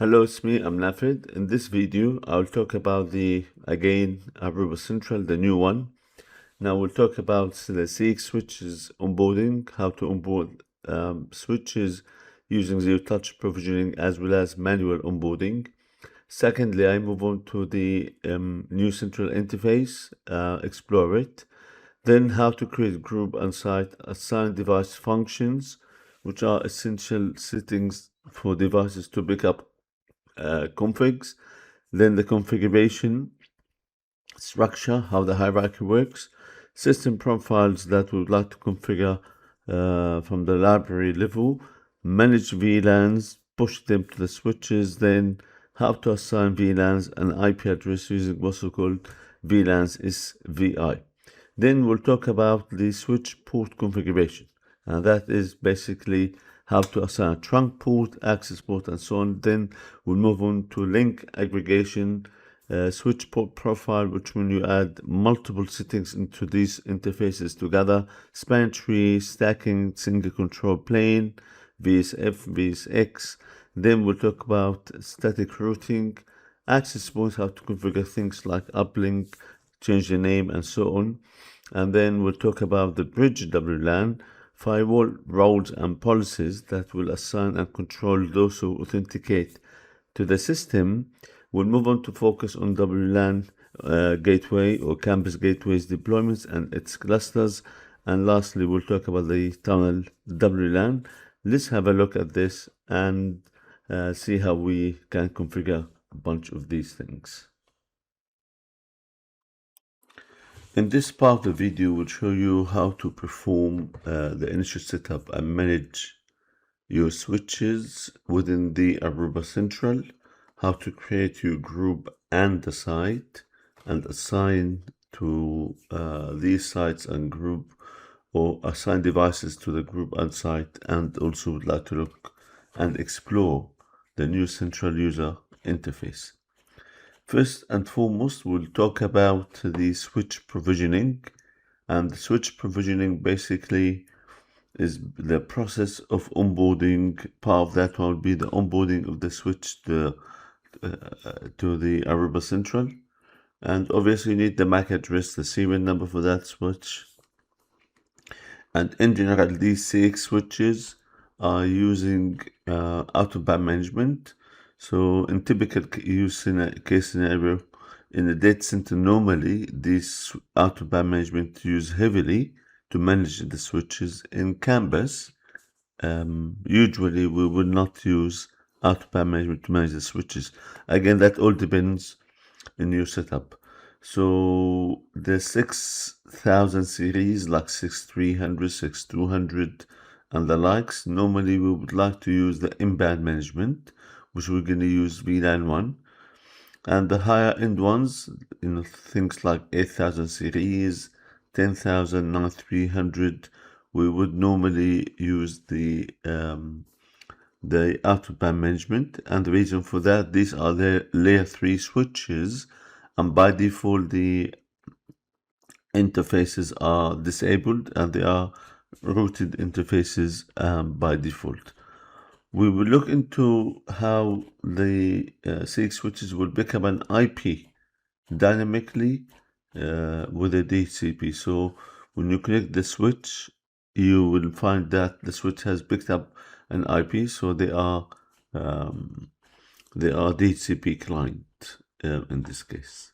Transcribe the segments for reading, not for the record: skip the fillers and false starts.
Hello, it's me, I'm Nafid. In this video, I'll talk about again, Aruba Central, the new one. Now we'll talk about the CX switches onboarding, how to onboard switches using zero-touch provisioning as well as manual onboarding. Secondly, I move on to the new central interface, explore it. Then how to create group and site assigned device functions, which are essential settings for devices to pick up configs, then the configuration structure, how the hierarchy works, system profiles that we would like to configure from the library level, manage VLANs, push them to the switches, then how to assign VLANs and IP address using what's called VLANs SVI. Then we'll talk about the switch port configuration, and that is basically how to assign a trunk port, access port, and so on. Then we'll move on to link aggregation, switch port profile, which when you add multiple settings into these interfaces together, span tree, stacking, single control plane, VSF VSX. Then we'll talk about static routing, access points, how to configure things like uplink, change the name, and so on. And then we'll talk about the bridge WLAN, firewall roles and policies that will assign and control those who authenticate to the system. We'll move on to focus on WLAN gateway or campus gateways deployments and its clusters. And lastly, we'll talk about the tunnel WLAN. Let's have a look at this and see how we can configure a bunch of these things. In this part of the video, we'll show you how to perform the initial setup and manage your switches within the Aruba Central, how to create your group and the site, and assign to these sites and group, or assign devices to the group and site, and also would like to look and explore the new central user interface. First and foremost, we'll talk about the switch provisioning, and the switch provisioning basically is the process of onboarding. Part of that one will be the onboarding of the switch to the Aruba Central, and obviously you need the MAC address, the serial number for that switch. And in general, these CX switches are using out-of-band management. So in typical case scenario, in the data center, normally this out-of-band management used heavily to manage the switches. In campus, usually we will not use out-of-band management to manage the switches. Again, that all depends on your setup. So the 6000 series, like 6300, 6200, and the likes, normally we would like to use the in-band management, which we're going to use VLAN 1. And the higher end ones, things like 8000 series, 10,000, 9300, we would normally use the out-of-band management. And the reason for that, these are the layer 3 switches, and by default the interfaces are disabled and they are routed interfaces by default. We will look into how the CX switches will become an IP dynamically with a DHCP. So when you connect the switch, you will find that the switch has picked up an IP, so they are DHCP client in this case.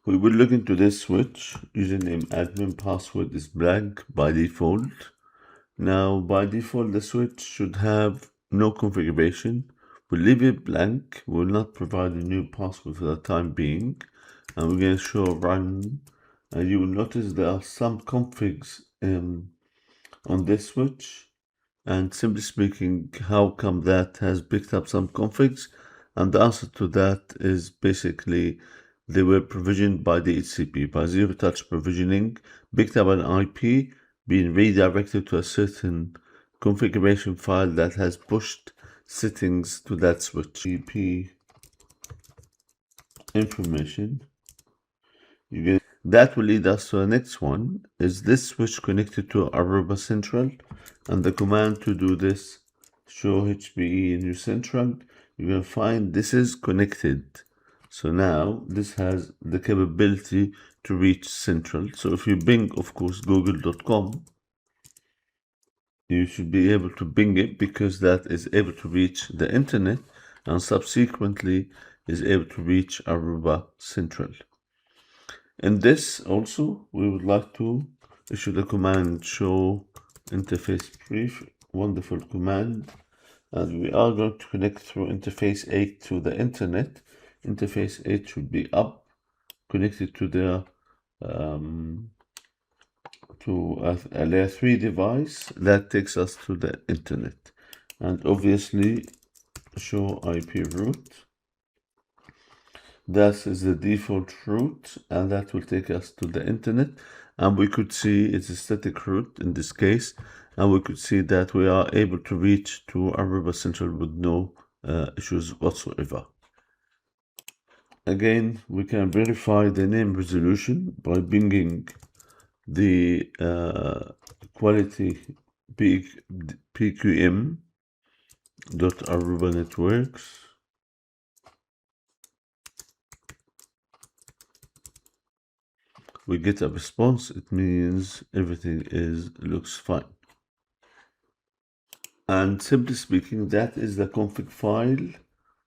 We will look into this switch. Username admin, password is blank by default. Now, by default, the switch should have no configuration. We'll leave it blank. We'll not provide a new password for the time being. And we're going to show run. And you will notice there are some configs on this switch. And simply speaking, how come that has picked up some configs? And the answer to that is basically they were provisioned by the HCP, by zero-touch provisioning, picked up an IP, being redirected to a certain configuration file that has pushed settings to that switch. IP information. That will lead us to the next one. Is this switch connected to Aruba Central? And the command to do this, show HPE New Central, you're going to find this is connected. So now this has the capability to reach Central. So if you bing, of course, google.com, you should be able to bing it because that is able to reach the internet and subsequently is able to reach Aruba Central. In this also, we would like to issue the command show interface brief, wonderful command, and we are going to connect through interface 8 to the internet. Interface 8 should be up, connected to the a layer 3 device that takes us to the internet, and obviously show IP route. That is the default route, and that will take us to the internet. And we could see it's a static route in this case, and we could see that we are able to reach to Aruba Central with no issues whatsoever. Again, we can verify the name resolution by binging the quality pqm.aruba networks. We get a response. It means everything looks fine. And simply speaking, that is the config file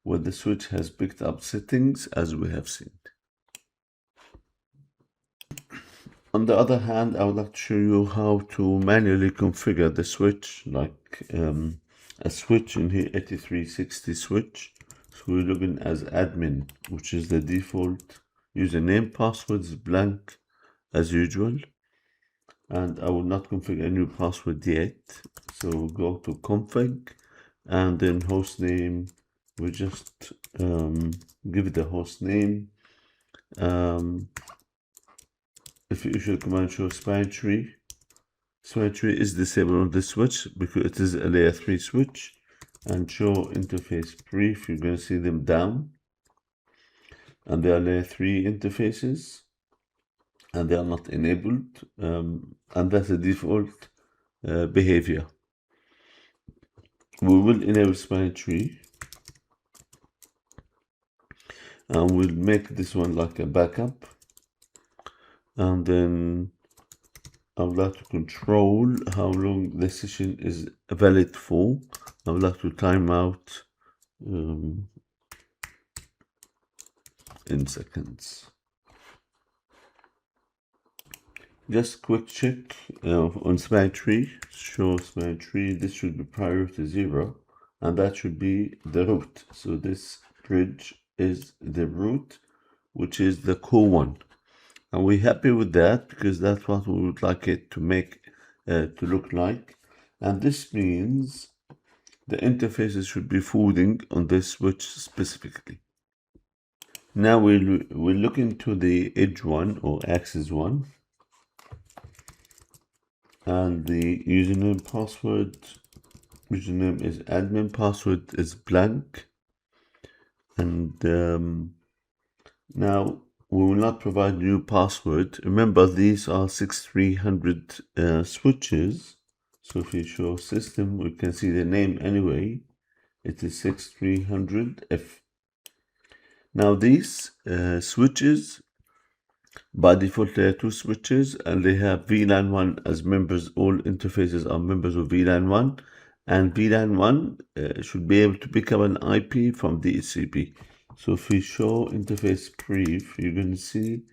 where the switch has picked up settings as we have seen. On the other hand, I would like to show you how to manually configure the switch, like a switch in here, 8360 switch. So we log in as admin, which is the default username. Password is blank as usual. And I will not configure a new password yet. So go to config and then host name. We just give it the host name. If you issue the command show span tree is disabled on this switch because it is a layer 3 switch, and show interface brief, you're going to see them down, and they are layer 3 interfaces and they are not enabled, and that's the default behavior. We will enable span tree and we'll make this one like a backup, and then I would like to control how long the session is valid for. I would like to time out in seconds. Just quick check on span tree, show span tree. This should be priority 0, and that should be the root. So this bridge is the root, which is the core one. And we're happy with that because that's what we would like it to make to look like. And this means the interfaces should be forwarding on this switch specifically. Now we'll look into the edge one or access one. And the username password, username is admin, password is blank. And now we will not provide new password. Remember, these are 6300 switches. So if you show system, we can see the name anyway. It is 6300F. Now these switches by default layer 2 switches, and they have VLAN 1 as members. All interfaces are members of VLAN 1, and VLAN 1 should be able to pick up an IP from DHCP. So if we show interface brief, you're going to see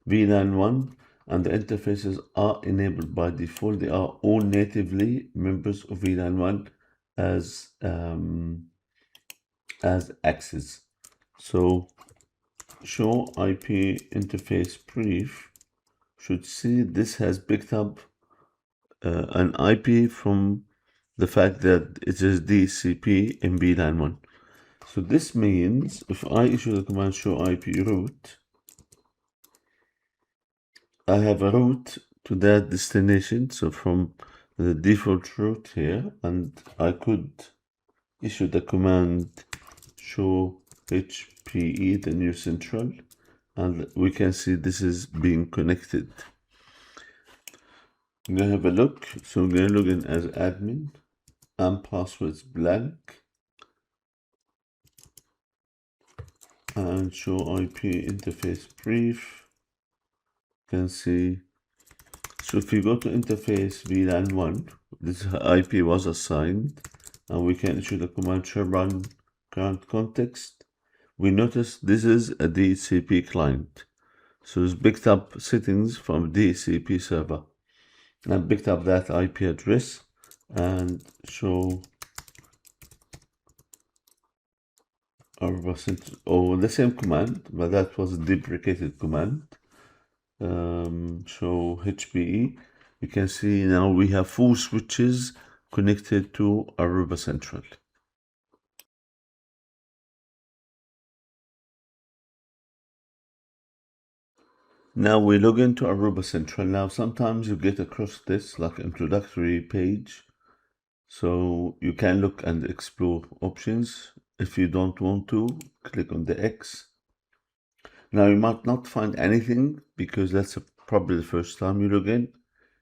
VLAN 1 and the interfaces are enabled by default. They are all natively members of VLAN 1 as access. So show IP interface brief should see this has picked up an IP from the fact that it is DHCP in VLAN 1. So this means if I issue the command show IP route, I have a route to that destination. So from the default route here, and I could issue the command show HPE the new central, and we can see this is being connected. I'm gonna have a look. So I'm gonna log in as admin and passwords blank and show IP interface brief. You can see, so if you go to interface VLAN 1, this IP was assigned, and we can issue the command shall run current context. We notice this is a DHCP client. So it's picked up settings from DHCP server and picked up that IP address and show Aruba Central, or the same command, but that was a deprecated command. Show HPE. You can see now we have 4 switches connected to Aruba Central. Now we log into Aruba Central. Now sometimes you get across this like introductory page, so you can look and explore options. If you don't want to, click on the X. Now you might not find anything because that's probably the first time you log in.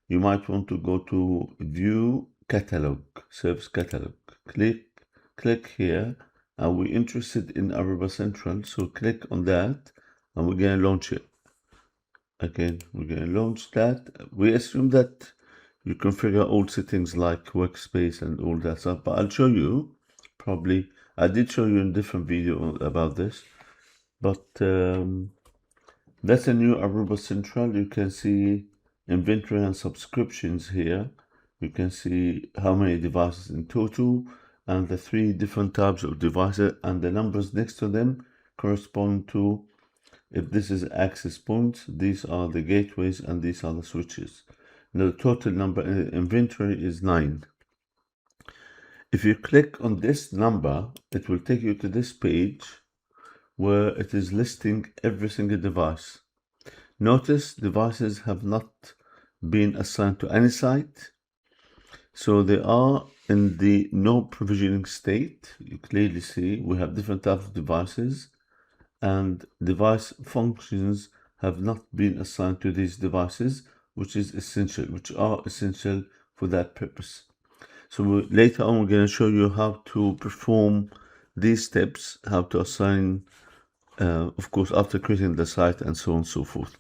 You might want to go to View Catalog, Service Catalog. Click here, and we're interested in Aruba Central, so click on that, and we're gonna launch it. Again, we're gonna launch that. We assume that you configure all settings like workspace and all that stuff, but I'll show you. Probably I did show you in a different video about this, but that's a new Aruba Central. You can see inventory and subscriptions here. You can see how many devices in total and the 3 different types of devices, and the numbers next to them correspond to, if this is access points, these are the gateways and these are the switches. Now the total number in inventory is 9. If you click on this number, it will take you to this page where it is listing every single device. Notice devices have not been assigned to any site, so they are in the no provisioning state. You clearly see we have different types of devices, and device functions have not been assigned to these devices, which are essential for that purpose. So later on, we're going to show you how to perform these steps, how to assign, of course, after creating the site and so on and so forth.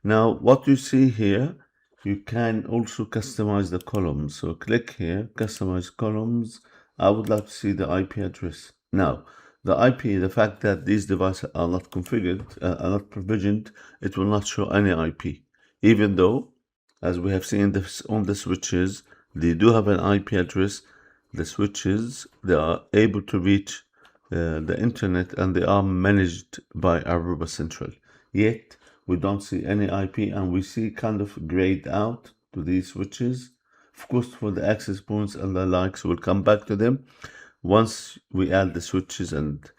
Now, what you see here, you can also customize the columns. So click here, customize columns. I would like to see the IP address. Now, the IP, the fact that these devices are not configured, are not provisioned, it will not show any IP. Even though, as we have seen this on the switches, they do have an IP address. The switches, they are able to reach the internet, and they are managed by Aruba Central. Yet, we don't see any IP, and we see kind of grayed out to these switches. Of course, for the access points and the likes, we'll come back to them once we add the switches and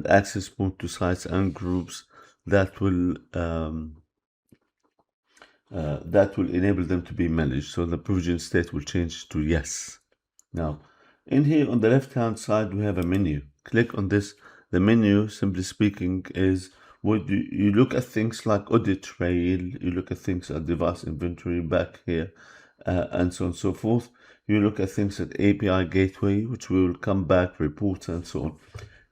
access point to sites and groups. That will enable them to be managed. So the provision state will change to yes. Now, in here on the left hand side, we have a menu. Click on this. The menu, simply speaking, is what you look at things like audit trail, you look at things like device inventory back here, and so on and so forth. You look at things at API gateway, which we will come back, reports, and so on.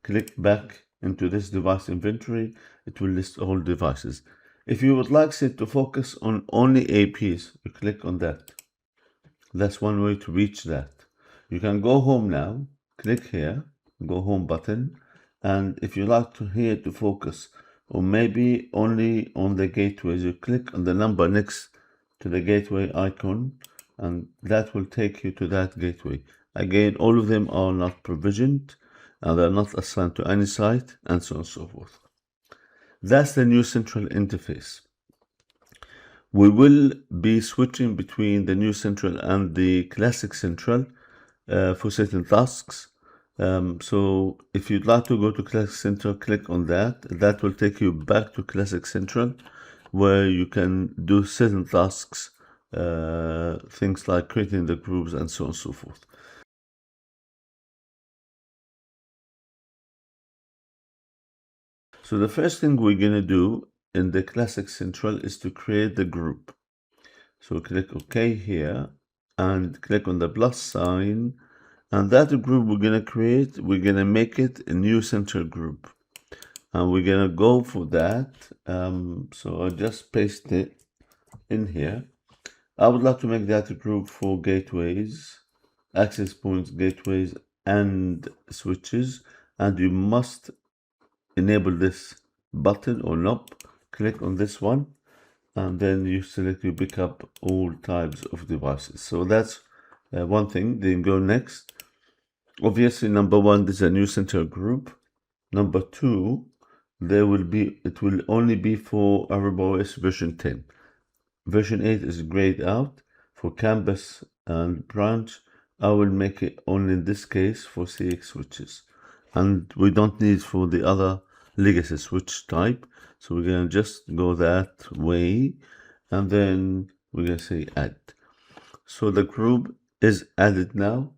Click back into this device inventory. It will list all devices. If you would like it to focus on only APs, you click on that. That's one way to reach that. You can go home now, click here, go home button, and if you like to here to focus, or maybe only on the gateways, you click on the number next to the gateway icon, and that will take you to that gateway. Again, all of them are not provisioned, and they're not assigned to any site, and so on and so forth. That's the new central interface. We will be switching between the new central and the classic central for certain tasks. So if you'd like to go to Classic Central, click on that. That will take you back to Classic Central, where you can do certain tasks, things like creating the groups and so on and so forth. So the first thing we're going to do in the Classic Central is to create the group. So click OK here and click on the plus sign. And that group we're going to create, we're going to make it a new central group. And we're going to go for that. So I'll just paste it in here. I would like to make that a group for gateways, access points, gateways, and switches. And you must enable this button or knob. Click on this one, and then you select, you pick up all types of devices. So that's one thing. Then go next. Obviously, number one, this is a new central group. Number two, it will only be for Aruba OS version 10. Version 8 is grayed out. For campus and branch, I will make it only in this case for CX switches. And we don't need for the other legacy switch type. So we're going to just go that way. And then we're going to say add. So the group is added now.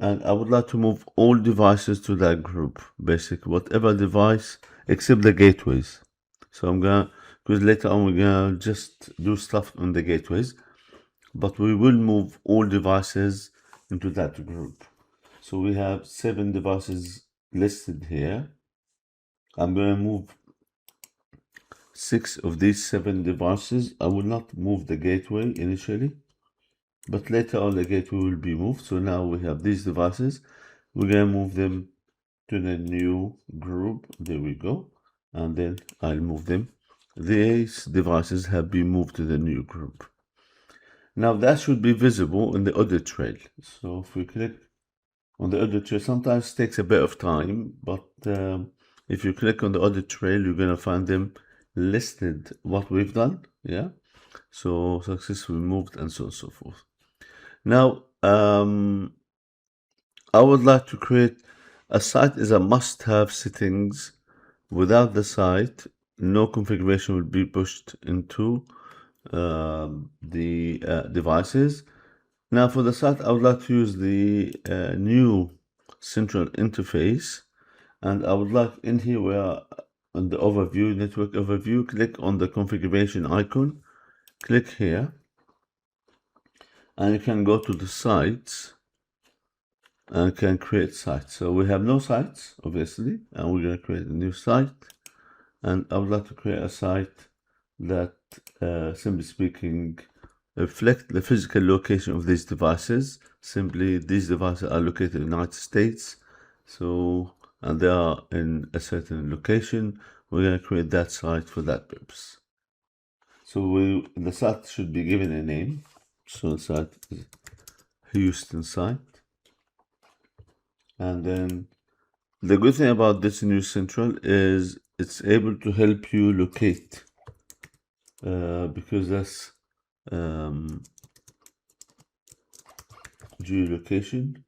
And I would like to move all devices to that group. Basically, whatever device except the gateways. So I'm going to, because later on we're going to just do stuff on the gateways, but we will move all devices into that group. So we have 7 devices listed here. I'm going to move 6 of these 7 devices. I will not move the gateway initially, but later on the gateway will be moved. So now we have these devices. We're going to move them to the new group. There we go. And then I'll move them. These devices have been moved to the new group. Now that should be visible in the audit trail. So if we click on the audit trail, sometimes it takes a bit of time, but if you click on the audit trail, you're going to find them listed, what we've done. Yeah. So successfully moved and so on and so forth. Now, I would like to create a site is a must-have settings. Without the site, no configuration will be pushed into the devices. Now for the site, I would like to use the new central interface, and I would like in here where on the overview, network overview, click on the configuration icon, click here, and you can go to the sites and can create sites. So we have no sites, obviously, and we're going to create a new site. And I would like to create a site that, simply speaking, reflect the physical location of these devices. Simply, these devices are located in the United States. So, and they are in a certain location. We're going to create that site for that purpose. So the site should be given a name. So the site is Houston site. And then the good thing about this new central is it's able to help you locate because that's geolocation.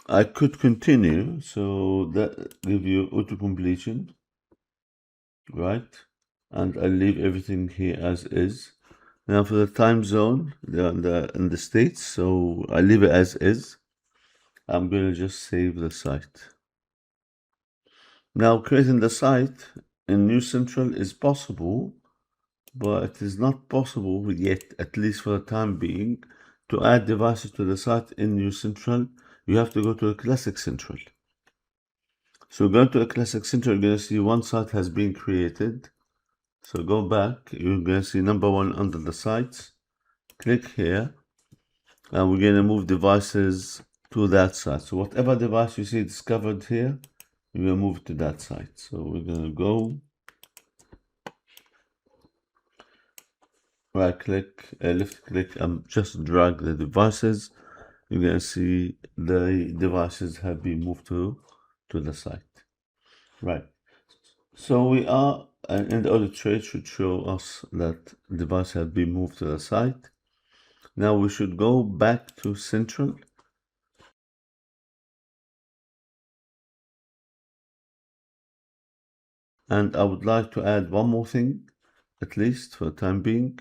I could continue, so that give you auto completion, right? And I'll leave everything here as is. Now for the time zone, they're in the States, so I leave it as is. I'm going to just save the site. Now creating the site in New Central is possible, but it is not possible yet, at least for the time being, to add devices to the site in New Central. You have to go to a Classic Central. So going to a Classic Central, you're going to see one site has been created. So go back, you're going to see number 1 under the sites. Click here, and we're going to move devices to that site. So whatever device you see discovered here, we're going to move to that site. So we're going to go right click, left click, and just drag the devices. You're going to see the devices have been moved to the site. Right. So we are, in the audit trail should show us that device has been moved to the site. Now we should go back to Central. And I would like to add one more thing, at least for the time being,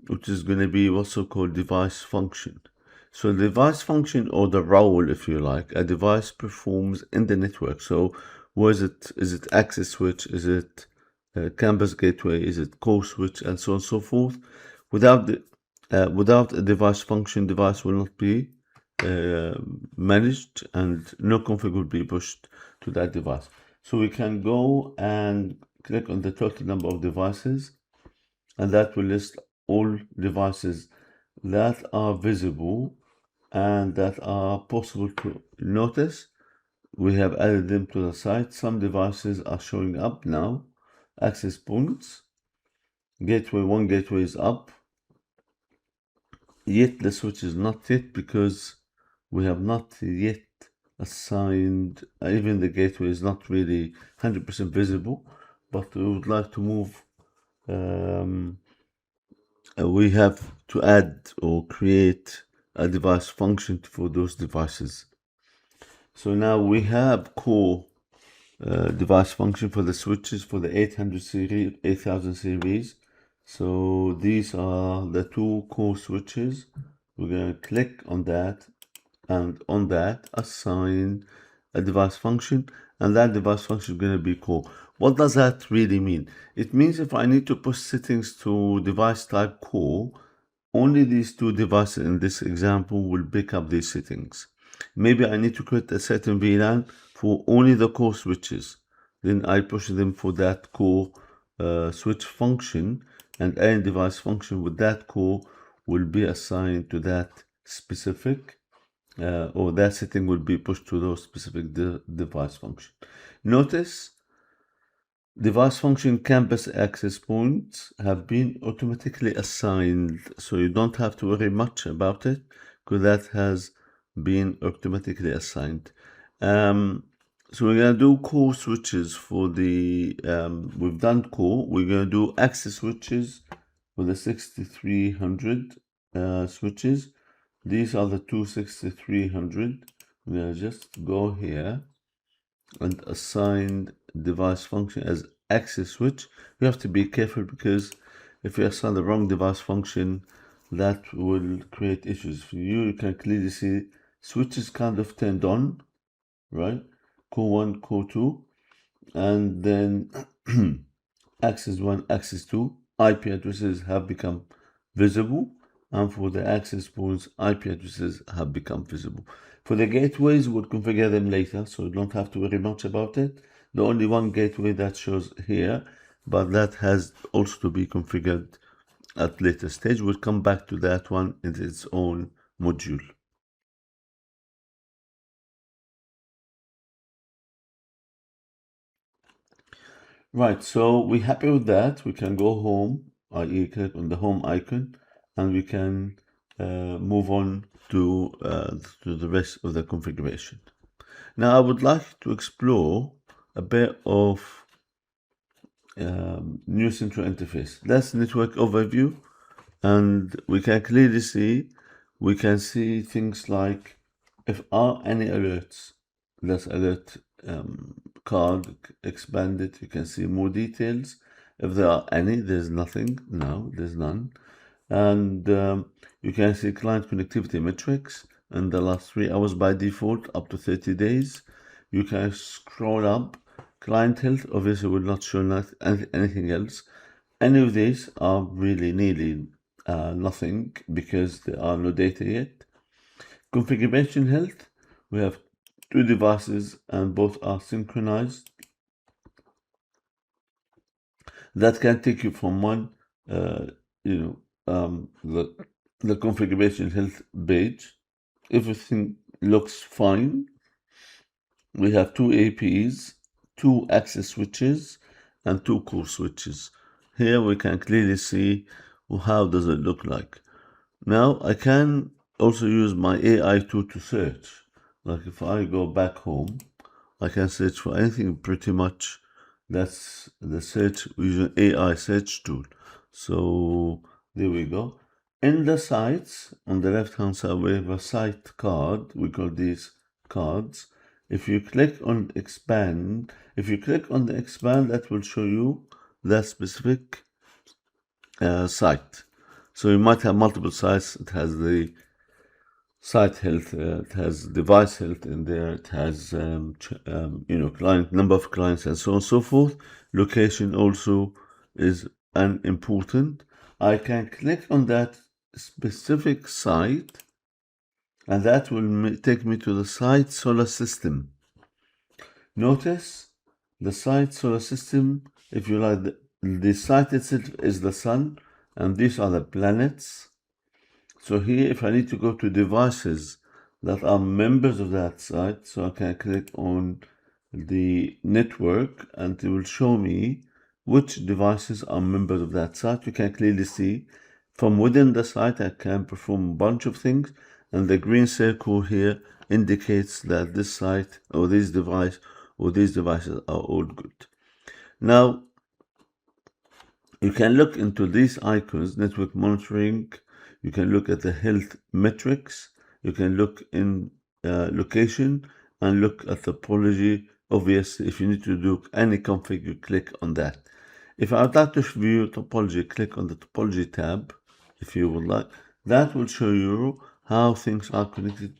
which is going to be also called device function. So the device function, or the role, if you like, a device performs in the network. So was it, is it access switch? Is it campus gateway? Is it core switch? And so on and so forth. Without a device function, device will not be managed, and no config will be pushed to that device. So we can go and click on the total number of devices, and that will list all devices that are visible and that are possible to notice. We have added them to the site. Some devices are showing up now. Access points. Gateway, one gateway is up. Yet the switch is not yet, because we have not yet assigned, even the gateway is not really 100% visible, but we would like to move, we have to add or create a device function for those devices. So now we have core device function for the switches for the 800 series, 8000 series. So these are the two core switches. We're going to click on that, and on that assign a device function, and that device function is going to be core. What does that really mean? It means if I need to push settings to device type core, only these two devices in this example will pick up these settings. Maybe I need to create a certain VLAN for only the core switches. Then I push them for that core switch function, and any device function with that core will be assigned to that specific, or that setting will be pushed to those specific device function. Notice device function campus access points have been automatically assigned, so you don't have to worry much about it, because that has been automatically assigned. So we're going to do core switches for the, we've done core, we're going to do access switches for the 6300 switches. These are the two 6300. We're going to just go here and assign device function as access switch. You have to be careful, because if you assign the wrong device function, that will create issues for you. You can clearly see switches kind of turned on, right? Core 1, core 2, and then access 1, access 2, IP addresses have become visible, and for the access points, IP addresses have become visible. For the gateways, we'll configure them later, so you don't have to worry much about it. The only one gateway that shows here, but that has also to be configured at later stage. We'll come back to that one in its own module. Right, so we're happy with that. We can go home, i.e. click on the home icon, and we can move on to the rest of the configuration. Now I would like to explore a bit of new central interface. That's network overview, and we can clearly see, we can see things like if are any alerts, that's alert card expanded, you can see more details. If there are any, there's nothing. No, there's none. And you can see client connectivity metrics in the last 3 hours by default, up to 30 days. You can scroll up. Client health obviously will not show anything else. Any of these are really nearly nothing, because there are no data yet. Configuration health, we have 2 devices and both are synchronized. That can take you from one, the configuration health page. Everything looks fine. We have 2 APs, 2 access switches, and 2 core switches. Here we can clearly see how does it look like. Now I can also use my AI tool to search. Like if I go back home, I can search for anything pretty much. That's the search using AI search tool. So there we go. In the sites, on the left hand side, we have a site card. We call these cards. If you click on expand, if you click on the expand, that will show you that specific site. So you might have multiple sites. It has the site health, it has device health in there, it has client number of clients and so on and so forth. Location also is an important. I can click on that specific site, and that will take me to the site solar system. Notice the site solar system, if you like, the site itself is the sun, and these are the planets. So here, if I need to go to devices that are members of that site, so I can click on the network and it will show me which devices are members of that site. You can clearly see from within the site I can perform a bunch of things, and the green circle here indicates that this site or this device or these devices are all good. Now you can look into these icons, network monitoring. You can look at the health metrics. You can look in location and look at topology. Obviously, if you need to do any config, you click on that. If I would like to view topology, click on the topology tab. If you would like, that will show you how things are connected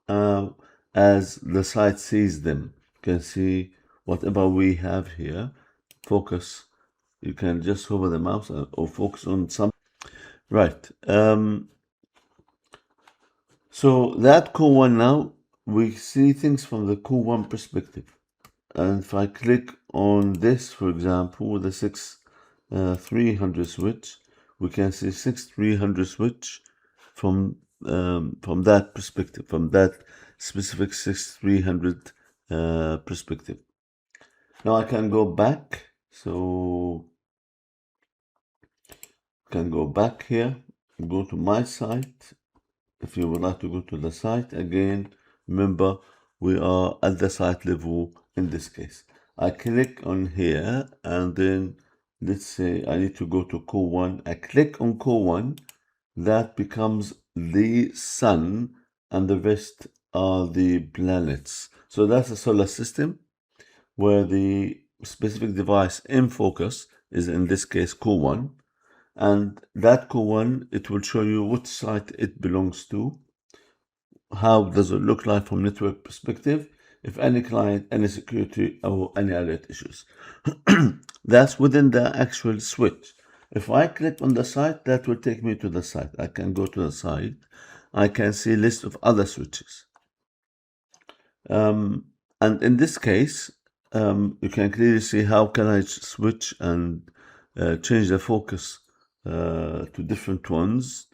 as the site sees them. You can see whatever we have here. Focus. You can just hover the mouse or focus on some. Right. So that core one now, we see things from the core one perspective. And if I click on this, for example, the 6300 switch, we can see 6300 switch from that perspective, from that specific 6300 perspective. Now I can go back. So can go back here, go to my site. If you would like to go to the site again, remember we are at the site level in this case. I click on here, and then let's say I need to go to core 1. I click on core 1, that becomes the sun, and the rest are the planets. So that's a solar system where the specific device in focus is in this case core 1. And that core 1, it will show you which site it belongs to. How does it look like from network perspective? If any client, any security, or any alert issues. That's within the actual switch. If I click on the site, that will take me to the site. I can go to the site. I can see a list of other switches. And in this case, you can clearly see how can I switch and change the focus to different ones.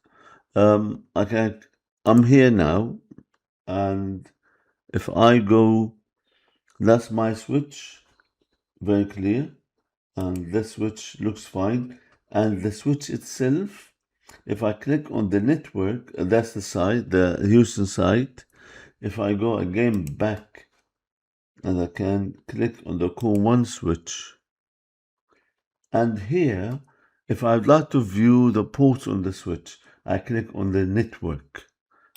I'm here now, and if I go, that's my switch, very clear, and this switch looks fine. And the switch itself, if I click on the network, that's the site, the Houston site. If I go again back, and I can click on the core 1 switch, and here, if I'd like to view the ports on the switch, I click on the network.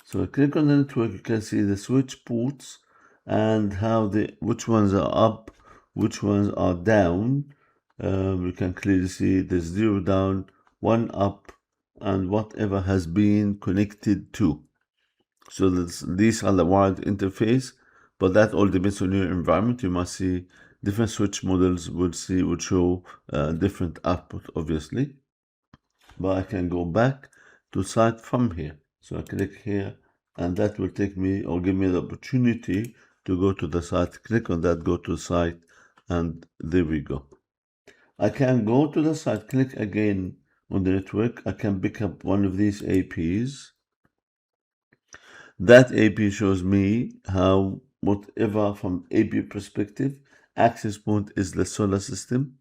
So I click on the network, you can see the switch ports and how which ones are up, which ones are down. You can clearly see there's 0 down, 1 up, and whatever has been connected to. So these are the wired interface, but that all depends on your environment. You must see different switch models would show different output, obviously. But I can go back to site from here. So I click here, and that will take me or give me the opportunity to go to the site. Click on that, go to site, and there we go. I can go to the site, click again on the network. I can pick up one of these APs. That AP shows me how, whatever from AP perspective, access point is the solar system,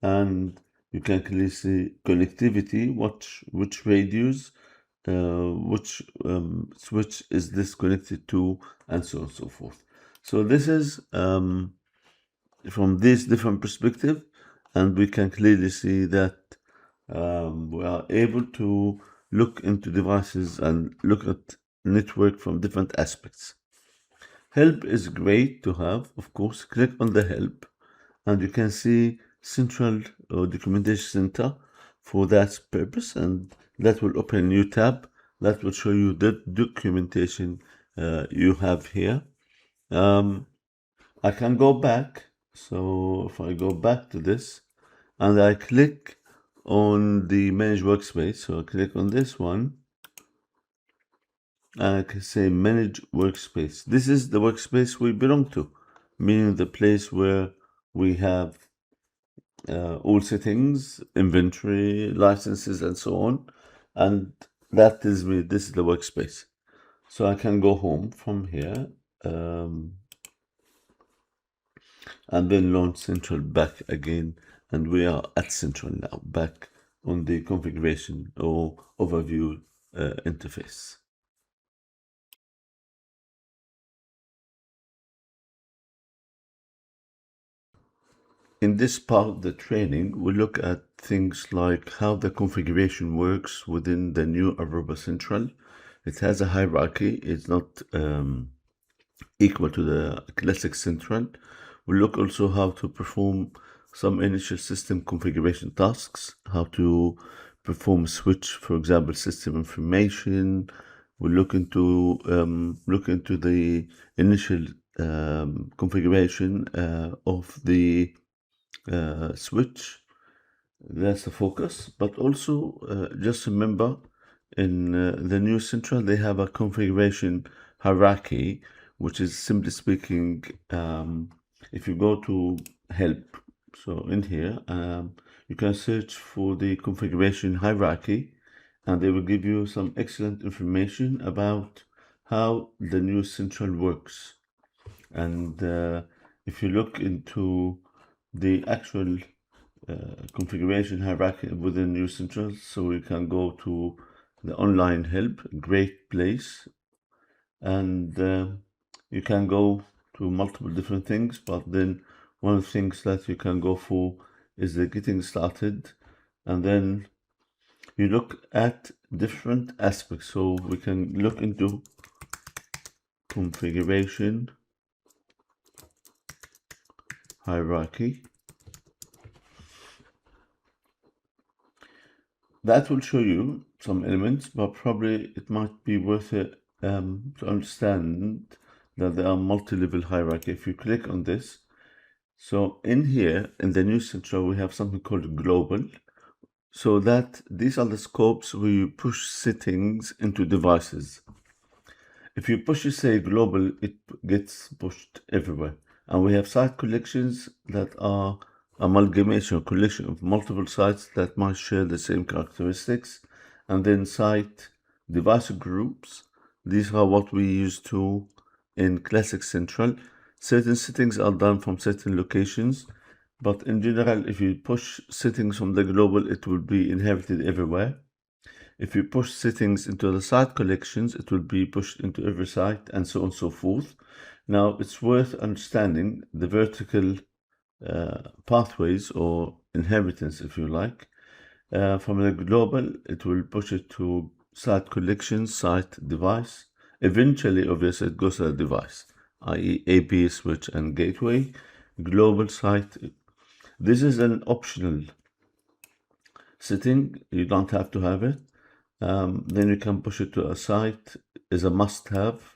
and you can clearly see connectivity, which radius, which switch is this connected to, and so on and so forth. So this is from this different perspective, and we can clearly see that we are able to look into devices and look at network from different aspects. Help is great to have, of course. Click on the help, and you can see central documentation center for that purpose, and that will open a new tab. that will show you the documentation you have here. I can go back. So if I go back to this and I click on the manage workspace, so I click on this one and I can say manage workspace. This is the workspace we belong to, meaning the place where we have all settings, inventory, licenses, and so on. And that tells me this is the workspace. So I can go home from here and then launch Central back again. And we are at Central now, back on the configuration or overview interface. In this part of the training, we look at things like how the configuration works within the new Aruba Central. It has a hierarchy. It's not equal to the classic Central. We look also how to perform some initial system configuration tasks, how to perform switch, for example, system information. We look into the initial configuration of the switch. That's the focus. But also, just remember, in the new Central, they have a configuration hierarchy, which is simply speaking, if you go to help, so in here, you can search for the configuration hierarchy, and they will give you some excellent information about how the new Central works. And if you look into the actual configuration hierarchy within new Central, so we can go to the online help, great place, and you can go to multiple different things, but then one of the things that you can go for is the getting started, and then you look at different aspects. So we can look into configuration hierarchy. That will show you some elements, but probably it might be worth it to understand that there are multi-level hierarchy. If you click on this, so in here, in the new Central, we have something called global. So that these are the scopes where you push settings into devices. If you push, say, global, it gets pushed everywhere. And we have site collections that are amalgamation, collection of multiple sites that might share the same characteristics. And then site device groups. These are what we use to in Classic Central. Certain settings are done from certain locations, but in general, if you push settings from the global, it will be inherited everywhere. If you push settings into the site collections, it will be pushed into every site, and so on and so forth. Now, it's worth understanding the vertical pathways or inheritance, if you like. From the global, it will push it to site collections, site device. Eventually, obviously, it goes to the device, i.e. AP, switch, and gateway. Global site. This is an optional setting. You don't have to have it. Then you can push it to a site is a must-have,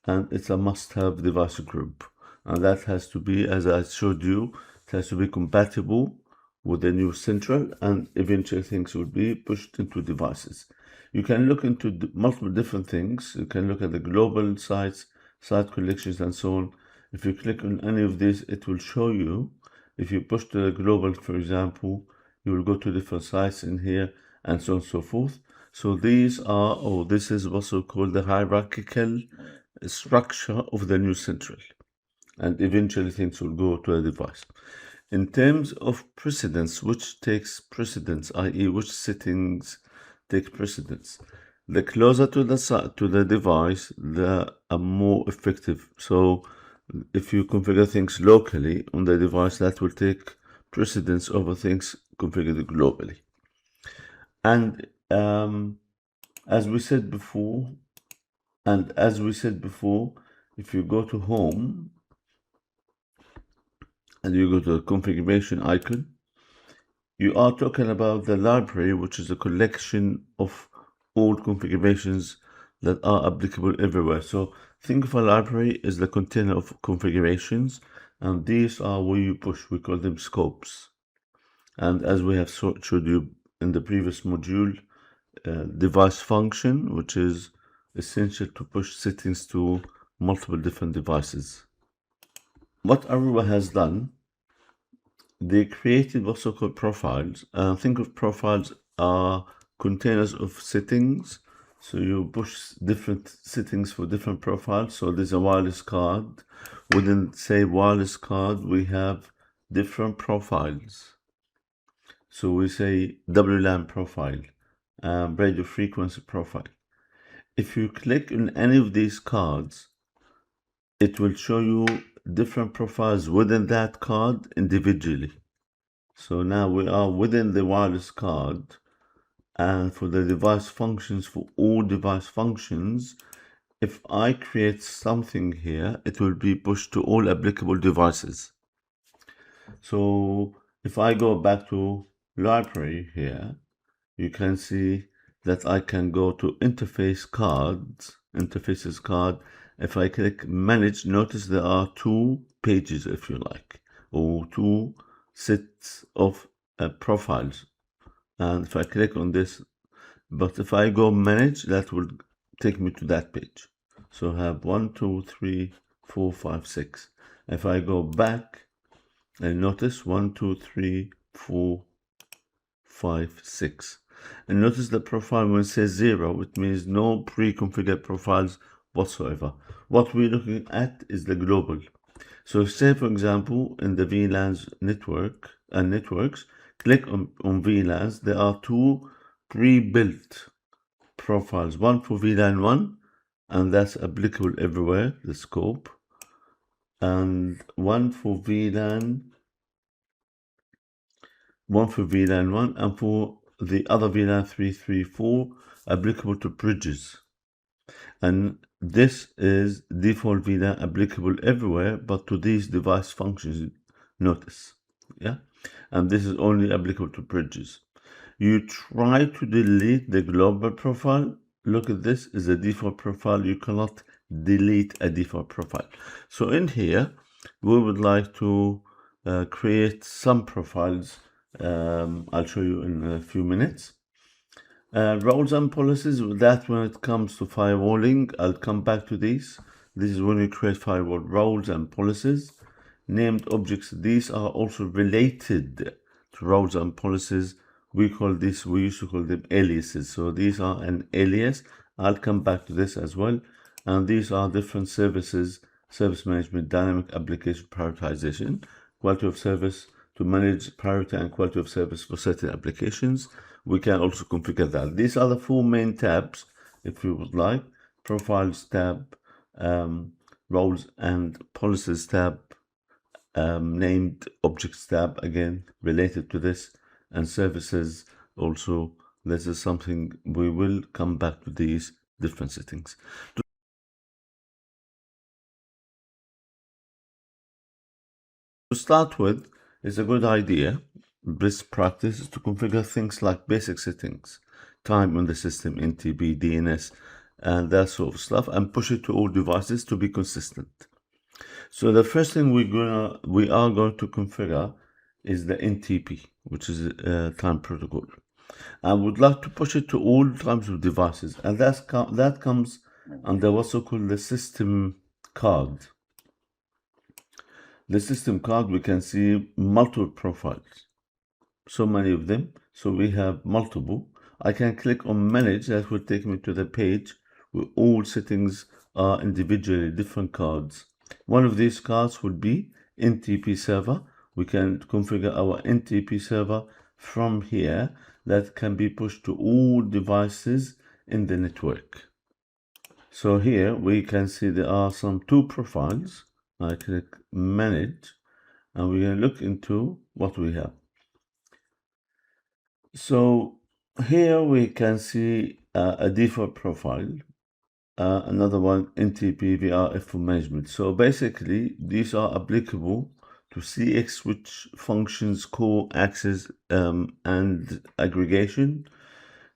and it's a must-have device group. And that has to be, as I showed you, it has to be compatible with the new Central, and eventually things will be pushed into devices. You can look into multiple different things. You can look at the global sites, site collections, and so on. If you click on any of these, it will show you. If you push to the global, for example, you will go to different sites in here, and so on and so forth. So these are, this is also called the hierarchical structure of the new Central. And eventually things will go to a device. In terms of precedence, which takes precedence, i.e. which settings take precedence, the closer to the device, the more effective. So if you configure things locally on the device, that will take precedence over things configured globally. And as we said before, if you go to home and you go to the configuration icon, you are talking about the library, which is a collection of all configurations that are applicable everywhere. So think of a library as the container of configurations, and these are where you push. We call them scopes. And as we have showed you in the previous module, device function, which is essential to push settings to multiple different devices. What Aruba has done, they created what's called profiles. Think of profiles are containers of settings. So you push different settings for different profiles. So there's a wireless card. Within, say, wireless card, we have different profiles. So we say WLAN profile, radio frequency profile. If you click on any of these cards, it will show you different profiles within that card individually. So now we are within the wireless card, and for the device functions, for all device functions, if I create something here, it will be pushed to all applicable devices. So if I go back to library here, you can see that I can go to interfaces card. If I click manage, notice there are two pages, if you like, or two sets of profiles. And if I click on this, but if I go manage, that will take me to that page. So I have 1, 2, 3, 4, 5, 6. If I go back and notice 1, 2, 3, 4, 5, 6. And notice the profile when it says 0, it means no pre-configured profiles whatsoever. What we're looking at is the global. So say, for example, in the VLANs network and networks, click on VLANs. There are two pre-built profiles, one for VLAN 1, and that's applicable everywhere, the scope, and one for VLAN 1, and for the other VLAN 334 applicable to bridges. And this is default VLAN applicable everywhere, but to these device functions, notice, yeah? And this is only applicable to bridges. You try to delete the global profile. Look at this, is a default profile. You cannot delete a default profile. So in here, we would like to create some profiles. I'll show you in a few minutes. Roles and policies, that when it comes to firewalling, I'll come back to these. This is when you create firewall roles and policies. Named objects, these are also related to roles and policies. We used to call them aliases. So these are an alias. I'll come back to this as well. And these are different services, service management, dynamic application prioritization, quality of service to manage priority and quality of service for certain applications. We can also configure that. These are the four main tabs, if you would like. Profiles tab, roles and policies tab, named objects tab, again related to this, and services also. This is something we will come back to these different settings. To start with, it's a good idea. Best practice is to configure things like basic settings, time on the system, NTP, DNS, and that sort of stuff, and push it to all devices to be consistent. So the first thing we are going to configure is the NTP, which is a time protocol. I would like to push it to all types of devices, and that comes under what's called the system card. The system card, we can see multiple profiles, so many of them. So we have multiple. I can click on manage. That will take me to the page where all settings are individually different cards. One of these cards would be NTP server. We can configure our NTP server from here. That can be pushed to all devices in the network. So here we can see there are some two profiles. I click manage, and we're going to look into what we have. So here we can see a default profile, another one NTP VRF for management. So basically these are applicable to CX switch functions, core access, and aggregation.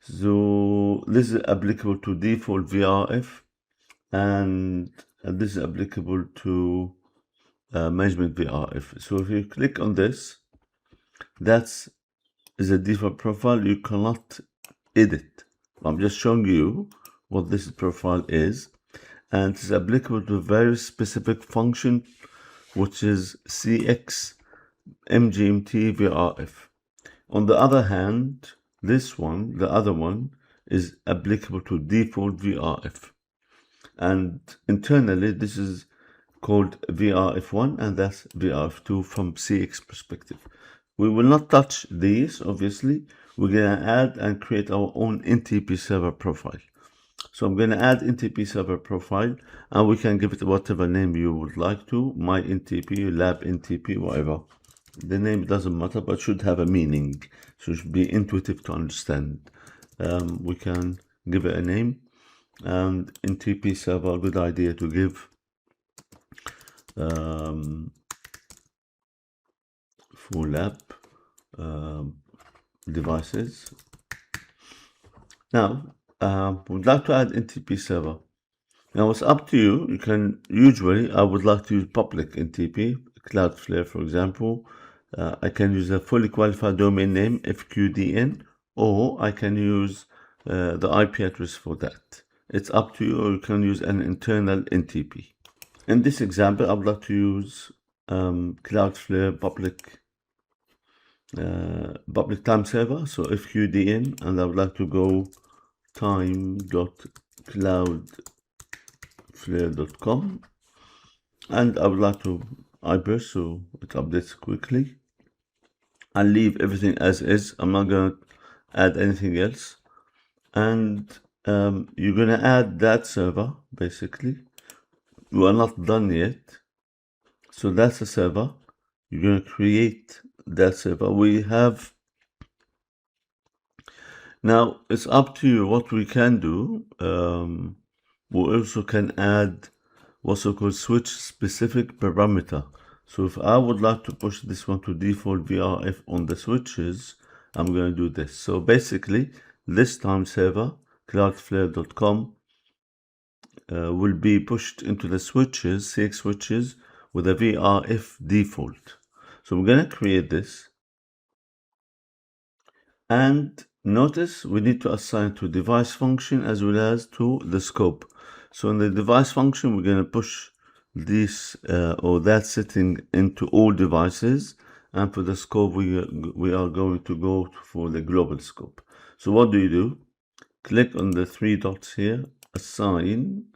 So this is applicable to default VRF, and this is applicable to management VRF. So if you click on this, that's a default profile. You cannot edit. I'm just showing you what this profile is, and it's applicable to a very specific function, which is CX MGMT VRF. On the other hand, this one, the other one, is applicable to default VRF. And internally, this is called VRF1, and that's VRF2 from CX perspective. We will not touch these, obviously. We're going to add and create our own NTP server profile. So I'm going to add NTP server profile, and we can give it whatever name you would like to. My NTP, lab NTP, whatever. The name doesn't matter, but should have a meaning. So it should be intuitive to understand. We can give it a name. And NTP server, good idea to give full lab devices. Now, we'd like to add NTP server. Now it's up to you. You can usually, I would like to use public NTP, Cloudflare, for example. I can use a fully qualified domain name, FQDN, or I can use the IP address for that. It's up to you, or you can use an internal NTP. In this example, I would like to use Cloudflare public time server, so FQDN, and I would like to go time.cloudflare.com, and I would like to iburst so it updates quickly. I'll leave everything as is. I'm not gonna add anything else, and you're gonna add that server. Basically, we are not done yet, so that's a server. You're gonna create that server. We have now, it's up to you what we can do. We also can add what's called switch specific parameter. So if I would like to push this one to default VRF on the switches, I'm going to do this. So basically, this time server, cloudflare.com, will be pushed into the switches, CX switches, with a VRF default. So we're going to create this. And notice we need to assign to device function as well as to the scope. So in the device function, we're going to push this or that setting into all devices. And for the scope, we are going to go for the global scope. So what do? Click on the three dots here, assign.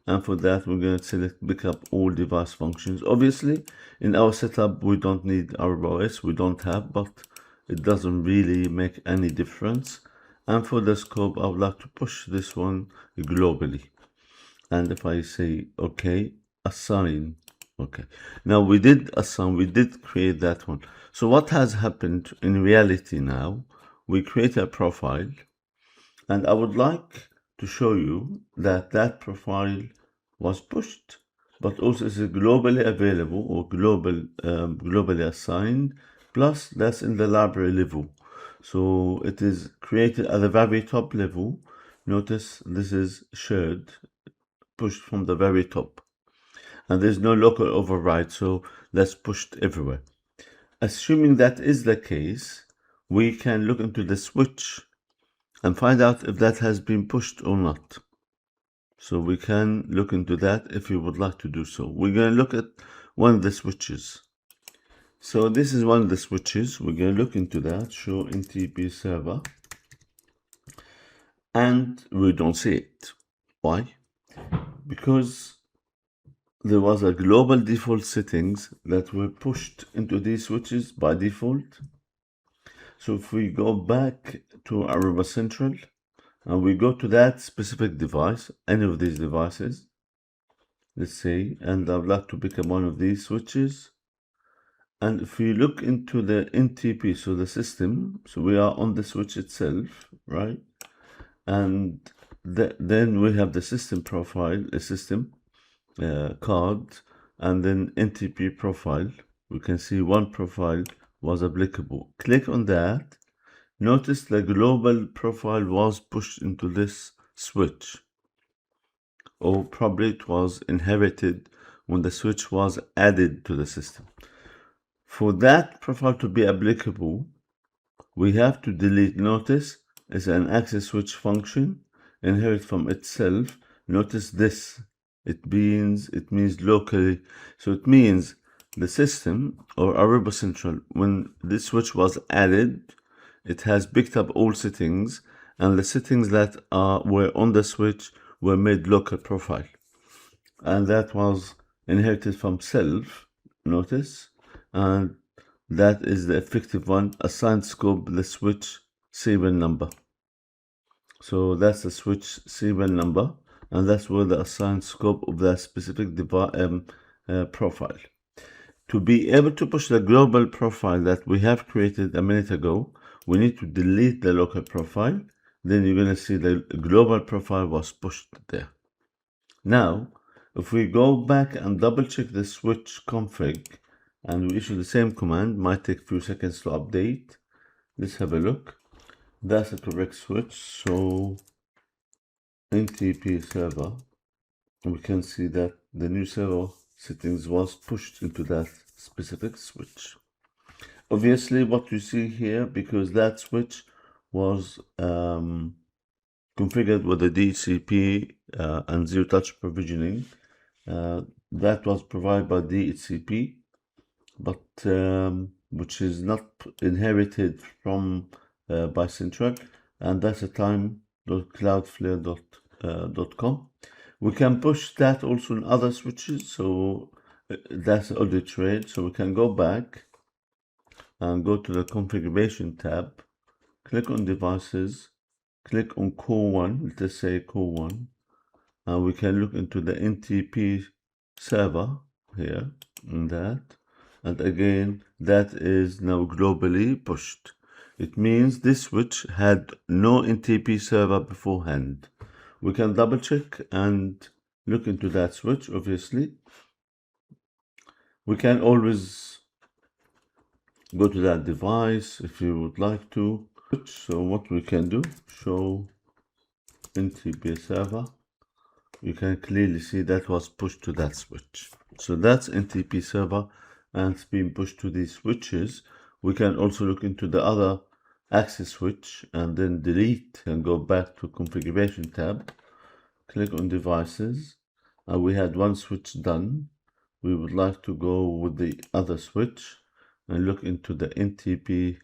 And for that, we're going to select pick up all device functions. Obviously, in our setup, we don't need Aruba OS. We don't have, but it doesn't really make any difference. And for the scope, I would like to push this one globally. And if I say OK, assign, OK. Now we did assign, we did create that one. So what has happened in reality now, we create a profile, and I would like to show you that that profile was pushed, but also is globally available or globally assigned. Plus, that's in the library level. So it is created at the very top level. Notice this is shared, pushed from the very top. And there's no local override, so that's pushed everywhere. Assuming that is the case, we can look into the switch and find out if that has been pushed or not. So we can look into that if you would like to do so. We're going to look at one of the switches. So this is one of the switches. We're going to look into that, show NTP server. And we don't see it. Why? Because there was a global default settings that were pushed into these switches by default. So if we go back to Aruba Central, and we go to that specific device, any of these devices, let's say, and I'd like to pick up one of these switches. And if we look into the NTP, so the system, so we are on the switch itself, right? And then we have the system profile, a system card, and then NTP profile. We can see one profile was applicable. Click on that. Notice the global profile was pushed into this switch, or probably it was inherited when the switch was added to the system. For that profile to be applicable, we have to delete. Notice is an access switch function inherit from itself. Notice this. It means locally. So it means the system or Aruba Central, when this switch was added, it has picked up all settings, and the settings that were on the switch were made local profile, and that was inherited from self. Notice, and that is the effective one. Assigned scope, the switch serial number. So that's the switch serial number, and that's where the assigned scope of that specific profile. To be able to push the global profile that we have created a minute ago, we need to delete the local profile. Then you're going to see the global profile was pushed there. Now, if we go back and double check the switch config and we issue the same command, might take a few seconds to update. Let's have a look. That's the correct switch. So NTP server, we can see that the new server settings was pushed into that specific switch. Obviously, what you see here, because that switch was configured with the DHCP and zero touch provisioning, that was provided by DHCP, but which is not inherited from by Central, and that's a time.cloudflare.com. We can push that also in other switches, so that's audit trade. So we can go back and go to the configuration tab, click on devices, click on core 1, let's say core 1, and we can look into the NTP server here, and that, and again, that is now globally pushed. It means this switch had no NTP server beforehand. We can double check and look into that switch, obviously. We can always go to that device if you would like to. So what we can do, show NTP server. You can clearly see that was pushed to that switch. So that's NTP server, and it's being pushed to these switches. We can also look into the other access switch and then delete and go back to configuration tab. Click on devices, and we had one switch done. We would like to go with the other switch and look into the NTP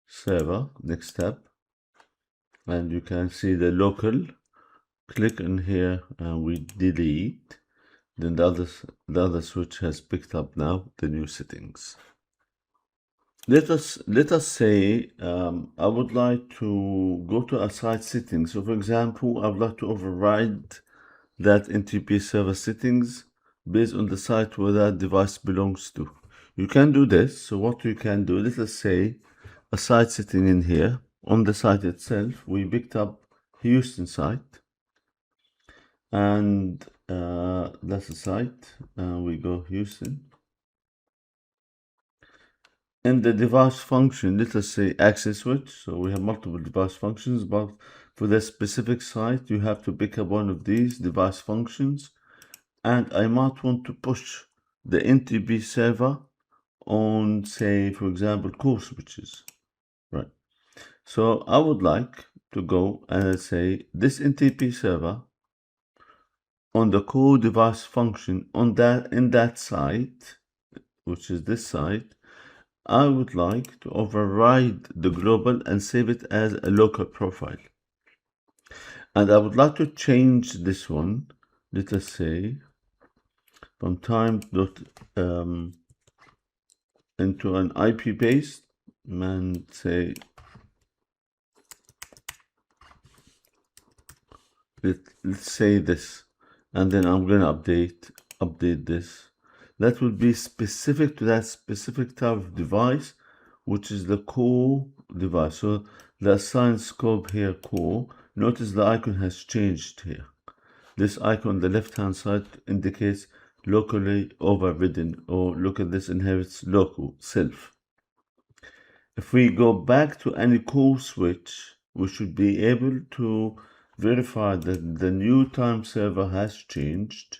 server, next tab, and you can see the local. Click in here and we delete. Then the other switch has picked up now the new settings. Let us say I would like to go to a site settings. So for example, I would like to override that NTP server settings based on the site where that device belongs to. You can do this. So what you can do, let us say a site setting in here. On the site itself, we picked up Houston site, and that's the site. We go Houston. In the device function, let us say access switch. So we have multiple device functions, but for the specific site, you have to pick up one of these device functions. And I might want to push the NTP server on, say, for example, core switches, right? So I would like to go and say this NTP server on the core device function on that in that site, which is this site. I would like to override the global and save it as a local profile. And I would like to change this one, let us say, from time dot into an IP based, and say let's say this, and then I'm gonna update this. That will be specific to that specific type of device, which is the core device. So the assigned scope here, core. Notice the icon has changed here. This icon on the left hand side indicates locally overridden, or look at this, inherits local self. if we go back to any core switch, we should be able to verify that the new time server has changed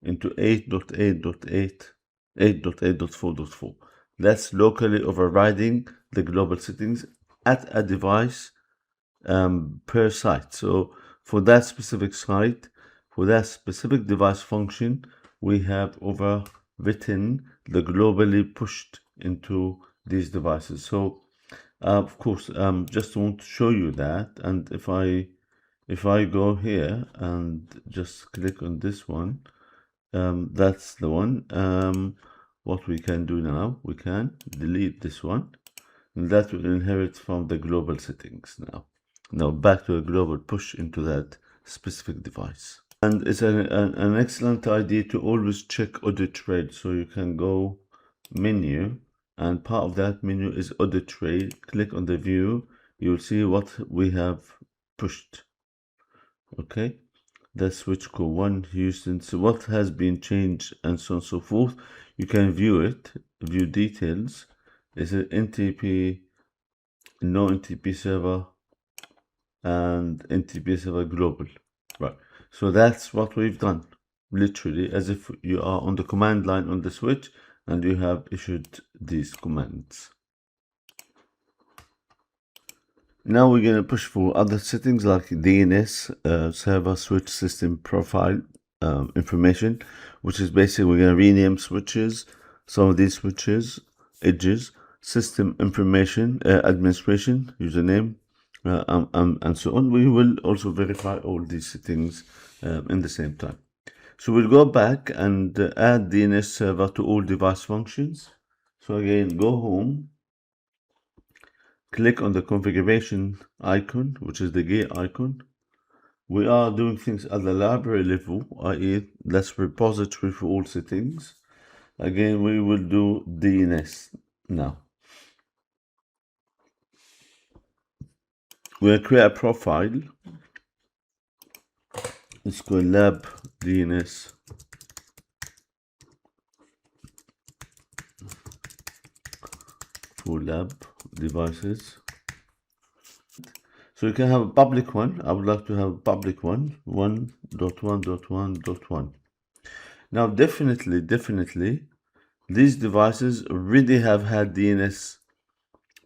into 8.8.8, 8.8.4.4. That's locally overriding the global settings at a device per site. So for that specific site, for that specific device function, we have overwritten the globally pushed into these devices. So of course, just want to show you that. And if I go here and just click on this one, that's the one. What we can do now, we can delete this one, and that will inherit from the global settings now. Now back to a global push into that specific device. And it's an excellent idea to always check audit trail. So you can go menu, and part of that menu is audit trail. Click on the view, you'll see what we have pushed. Okay, that's switch core 1 Houston. So what has been changed and so on and so forth. You can view it, view details. Is it NTP, no NTP server, and NTP server global, right? So that's what we've done, literally as if you are on the command line on the switch and you have issued these commands. Now we're going to push for other settings like DNS, server switch system profile information, which is basically we're going to rename switches, some of these switches, edges, system information, administration, username, and so on. We will also verify all these settings in the same time. So we'll go back and add DNS server to all device functions. So again, go home, click on the configuration icon, which is the gear icon. We are doing things at the library level, i.e. that's repository for all settings. Again, we will do DNS now. We'll create a profile. Let's go lab DNS for lab devices. So you can have a public one. I would like to have a public one, 1.1.1.1. Now, definitely, these devices already have had DNS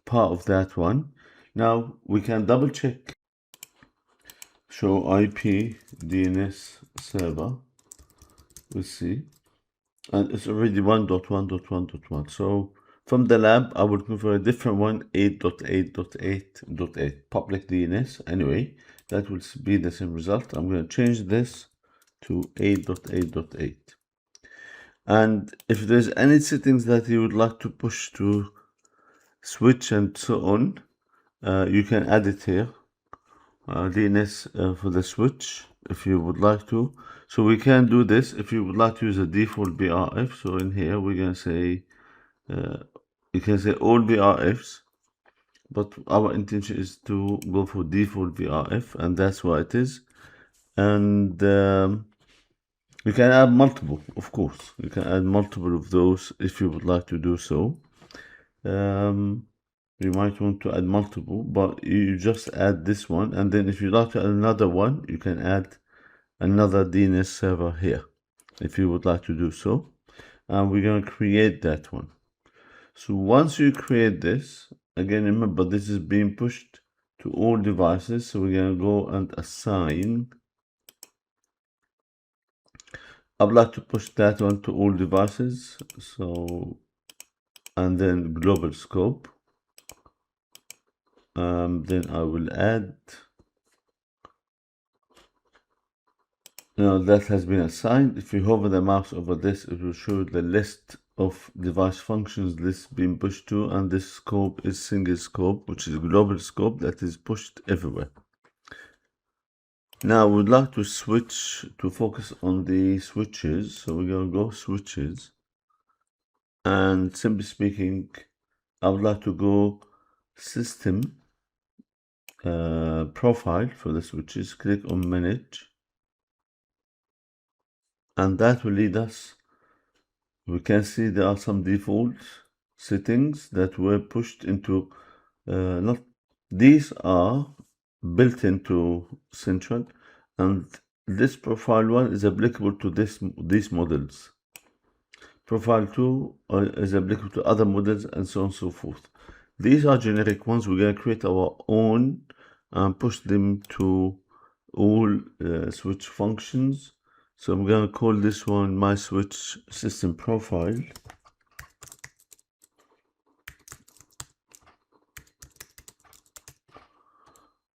part of that one. Now, we can double check. Show IP DNS server. Let's see. And it's already 1.1.1.1. So from the lab, I would go for a different one, 8.8.8.8, public DNS. Anyway, that will be the same result. I'm going to change this to 8.8.8. And if there's any settings that you would like to push to switch and so on, you can add it here. DNS for the switch, if you would like to. So we can do this if you would like to use a default BRF. So in here, we're going to say, you can say all BRFs, but our intention is to go for default BRF, and that's what it is. And you can add multiple, of course. You can add multiple of those if you would like to do so. You might want to add multiple, but you just add this one, and then if you like to add another one, you can add another DNS server here if you would like to do so. And we're going to create that one. So once you create this, again, remember this is being pushed to all devices. So we're going to go and assign. I'd like to push that one to all devices. So, and then global scope. Then I will add. Now that has been assigned. If you hover the mouse over this, it will show the list of device functions this being pushed to, and this scope is single scope, which is global scope that is pushed everywhere. Now we'd like to switch to focus on the switches. So we're going to go switches, and simply speaking, I would like to go system profile for the switches. Click on manage, and that will lead us. We can see there are some defaults, settings that were pushed into not these are built into Central, and this profile 1 is applicable to these models. Profile 2 is applicable to other models, and so on and so forth. These are generic ones. We're going to create our own and push them to all switch functions. So I'm going to call this one my switch system profile.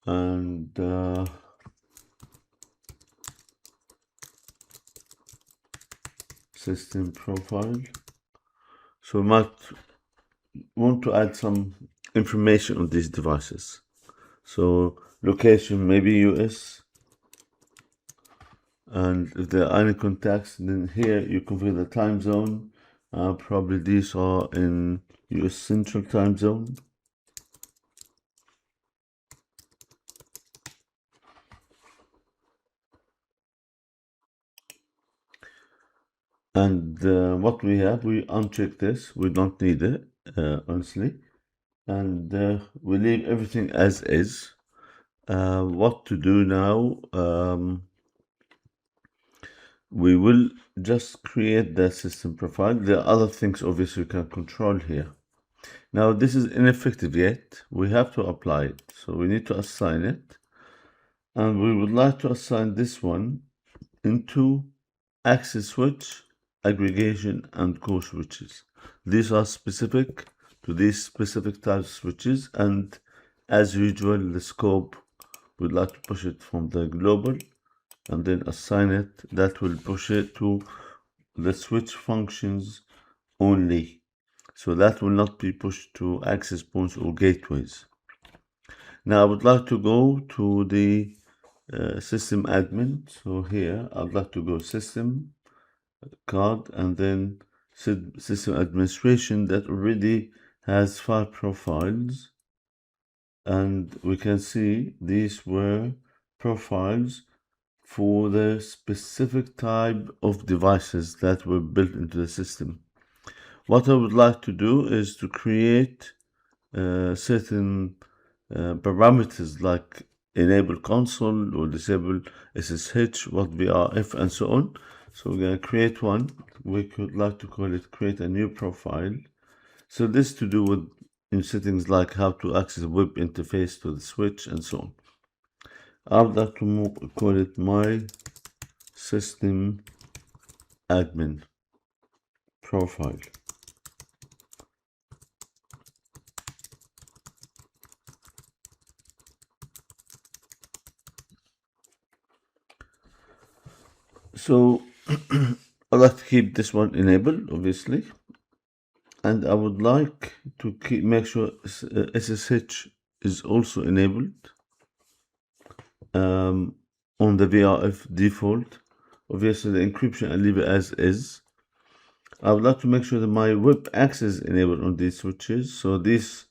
And system profile. So we might want to add some information on these devices. So location, maybe US. And if there are any contacts, then here you configure the time zone. Probably these are in US Central time zone. And what we have, we uncheck this. We don't need it, honestly. And we leave everything as is. What to do now? We will just create the system profile. There are other things obviously we can control here. Now this is ineffective yet. We have to apply it. So we need to assign it. And we would like to assign this one into access switch, aggregation, and core switches. These are specific to these specific types of switches, and as usual, the scope, we'd like to push it from the global and then assign it. That will push it to the switch functions only. So that will not be pushed to access points or gateways. Now I would like to go to the system admin. So here I'd like to go system card and then system administration that already has 5 profiles. And we can see these were profiles for the specific type of devices that were built into the system. What I would like to do is to create certain parameters like enable console or disable SSH, what VRF, and so on. So we're going to create one. We could like to call it create a new profile. So this to do with in settings like how to access a web interface to the switch and so on. I would like to call it my system admin profile. So I'd like to keep this one enabled, obviously, and I would like to make sure SSH is also enabled on the VRF default. Obviously, the encryption I leave it as is. I would like to make sure that my web access is enabled on these switches. So these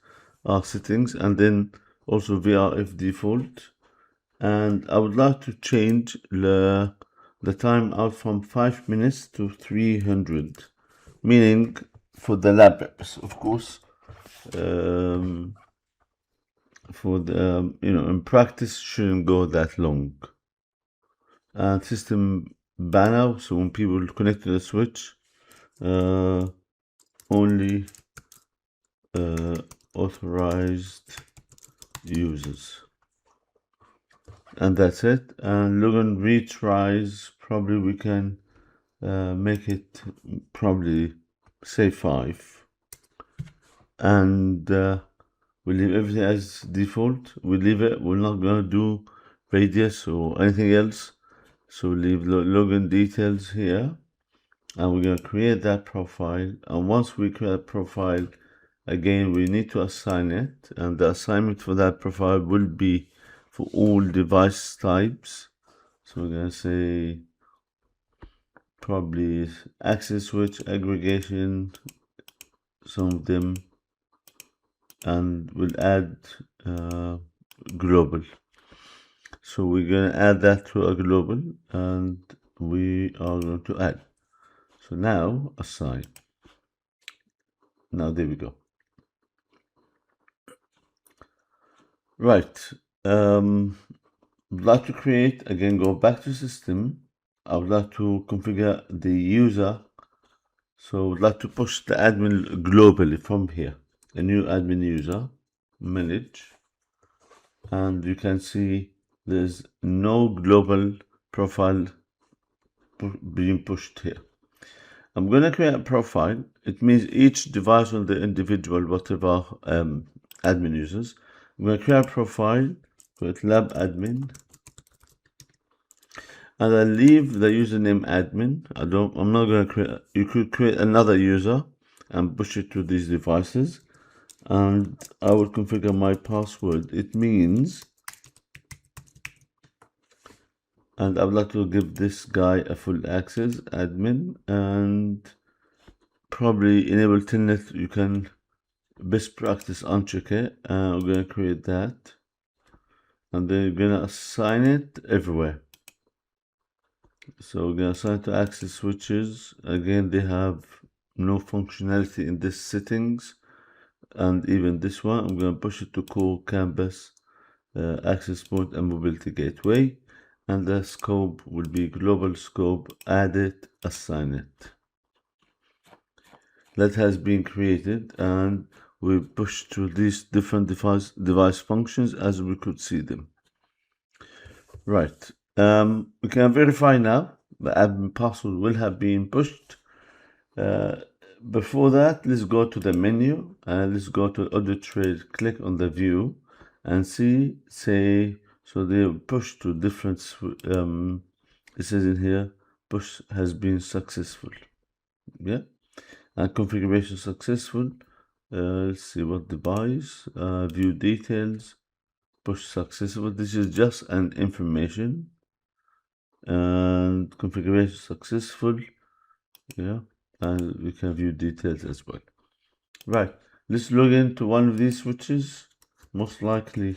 are settings, and then also VRF default. And I would like to change the timeout from 5 minutes to 300, meaning for the lab purpose, of course. For the in practice shouldn't go that long. And system ban, so when people connect to the switch, only authorized users. And that's it. And login retries, probably we can make it probably say 5. And we leave everything as default. We leave it. We're not gonna do radius or anything else. So leave login details here. And we're gonna create that profile. And once we create a profile, again, we need to assign it. And the assignment for that profile will be for all device types. So we're gonna say probably access switch, aggregation, some of them, and we'll add global. So we're gonna add that to a global, and we are going to add. So now assign. Now there we go. Right. Would like to create, again, go back to system. I would like to configure the user. So I would like to push the admin globally from here. A new admin user, manage. And you can see there's no global profile being pushed here. I'm going to create a profile. It means each device on the individual, whatever admin users. I'm going to create a profile, create lab admin, and I leave the username admin. I'm not going to create. You could create another user and push it to these devices, and I will configure my password. It means, and I would like to give this guy a full access admin, and probably enable telnet. You can best practice uncheck it. We're going to create that, and then you're going to assign it everywhere. So we're going to assign to access switches. Again, they have no functionality in this settings, and even this one I'm going to push it to core campus access point and mobility gateway, and the scope will be global scope. Add it, assign it. That has been created, and we push through these different device functions as we could see them. Right. We can verify now the admin password will have been pushed. Before that, let's go to the menu and let's go to audit trade, click on the view and see, so they push to different, it says in here, push has been successful. Yeah. And configuration successful. Let's see what device, view details, push successful. This is just an information. And configuration successful. Yeah, and we can view details as well. Right, let's log into one of these switches. Most likely,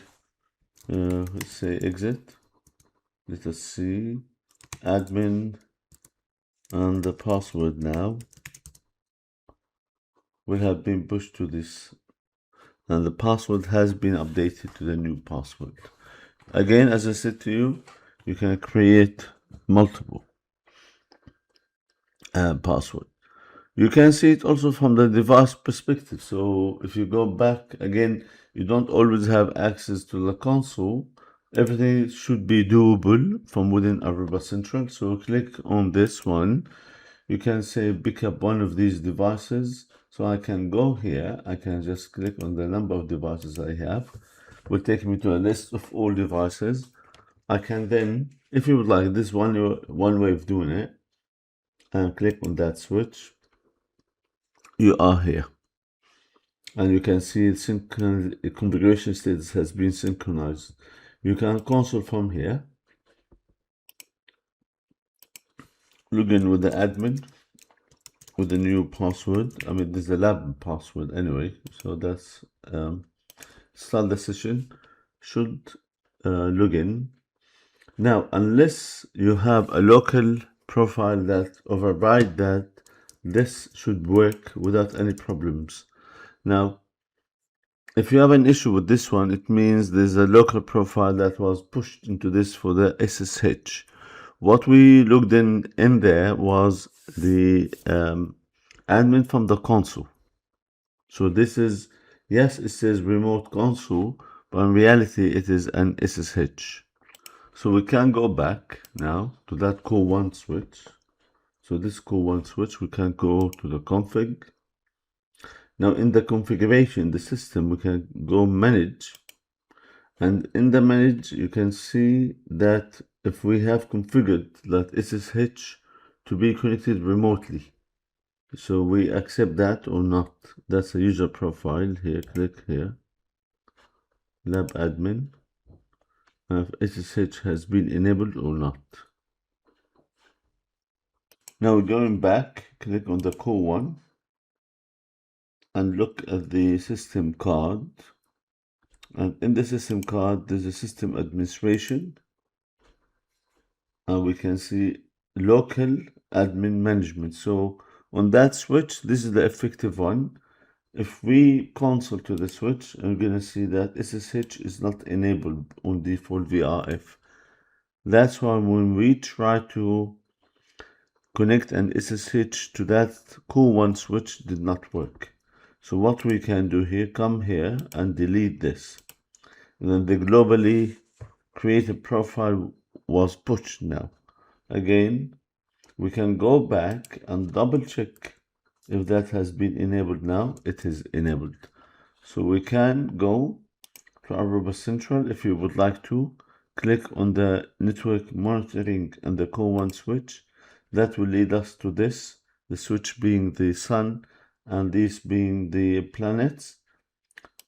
let's say exit. Let us see, admin, and the password now will have been pushed to this, and the password has been updated to the new password. Again, as I said to you, you can create multiple password. You can see it also from the device perspective. So if you go back again, you don't always have access to the console. Everything should be doable from within Aruba Central. So click on this one. You can say pick up one of these devices. So I can go here. I can just click on the number of devices I have. It will take me to a list of all devices. I can then, if you would like, this one way of doing it, and click on that switch. You are here, and you can see configuration status has been synchronized. You can console from here, log in with the admin with the new password. I mean, this is the lab password anyway, so that's start the session, should log in. Now, unless you have a local profile that override that, this should work without any problems. Now, if you have an issue with this one, it means there's a local profile that was pushed into this for the SSH. What we looked in there was the admin from the console. So this is, yes, it says remote console, but in reality it is an SSH. So we can go back now to that core 1 switch. So this core 1 switch, we can go to the config. Now in the configuration, the system, we can go manage. And in the manage, you can see that if we have configured that SSH to be connected remotely. So we accept that or not. That's a user profile here, click here. Lab admin. If SSH has been enabled or not. Now we're going back, click on the core 1 and look at the system card. And in the system card, there's a system administration. And we can see local admin management. So on that switch, this is the effective one. If we console to the switch, I'm going to see that SSH is not enabled on default VRF. That's why when we try to connect an SSH to that core 1 switch did not work. So what we can do here, come here and delete this. And then the globally created profile was pushed now. Again, we can go back and double check if that has been enabled now. It is enabled. So we can go to Aruba Central if you would like to. Click on the network monitoring and the core 1 switch. That will lead us to this, the switch being the sun and these being the planets.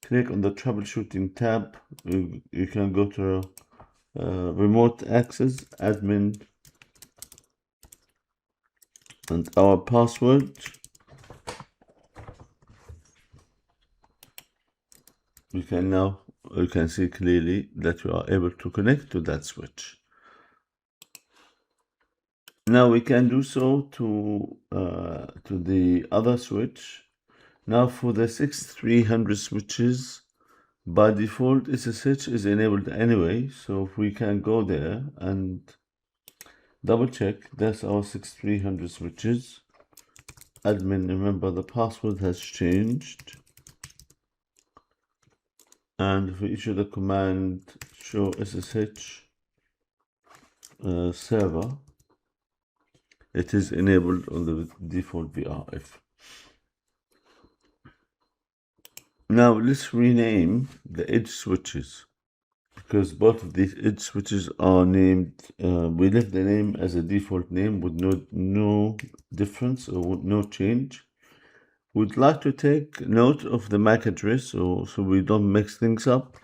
Click on the troubleshooting tab. You can go to remote access, admin, and our password. You can see clearly that you are able to connect to that switch. Now we can do so to the other switch. Now for the 6300 switches, by default SSH is enabled anyway, so if we can go there and double check, that's our 6300 switches. Admin, remember the password has changed. And if we issue the command show SSH server, it is enabled on the default VRF. Now let's rename the edge switches, because both of these edge switches are named, we left the name as a default name with no difference or no change. We'd like to take note of the MAC address so we don't mix things up.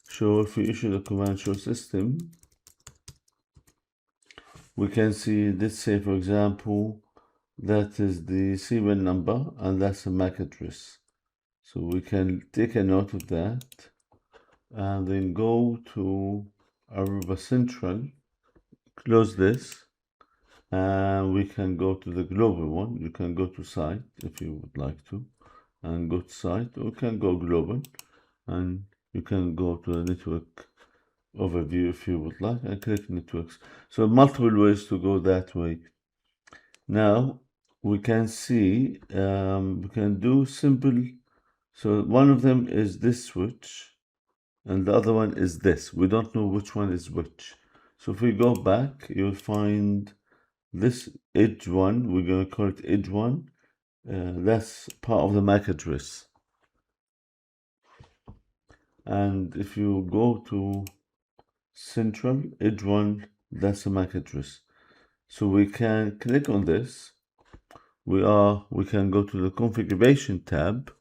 So if we issue the command show system, we can see, let's say for example, that is the serial number and that's the MAC address. So we can take a note of that and then go to Aruba Central, close this, and we can go to the global one. You can go to site if you would like to and go to site, or you can go global and you can go to the network overview if you would like and click networks. So multiple ways to go that way. Now we can see we can do simple. So one of them is this switch and the other one is this. We don't know which one is which. So if we go back, you'll find this edge one. We're going to call it edge one. That's part of the MAC address. And if you go to central, edge one, that's the MAC address. So we can click on this. We can go to the configuration tab,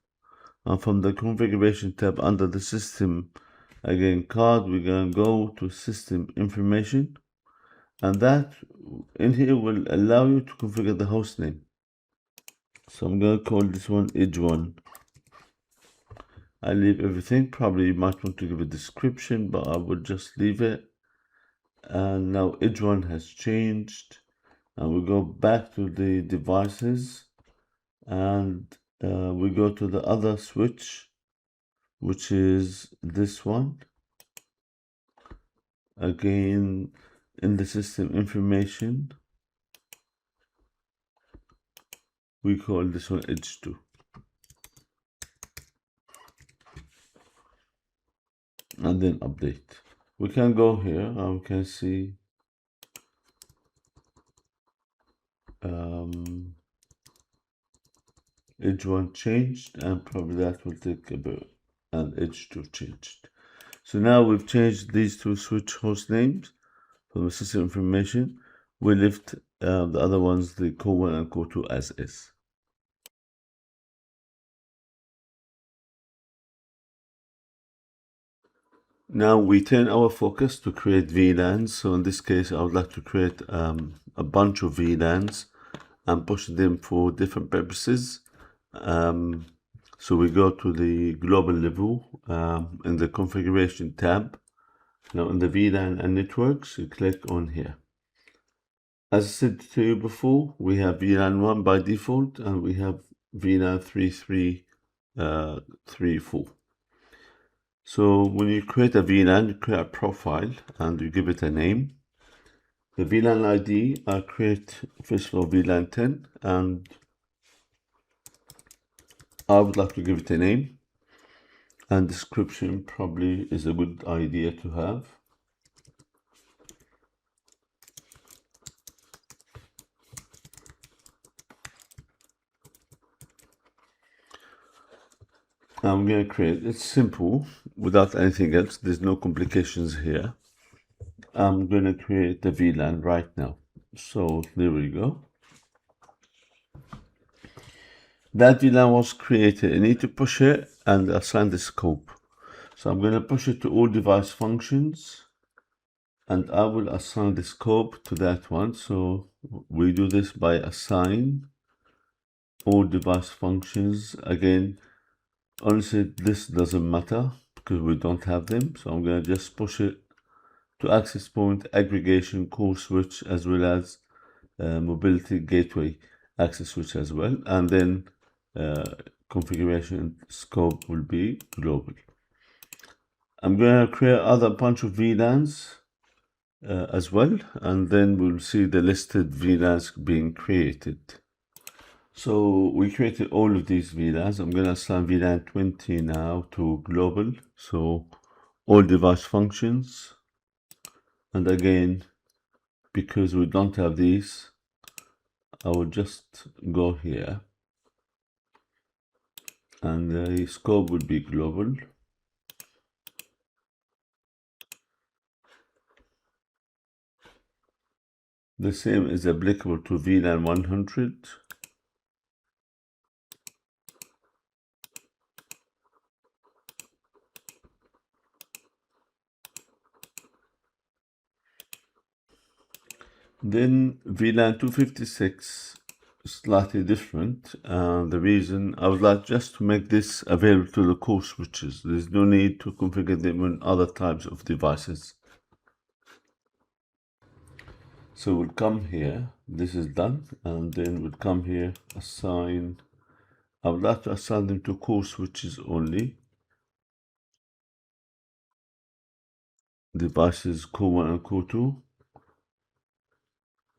and from the configuration tab under the system again card, we're going to go to system information, and that in here will allow you to configure the host name. So I'm going to call this one edge one. I leave everything. Probably you might want to give a description, but I will just leave it. And now edge one has changed. And we go back to the devices and we go to the other switch, which is this one. Again, in the system information, we call this one edge 2. And then update. We can go here and we can see edge 1 changed, and probably that will take a bit, and edge 2 changed. So now we've changed these two switch host names from the system information. We left the other ones, the core 1 and core 2, as is. Now we turn our focus to create VLANs. So in this case, I would like to create a bunch of VLANs and push them for different purposes. So we go to the global level in the configuration tab. Now in the VLAN and networks, you click on here. As I said to you before, we have VLAN 1 by default and we have VLAN 3.3 3, 4. So when you create a VLAN, you create a profile and you give it a name. The VLAN ID, I create first of all VLAN 10, and I would like to give it a name, and description probably is a good idea to have. I'm going to create, it's simple without anything else, there's no complications here. I'm going to create the VLAN right now. So there we go. That VLAN was created. I need to push it and assign the scope. So I'm going to push it to all device functions, and I will assign the scope to that one. So we do this by assign all device functions. Again, honestly, this doesn't matter because we don't have them. So I'm going to just push it to access point, aggregation, core switch, as well as mobility gateway access switch as well. And then configuration scope will be global. I'm going to create other bunch of VLANs as well, and then we'll see the listed VLANs being created. So we created all of these VLANs. I'm going to assign VLAN 20 now to global, so all device functions. And again, because we don't have these, I will just go here, and the scope will be global. The same is applicable to VLAN 100. Then VLAN 256 is slightly different. The reason I would like just to make this available to the core switches. There's no need to configure them on other types of devices. So we'll come here, this is done, and then we'll come here, assign. I would like to assign them to core switches only. Devices core 1 and core 2.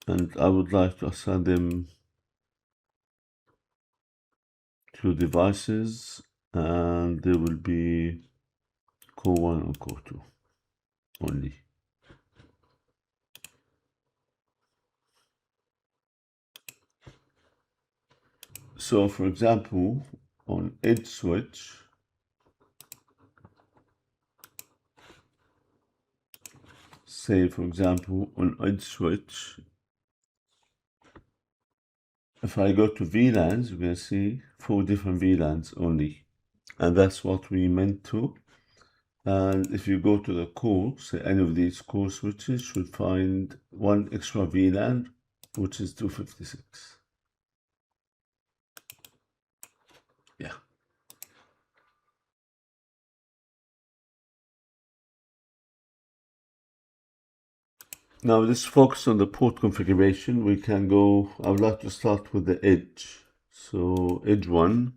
And I would like to assign them to devices, and they will be core 1 and core 2 only. So for example, on edge switch, say for example on edge switch, if I go to VLANs, you're going to see 4 different VLANs only, and that's what we meant to. And if you go to the core, say any of these core switches should find 1 extra VLAN, which is 256. Yeah. Now let's focus on the port configuration. We can go, I would like to start with the edge. So edge 1,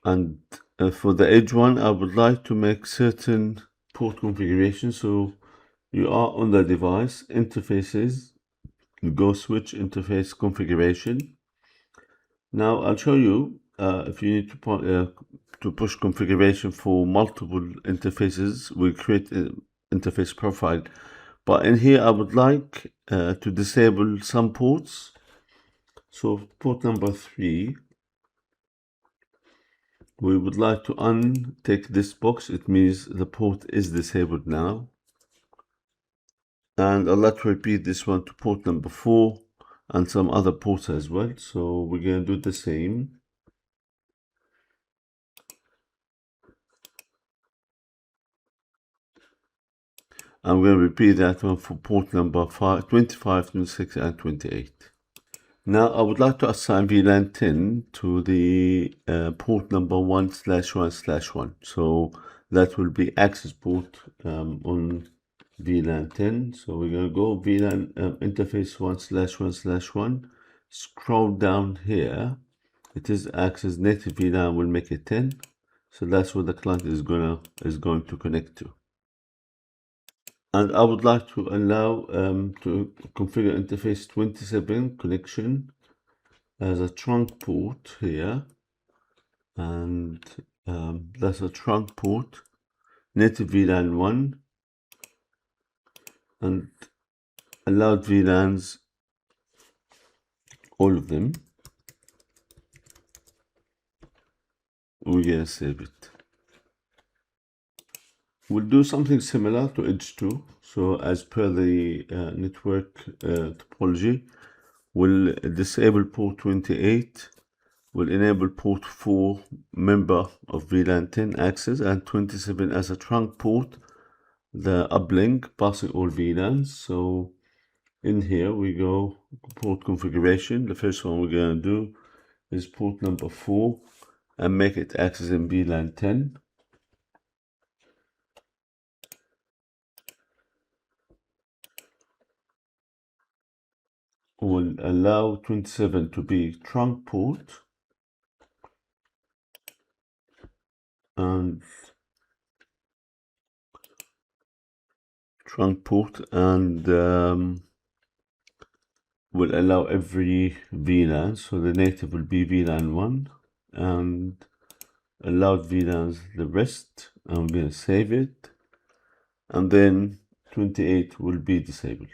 and for the edge 1, I would like to make certain port configuration. So you are on the device, interfaces, you go switch interface configuration. Now I'll show you if you need to push configuration for multiple interfaces, we create an interface profile. But in here, I would like to disable some ports. So port number 3, we would like to untick this box. It means the port is disabled now. And I'd like to repeat this one to port number 4 and some other ports as well. So we're going to do the same. I'm going to repeat that one for port number 25, 26, and 28. Now I would like to assign VLAN 10 to the port number 1/1/1. So that will be access port on VLAN 10. So we're going to go VLAN interface 1/1/1. Scroll down here it is access native VLAN will make it 10. So that's what the client is going to connect to. And I would like to allow to configure interface 27 connection as a trunk port here, and that's a trunk port, native VLAN 1, and allowed VLANs, all of them. We're gonna save it. We'll do something similar to Edge 2. So as per the network topology, we'll disable port 28, we'll enable port 4 member of VLAN 10 access, and 27 as a trunk port, the uplink passing all VLANs. So in here we go port configuration. The first one we're gonna do is port number 4 and make it access in VLAN 10. Will allow 27 to be trunk port, and will allow every VLAN. So the native will be VLAN 1 and allowed VLANs the rest. I'm going to save it, and then 28 will be disabled.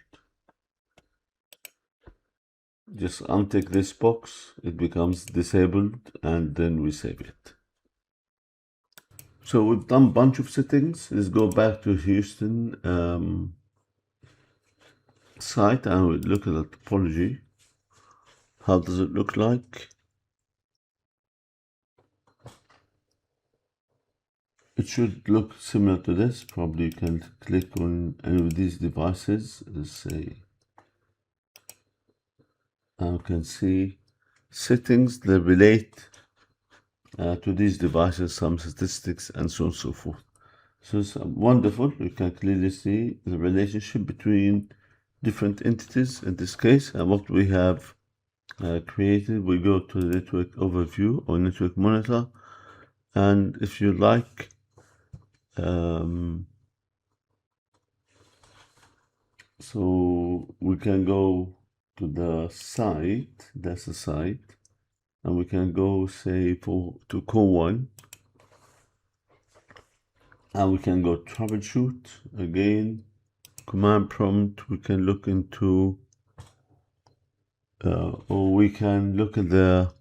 Just untick this box, it becomes disabled, and then we save it. So we've done a bunch of settings. Let's go back to Houston site and we'll look at the topology. How does it look like? It should look similar to this. Probably you can click on any of these devices. Let's say you can see settings that relate to these devices, some statistics, and so on and so forth. So it's wonderful. You can clearly see the relationship between different entities in this case, and what we have created. We go to the network overview or network monitor, and if you like, so we can go to the site, that's the site, and we can go say to core 1, and we can go troubleshoot again, command prompt. We can look into or we can look at the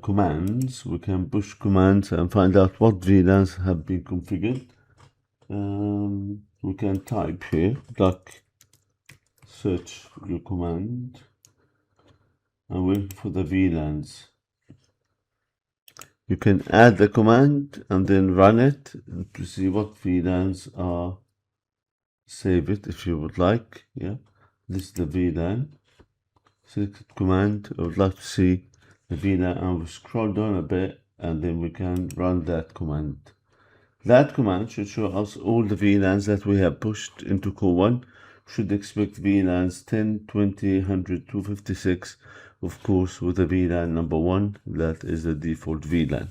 commands. We can push commands and find out what VLANs have been configured. We can type here, like search your command and wait for the VLANs. You can add the command and then run it to see what VLANs are. Save it if you would like. Yeah, this is the VLAN. Select command. I would like to see the VLAN, and we scroll down a bit and then we can run that command. That command should show us all the VLANs that we have pushed into core 1. Should expect VLANs 10, 20, 100, 256, of course, with the VLAN number 1, that is the default VLAN.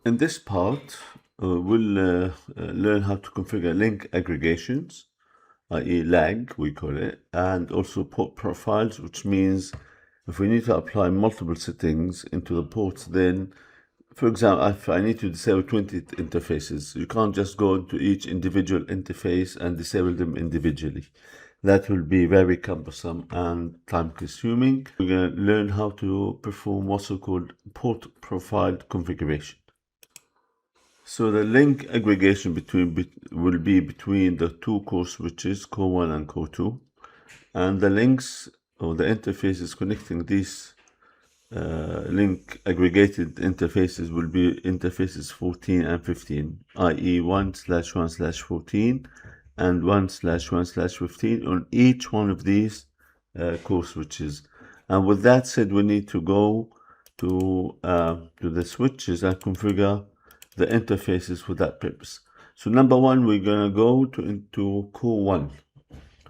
In this part, we'll learn how to configure link aggregations, i.e. lag, we call it, and also port profiles, which means if we need to apply multiple settings into the ports, then, for example, if I need to disable 20 interfaces, you can't just go into each individual interface and disable them individually. That will be very cumbersome and time consuming. We're going to learn how to perform what's called port profile configuration. So the link aggregation will be between the two core switches, core 1 and core 2, and the links or the interfaces connecting these link aggregated interfaces will be interfaces 14 and 15, i.e. 1/1/14 and 1/1/15 on each one of these core switches. And with that said, we need to go to the switches and configure the interfaces for that purpose. So number one, we're gonna go into core one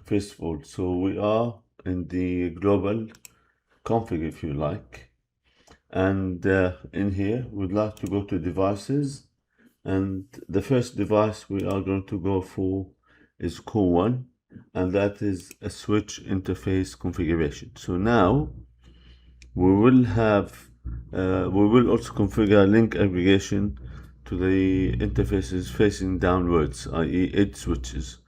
first of all. So we are in the global config, if you like, and in here we'd like to go to devices, and the first device we are going to go for is core one, and that is a switch interface configuration. So now we will have we will also configure link aggregation to the interfaces facing downwards, i.e. edge switches.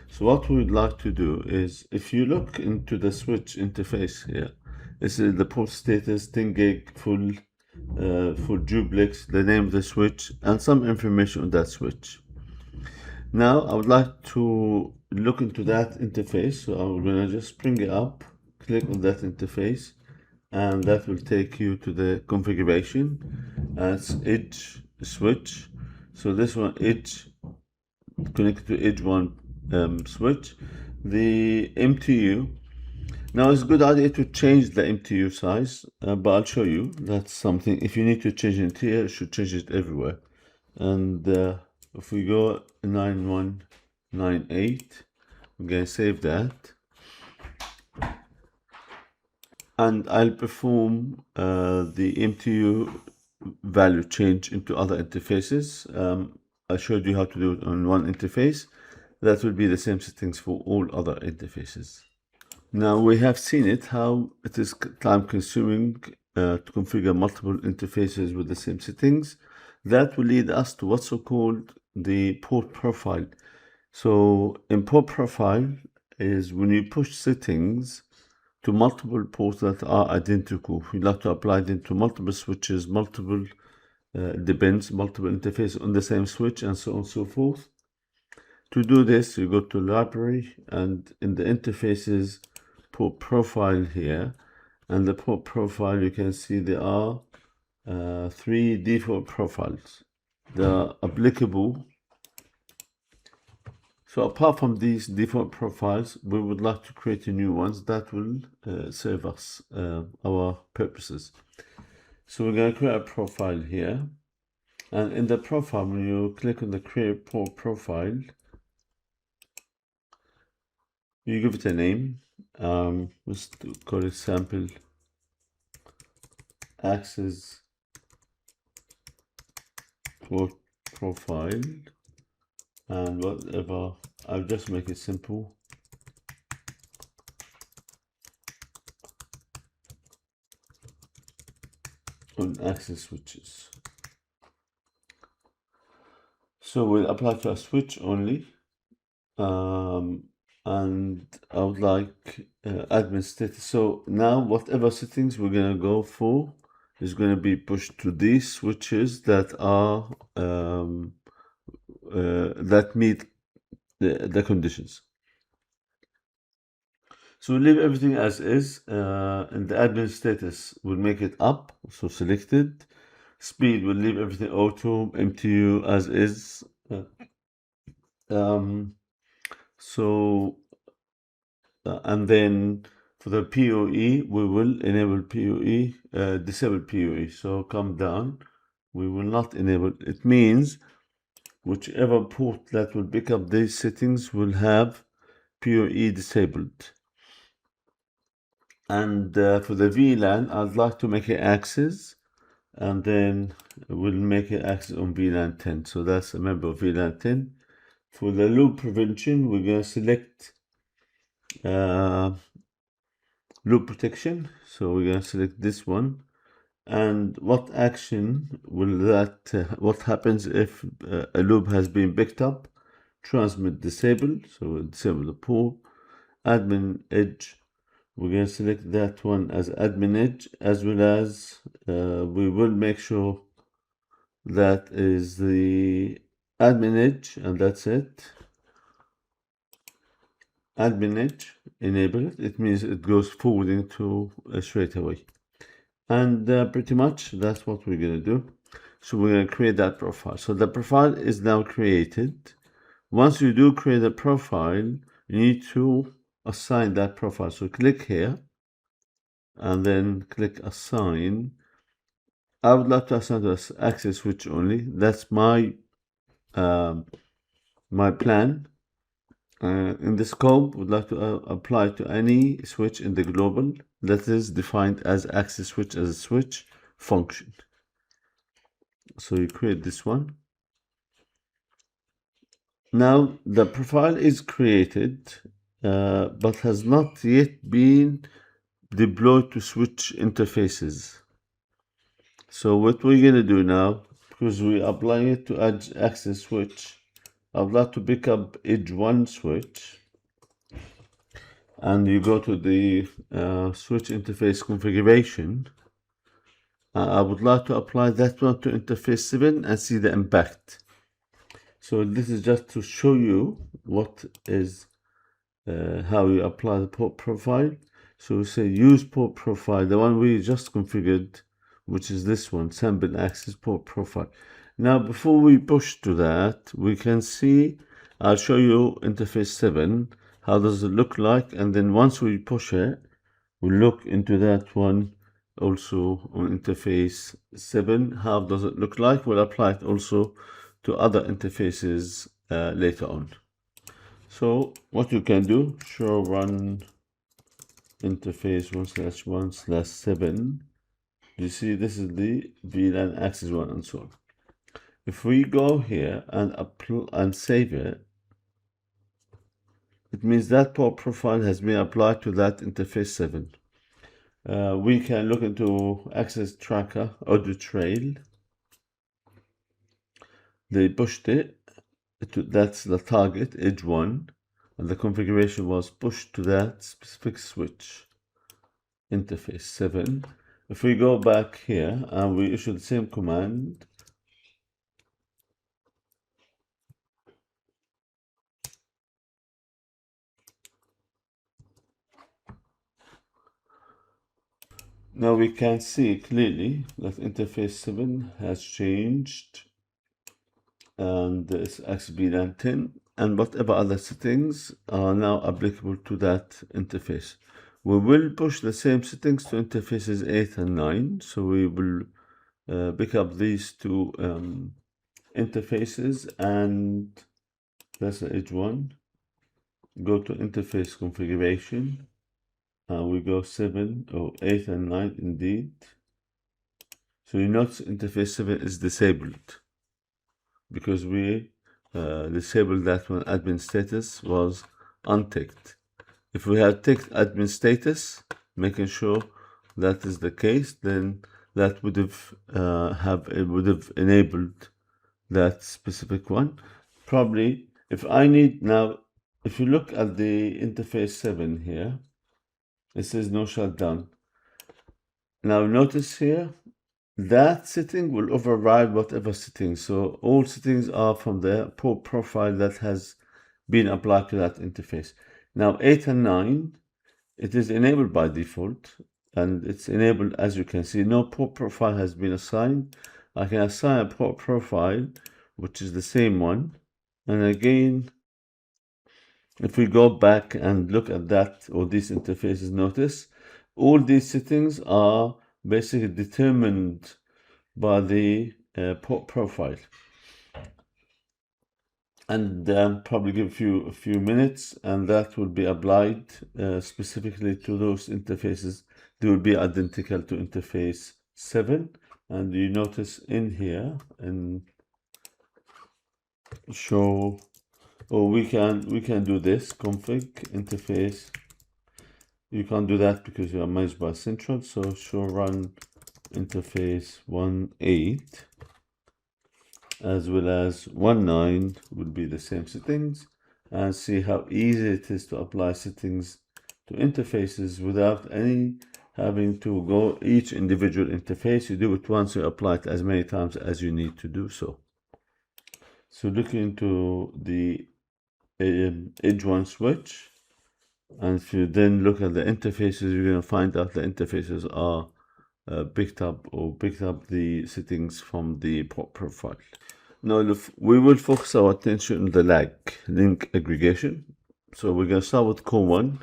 So what we'd like to do is, if you look into the switch interface here, this is the port status, 10 gig full duplex, the name of the switch, and some information on that switch. Now I would like to look into that interface, so I'm gonna just bring it up, click on that interface, and that will take you to the configuration. It's edge switch. So this one, edge, connected to edge one switch. The MTU. Now it's a good idea to change the MTU size, but I'll show you. That's something, if you need to change it here, you should change it everywhere. And if we go 9198, we're gonna save that. And I'll perform the MTU value change into other interfaces. I showed you how to do it on one interface. That will be the same settings for all other interfaces. Now we have seen it, how it is time consuming to configure multiple interfaces with the same settings. That will lead us to what's called the port profile. So in port profile is when you push settings to multiple ports that are identical. You like to apply them to multiple switches, multiple depends, multiple interfaces on the same switch, and so on and so forth. To do this, you go to library, and in the interfaces port profile here, and the port profile, you can see there are 3 default profiles. They are applicable. So apart from these default profiles, we would like to create new ones that will serve us, our purposes. So we're going to create a profile here. And in the profile, when you click on the create port profile, you give it a name. Let's call it sample access port profile. And whatever, I'll just make it simple. On access switches. So we'll apply to a switch only. And I would like admin status. So now whatever settings we're gonna go for is gonna be pushed to these switches that are that meet the conditions. So we'll leave everything as is. And the admin status will make it up, so selected. Speed will leave everything auto, MTU as is. And then for the PoE, we will enable PoE, disable PoE. So come down, we will not enable. It means whichever port that will pick up these settings will have PoE disabled. And for the VLAN, I'd like to make it access, and then we'll make it access on VLAN 10. So that's a member of VLAN 10. For the loop prevention, we're going to select loop protection. So we're going to select this one. And what action will that, what happens if a loop has been picked up? Transmit disable, so we'll disable the port. Admin edge, we're going to select that one as admin edge, as well as we will make sure that is the admin edge, and that's it. Admin edge, enable it. It means it goes forwarding to straight away. And pretty much that's what we're going to do. So we're going to create that profile. So the profile is now created. Once you do create a profile, you need to assign that profile. So click here and then click assign. I would like to assign to access switch only. That's my my plan. In the scope, would like to apply to any switch in the global that is defined as access switch as a switch function. So you create this one. Now the profile is created, but has not yet been deployed to switch interfaces. So what we're gonna do now, because we apply it to edge access switch, I'd like to pick up edge 1 switch, and you go to the switch interface configuration. I would like to apply that one to interface 7 and see the impact. So this is just to show you what is how you apply the port profile. So we say use port profile, the one we just configured, which is this one, sample access port profile. Now before we push to that, we can see, I'll show you interface 7, how does it look like, and then once we push it, we'll look into that one also on interface 7, how does it look like. We'll apply it also to other interfaces later on. So what you can do, show run interface 1/1/7. You see this is the VLAN access one and so on. If we go here and save it, it means that port profile has been applied to that interface 7. We can look into access tracker audit trail. They pushed it that's the target edge 1, and the configuration was pushed to that specific switch interface 7. If we go back here and we issue the same command, now we can see clearly that interface 7 has changed, and it's VLAN 10, and whatever other settings are now applicable to that interface. We will push the same settings to interfaces 8 and 9, so we will pick up these two interfaces, and that's the edge 1. Go to interface configuration, and we go 7 or 8 and 9 indeed. So you notice interface 7 is disabled because we disabled that when admin status was unticked. If we had ticked admin status, making sure that is the case, then that would have enabled that specific one. Probably if I need now, if you look at the interface 7 here, it says no shutdown. Now notice here, that setting will override whatever settings. So all settings are from the port profile that has been applied to that interface. Now 8 and 9, it is enabled by default, and it's enabled, as you can see, no port profile has been assigned. I can assign a port profile, which is the same one. And again, if we go back and look at that, or these interfaces, notice all these settings are basically determined by the port profile. And probably give you a few minutes, and that will be applied specifically to those interfaces. They will be identical to interface 7. And you notice in here, and show, or we can do this config interface. You can't do that because you are managed by Central. So show run interface 1.8 as well as 1.9 would be the same settings, and see how easy it is to apply settings to interfaces without having to go each individual interface. You do it once, you apply it as many times as you need to do so. So look into the edge 1 switch, and if you then look at the interfaces, you're going to find out the interfaces are picked up the settings from the port profile. Now we will focus our attention on the lag link aggregation. So we're going to start with core 1,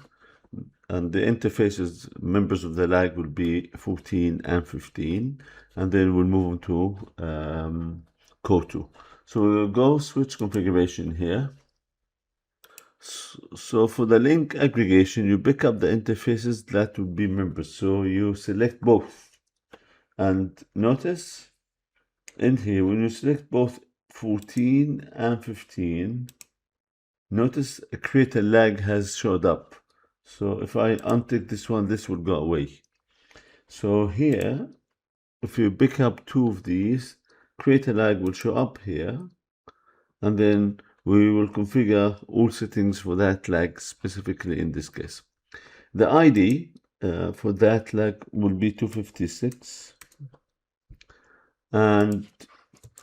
and the interfaces members of the lag will be 14 and 15, and then we'll move on to core 2. So we'll go switch configuration here, So for the link aggregation, you pick up the interfaces that will be members. So you select both. And notice in here, when you select both 14 and 15, notice a create a lag has showed up. So if I untick this one, this will go away. So here, if you pick up two of these, create a lag will show up here. And then we will configure all settings for that lag specifically in this case. The ID for that lag will be 256. And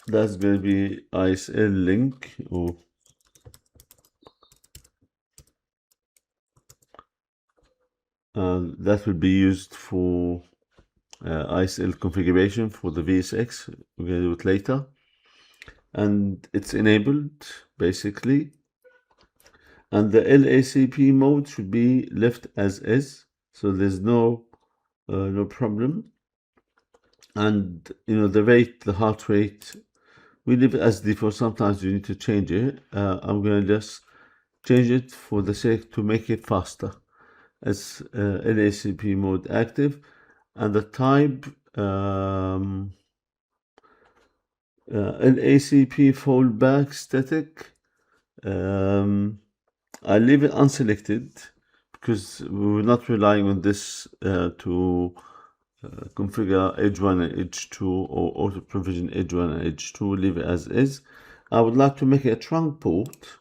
that's going to be ISL link, or that will be used for ISL configuration for the VSX. We're going to do it later. And it's enabled basically. And the LACP mode should be left as is, so there's no problem. And the rate, the heart rate, we leave it as default. Sometimes you need to change it. I'm going to just change it for the sake to make it faster. It's LACP mode active, and the type LACP fallback static. I leave it unselected because we're not relying on this to configure edge 1 and edge 2 or auto provision edge 1 and edge 2. Leave it as is. I would like to make it a trunk port,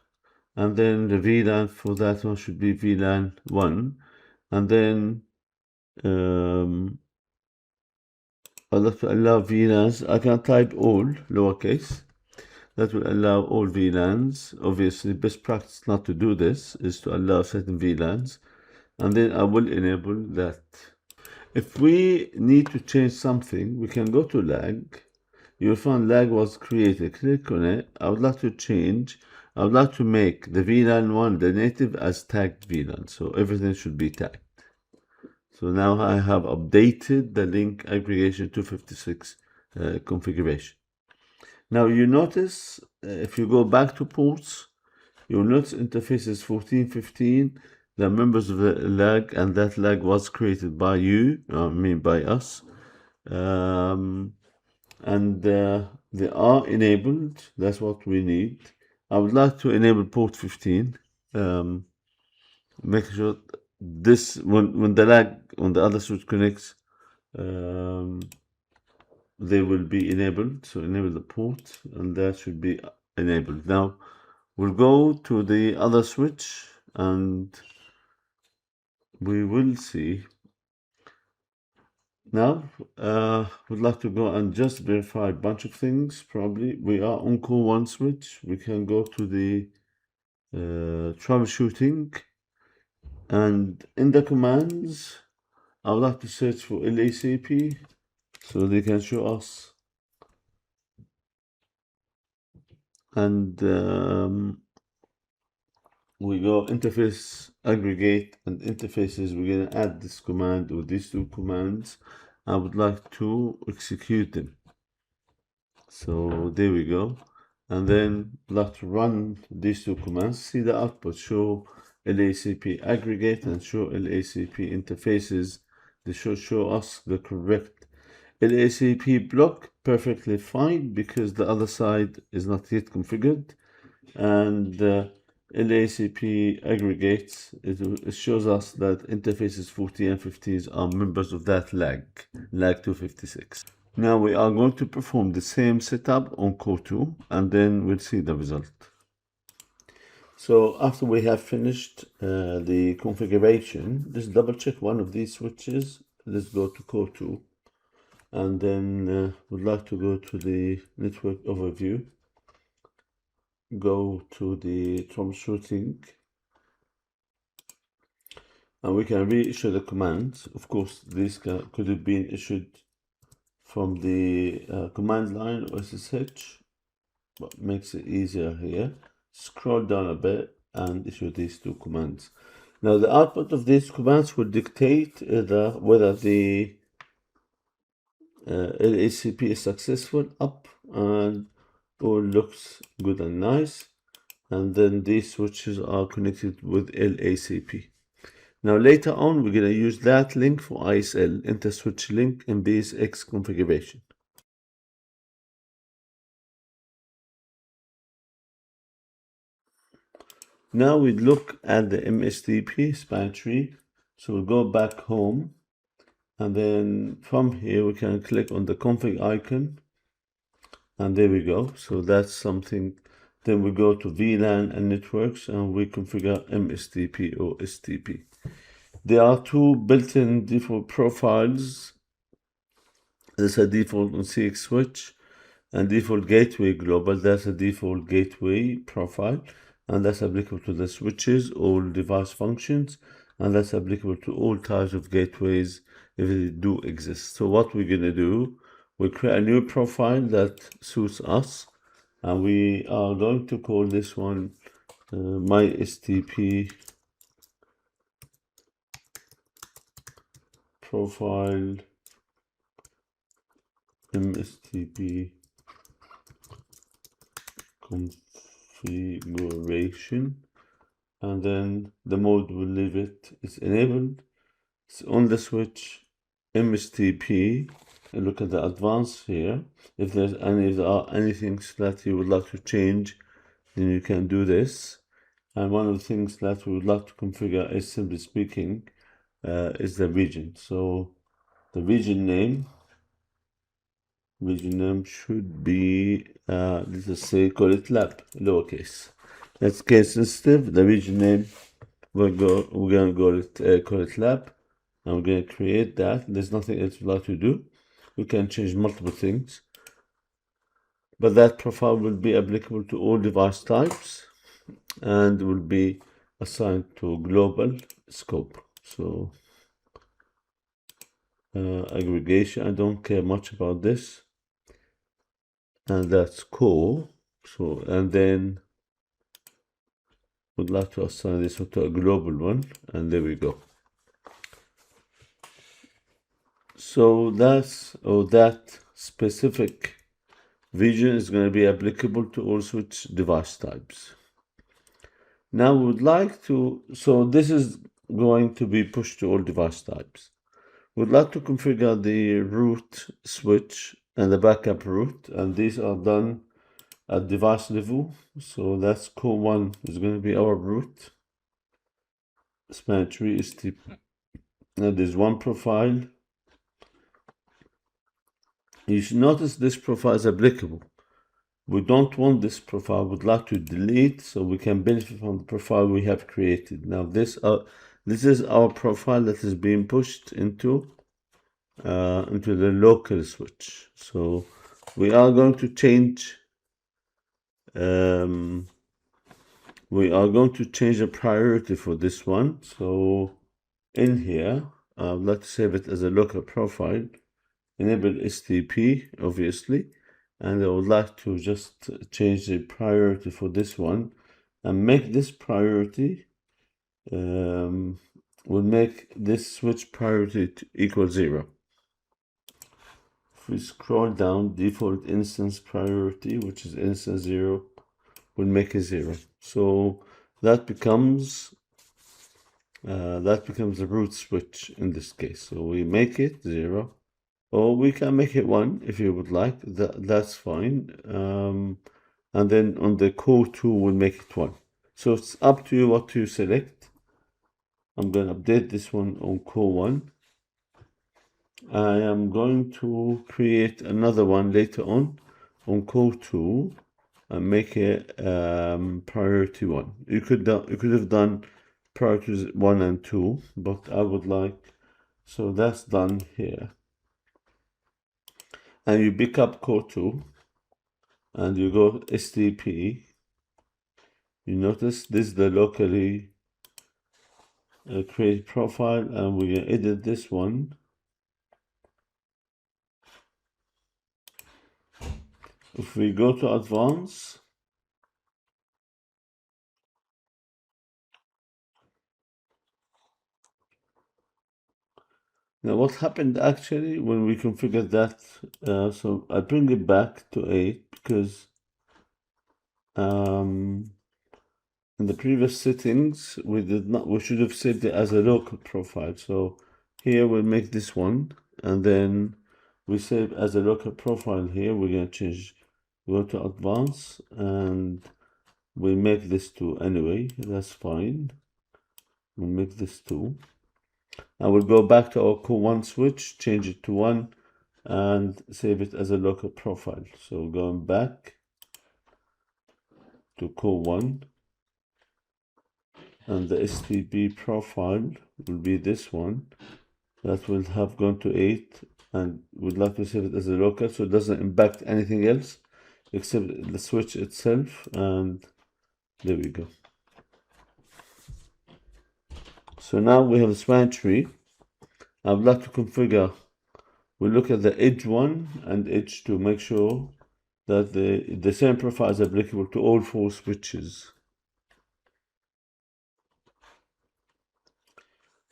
and then the VLAN for that one should be VLAN 1, and then I'd like to allow VLANs. I can type all lowercase. That will allow all VLANs. Obviously, best practice not to do this is to allow certain VLANs, and then I will enable that. If we need to change something, we can go to lag. You'll find lag was created. Click on it. I would like to change. I would like to make the VLAN 1, the native, as tagged VLAN. So everything should be tagged. So now I have updated the link aggregation 256 configuration. Now you notice, if you go back to ports, you'll notice interfaces 14, 15, the members of the lag, and that lag was created by you, by us. And they are enabled. That's what we need. I would like to enable port 15. Make sure this, when the lag on the other switch connects, they will be enabled. So enable the port, and that should be enabled. Now we'll go to the other switch, and we will see. Now we'd like to go and just verify a bunch of things. Probably we are on core 1 switch. We can go to the troubleshooting, and in the commands I would like to search for LACP so they can show us. And we go interface aggregate and interfaces. We're going to add this command or these two commands. I would like to execute them. So there we go. And then I'd like to run these two commands. See the output, show LACP aggregate and show LACP interfaces. They should show us the correct LACP block. Perfectly fine because the other side is not yet configured. And LACP aggregates, it shows us that interfaces 40 and 50s are members of that lag 256. Now we are going to perform the same setup on core 2, and then we'll see the result. So after we have finished the configuration, just double check one of these switches. Let's go to core 2, and then we'd like to go to the network overview. Go to the troubleshooting, and we can reissue the commands. Of course, these could have been issued from the command line or SSH, but makes it easier here. Scroll down a bit and issue these two commands. Now the output of these commands will dictate whether the LACP is successful up and all looks good and nice. and then these switches are connected with LACP. Now later on, we're going to use that link for ISL, inter-switch link in VSX configuration. Now we look at the MSTP span tree. So we'll go back home, and then from here we can click on the config icon, and there we go. So that's something. Then we go to VLAN and networks, and we configure MSTP or STP. There are two built-in default profiles. There's a default on CX switch and default gateway global. That's a default gateway profile, and that's applicable to the switches, all device functions, and that's applicable to all types of gateways if they do exist. So what we're going to do, we create a new profile that suits us, and we are going to call this one my STP profile MSTP configuration, and then the mode will leave it is enabled. It's on the switch MSTP. And look at the advanced here. If there are any things that you would like to change, then you can do this. And one of the things that we would like to configure is, simply speaking, is the region. So the region name should be let's say call it lab, lowercase. That's case sensitive. The region name we're gonna call it lab, and we're gonna create that. There's nothing else we'd like to do. We can change multiple things, but that profile will be applicable to all device types and will be assigned to global scope. So aggregation, I don't care much about this, and that's cool. So, and then would like to assign this to a global one, and there we go. So that specific region is going to be applicable to all switch device types. Now we would like to, so this is going to be pushed to all device types. We'd like to configure the root switch and the backup root, and these are done at device level. So that's core 1 is going to be our root. Span tree is the, and there's one profile. You should notice this profile is applicable. We don't want this profile, we'd like to delete so we can benefit from the profile we have created. Now this is our profile that is being pushed into the local switch. So we are going to change the priority for this one. So in here, let's save it as a local profile. Enable STP, obviously, and I would like to just change the priority for this one and make this priority, we'll make this switch priority to equal 0. If we scroll down, default instance priority, which is instance 0, will make it 0. So that becomes the root switch in this case. So we make it 0. Or we can make it 1 if you would like, that's fine. And then on the core 2, we'll make it 1. So it's up to you what to select. I'm going to update this one on core 1. I am going to create another one later on core 2 and make it priority 1. You could have done priorities 1 and 2, but I would like, so that's done here. And you pick up core 2 and you go STP. You notice this is the locally create profile, and we're going to edit this one. If we go to advanced, now what happened actually when we configured that, so I bring it back to 8 because in the previous settings, we should have saved it as a local profile. So here we'll make this one, and then we save as a local profile here. We're going to change, go to advanced, and we make this 2 anyway. That's fine. We'll make this 2. And we'll go back to our core 1 switch, change it to 1, and save it as a local profile. So going back to core 1, and the STP profile will be this one. That will have gone to 8, and we'd like to save it as a local so it doesn't impact anything else except the switch itself. And there we go. So now we have a span tree. I would like to configure, we look at the edge 1 and edge 2, make sure that the same profile is applicable to all 4 switches.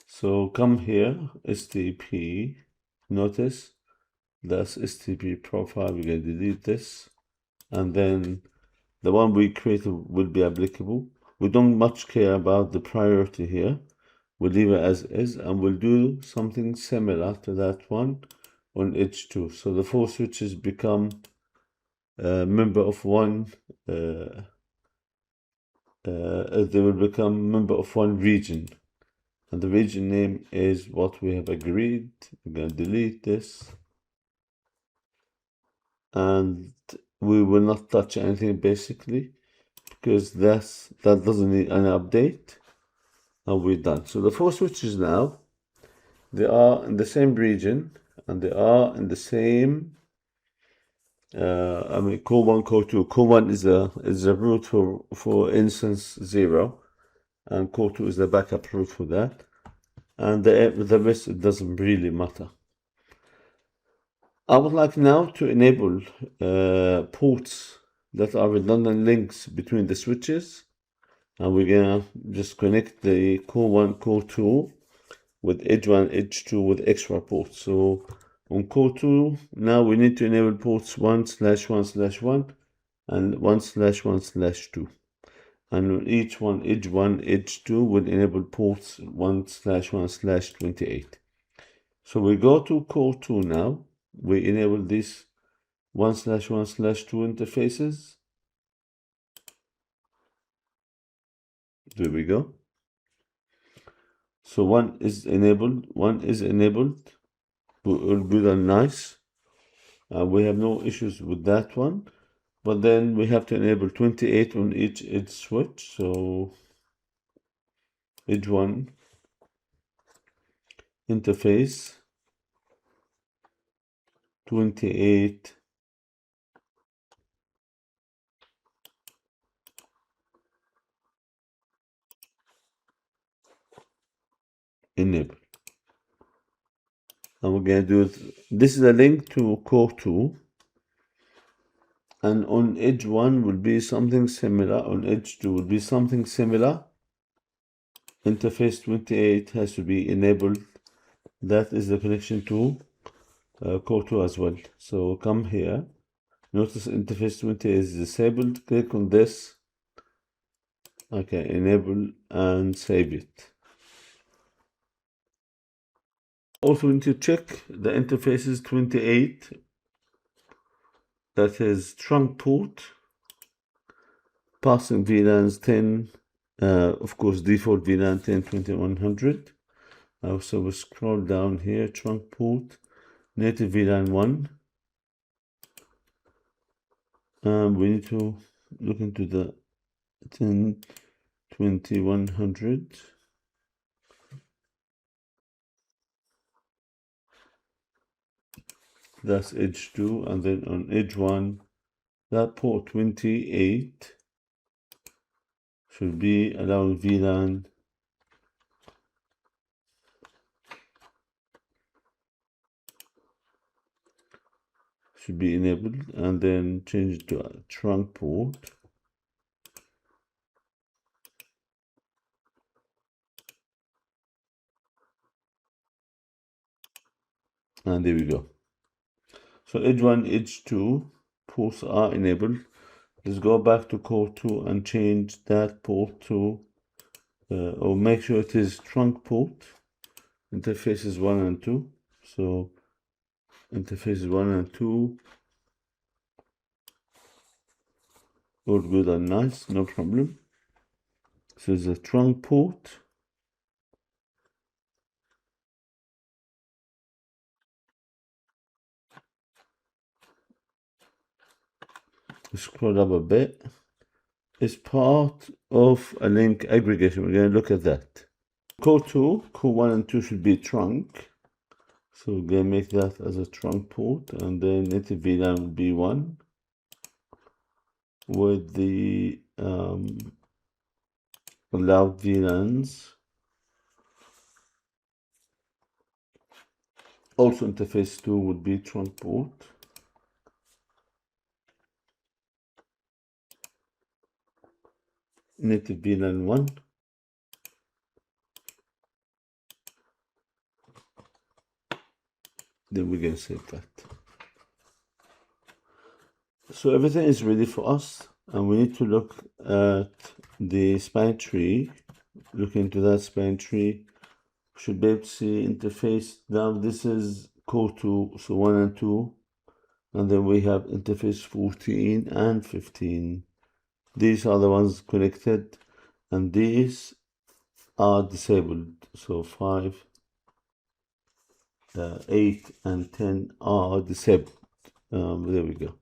So come here, STP, notice that's STP profile. We're going to delete this, and then the one we created will be applicable. We don't much care about the priority here. We'll leave it as is, and we'll do something similar to that one on edge 2. So the 4 switches become a member of one, they will become member of one region. And the region name is what we have agreed. We're going to delete this. And we will not touch anything basically, because that doesn't need an update. And we're done. So the 4 switches now, they are in the same region, and they are in the same core 1, core 2. Core 1 is a root for instance 0, and core 2 is the backup root for that. And the rest, it doesn't really matter. I would like now to enable ports that are redundant links between the switches, and we're gonna just connect the core 1, core 2 with edge 1, edge 2 with extra ports. So on core 2, now we need to enable ports 1/1/1 and 1/1/2. And on each one, edge 1, edge 2 will enable ports 1/1/28. So we go to core 2 now. We enable these 1/1/2 interfaces. There we go. So one is enabled. We're all good and nice. We have no issues with that one. But then we have to enable 28 on each edge switch. So edge 1 interface 28 enable. And we're going to do this is a link to core 2. And on edge 1 will be something similar. On edge 2 will be something similar. Interface 28 has to be enabled. That is the connection to core 2 as well. So come here. Notice interface 28 is disabled. Click on this. Okay, enable and save it. Also, we need to check the interfaces 28. That is trunk port, passing VLANs 10, of course default VLAN 10/2100. So we scroll down here, trunk port, native VLAN 1. We need to look into the 10/2100. That's edge 2, and then on edge 1, that port 28 should be allowing VLAN should be enabled, and then change it to a trunk port. And there we go. So edge 1, edge 2 ports are enabled. let's go back to core 2 and change that port to, or make sure it is trunk port, interfaces 1 and 2. So interfaces 1 and 2, all good and nice, no problem. So the trunk port. Scroll up a bit. Is part of a link aggregation. We're going to look at that. Core 2, core 1 and 2 should be trunk. So we're going to make that as a trunk port, and then native VLAN will be 1 with the allowed VLANs. Also interface 2 would be trunk port. Native VLAN 1. Then we're going to save that. So everything is ready for us, and we need to look at the span tree. Look into that span tree. Should be able to see interface. Now this is core 2, so 1 and 2. And then we have interface 14 and 15. These are the ones connected, and these are disabled. So 5, 8 and 10 are disabled. There we go.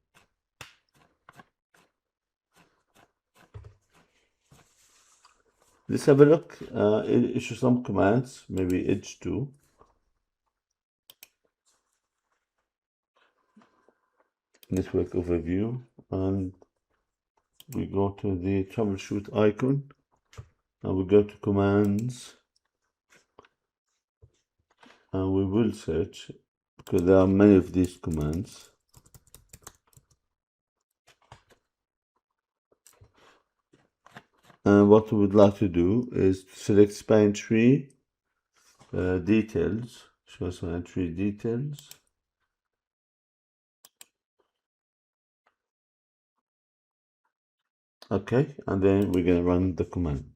Let's have a look. Issue some commands, maybe h2. Network overview, and we go to the troubleshoot icon, and we go to commands, and we will search because there are many of these commands. And what we would like to do is select span tree details, show span tree details. Okay, and then we're going to run the command.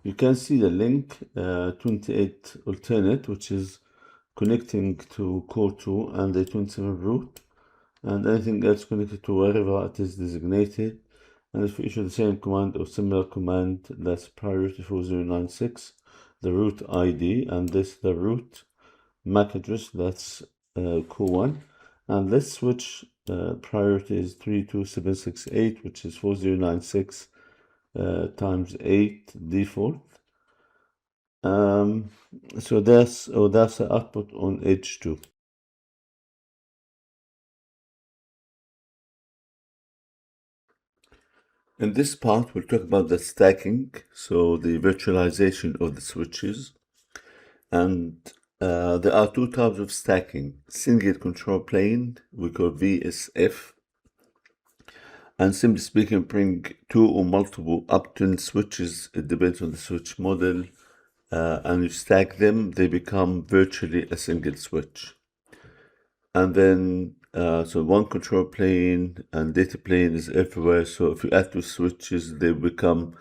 You can see the link 28 alternate, which is connecting to core 2 and the 27 root, and anything else connected to wherever it is designated. And if we issue the same command or similar command, that's priority 4096, the root ID, and this the root MAC address, that's core 1. And let's switch priority is 32768, which is 4096 times 8 default. So that's the output on H2. In this part, we'll talk about the stacking, so the virtualization of the switches. And there are two types of stacking: single control plane, we call VSF, and simply speaking, bring 2 or multiple up to 10 switches. It depends on the switch model, and you stack them, they become virtually a single switch. And then so one control plane and data plane is everywhere. So if you add 2 switches, they become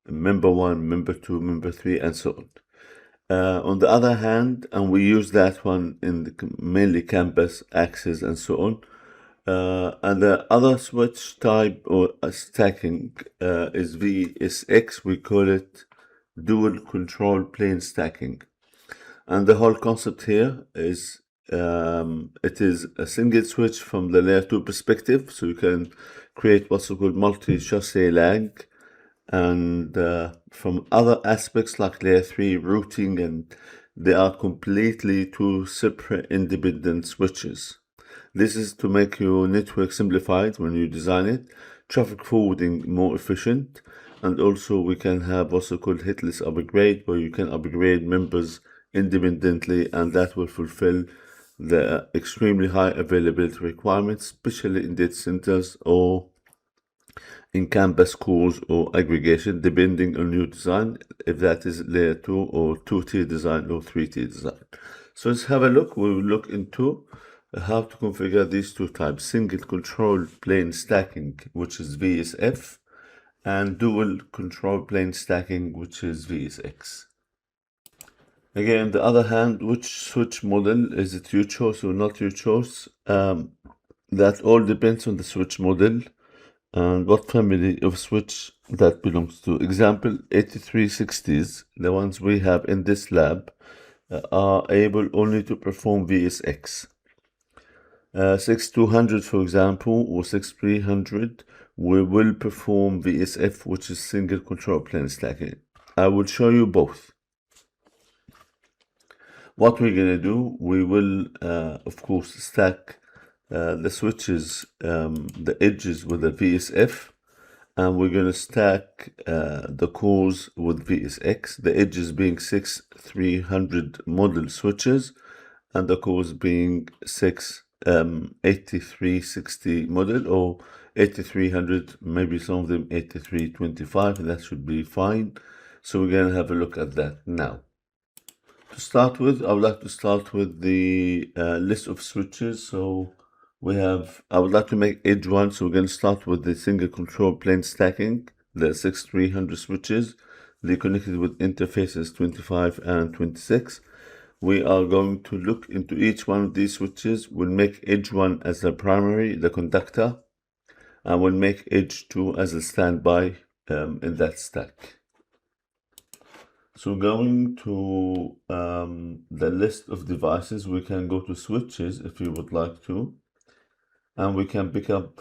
member 1, member 2, member 3, and so on. On the other hand, and we use that one in the mainly campus access and so on. And the other switch type or stacking is VSX. We call it dual control plane stacking. And the whole concept here is it is a single switch from the layer 2 perspective. So you can create what's called multi-chassis lag. And from other aspects like layer 3 routing, and they are completely 2 separate independent switches. This is to make your network simplified when you design it, traffic forwarding more efficient, and also we can have what's called hitless upgrade, where you can upgrade members independently, and that will fulfill the extremely high availability requirements, especially in data centers or in campus cores or aggregation, depending on your design, if that is layer 2 or 2-tier design or 3-tier design. So let's have a look. We will look into how to configure these two types: single control plane stacking, which is VSF, and dual control plane stacking, which is VSX. Again, on the other hand, which switch model is it your choice or not your choice? That all depends on the switch model and what family of switch that belongs to. Example, 8360s, the ones we have in this lab, are able only to perform VSX. 6200, for example, or 6300, we will perform VSF, which is single control plane stacking. I will show you both. What we're gonna do, we will, of course, stack the switches, the edges with the VSF, and we're gonna stack the cores with VSX, the edges being 6300 model switches, and the cores being 8360 model, or 8300, maybe some of them 8325, that should be fine. So we're gonna have a look at that now. To start with, I would like to start with the list of switches. So I would like to make edge one. So we're going to start with the single control plane stacking, the 6300 switches. They connected with interfaces 25 and 26. We are going to look into each one of these switches. We'll make edge one as the primary, the conductor, and we'll make edge two as a standby in that stack. So going to the list of devices, we can go to switches if you would like to, and we can pick up,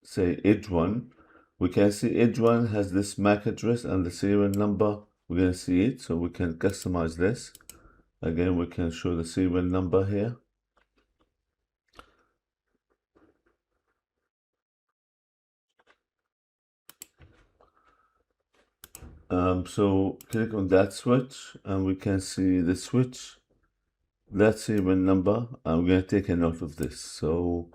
say, edge one. We can see edge one has this MAC address and the serial number. We're going to see it, so we can customize this. Again, we can show the serial number here. So click on that switch, and we can see the switch, that serial number. I'm going to take a note of this. So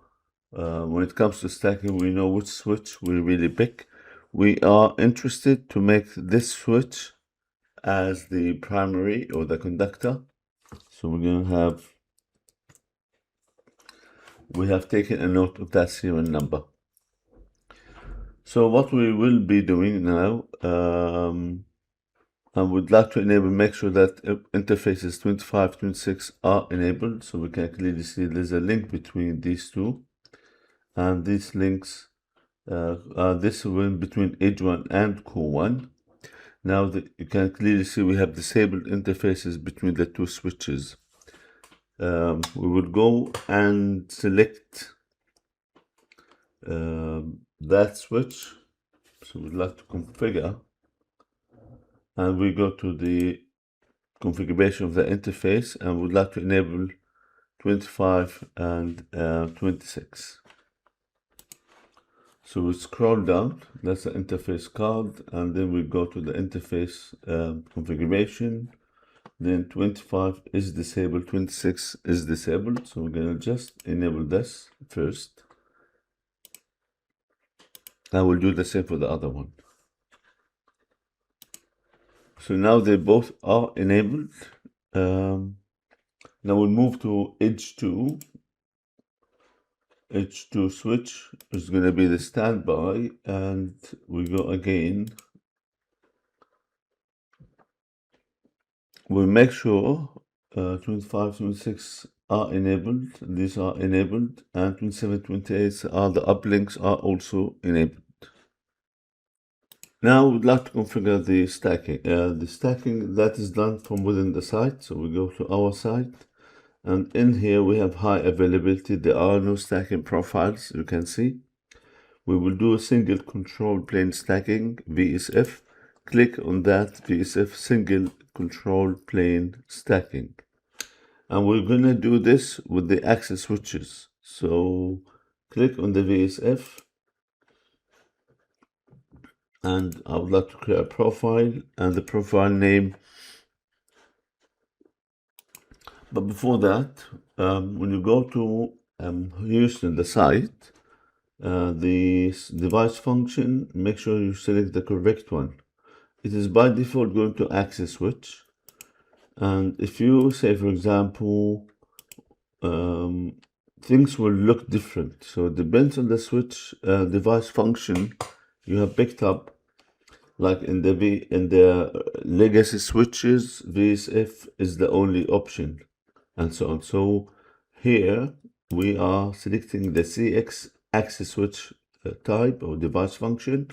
when it comes to stacking, we know which switch we really pick. We are interested to make this switch as the primary or the conductor. So we're going to we have taken a note of that serial number. So what we will be doing now, I would like to make sure that interfaces 25, 26 are enabled. So we can clearly see there's a link between these two. And these links, this one between edge one and core one. Now you can clearly see we have disabled interfaces between the two switches. We will go and select that switch. So we'd like to configure, and we go to the configuration of the interface, and we'd like to enable 25 and 26. So we scroll down, that's the interface card, and then we go to the interface configuration. Then 25 is disabled, 26 is disabled. So we're gonna just enable this first. I will do the same for the other one. So now they both are enabled. Now we'll move to edge 2. Edge 2 switch is going to be the standby, and we go again. We'll make sure 25, 26 are enabled. These are enabled, and 27, 28 are the uplinks are also enabled. Now we'd like to configure the stacking. The stacking that is done from within the site. So we go to our site, and in here we have high availability. There are no stacking profiles, you can see. We will do a single control plane stacking, VSF. Click on that VSF single control plane stacking. And we're gonna do this with the access switches. So click on the VSF, and I would like to create a profile and the profile name. But before that, when you go to Houston, the site, the device function, make sure you select the correct one. It is by default going to access switch. And if you say, for example, things will look different. So it depends on the switch device function you have picked up. Like in the legacy switches, VSF is the only option, and so on. So here we are selecting the CX access switch type or device function,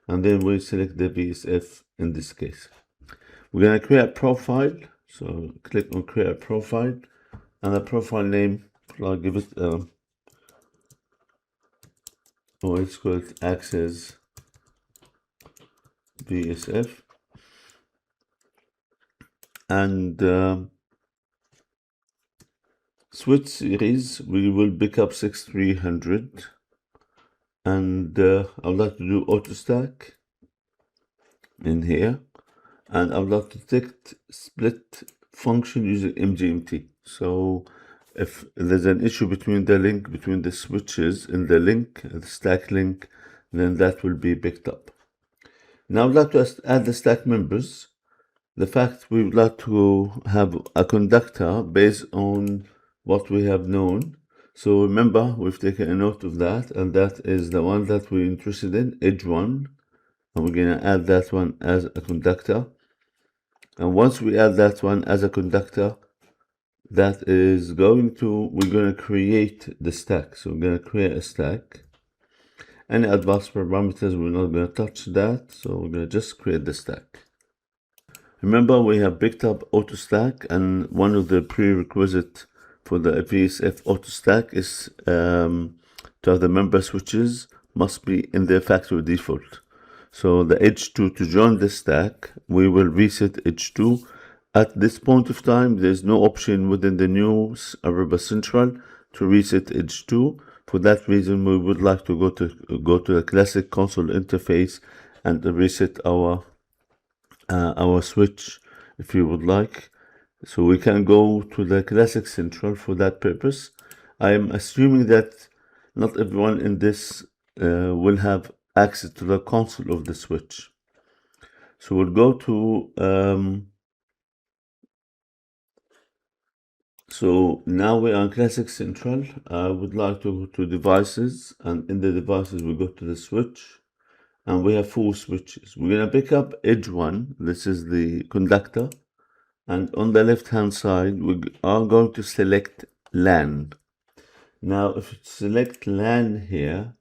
and then we select the VSF in this case. We're going to create a profile. So click on create a profile, and the profile name, I'll give it, it's called access VSF. And switch series, we will pick up 6300. And I would like to do auto stack in here. And I would like to detect split function using MGMT. So if there's an issue between the link between the switches in the link, the stack link, then that will be picked up. Now I would like to add the stack members. The fact we would like to have a conductor based on what we have known. So remember, we've taken a note of that, and that is the one that we're interested in, edge 1. And we're going to add that one as a conductor. And once we add that one as a conductor, that is we're going to create the stack. So we're going to create a stack. Any advanced parameters, we're not going to touch that. So we're going to just create the stack. Remember, we have picked up auto stack, and one of the prerequisites for the VSF auto stack is to have the member switches must be in their factory default. So the H2 to join the stack, we will reset H2. At this point of time, there's no option within the new Aruba Central to reset H2. For that reason, we would like to go to the classic console interface and reset our switch if you would like. So we can go to the classic central for that purpose. I am assuming that not everyone in this will have access to the console of the switch. So we'll go to so now we are on classic central. I would like to go to devices, and in the devices we go to the switch, and we have 4 switches. We're going to pick up edge 1. This is the conductor. And on the left hand side, we are going to select LAN. Now, if you select LAN here,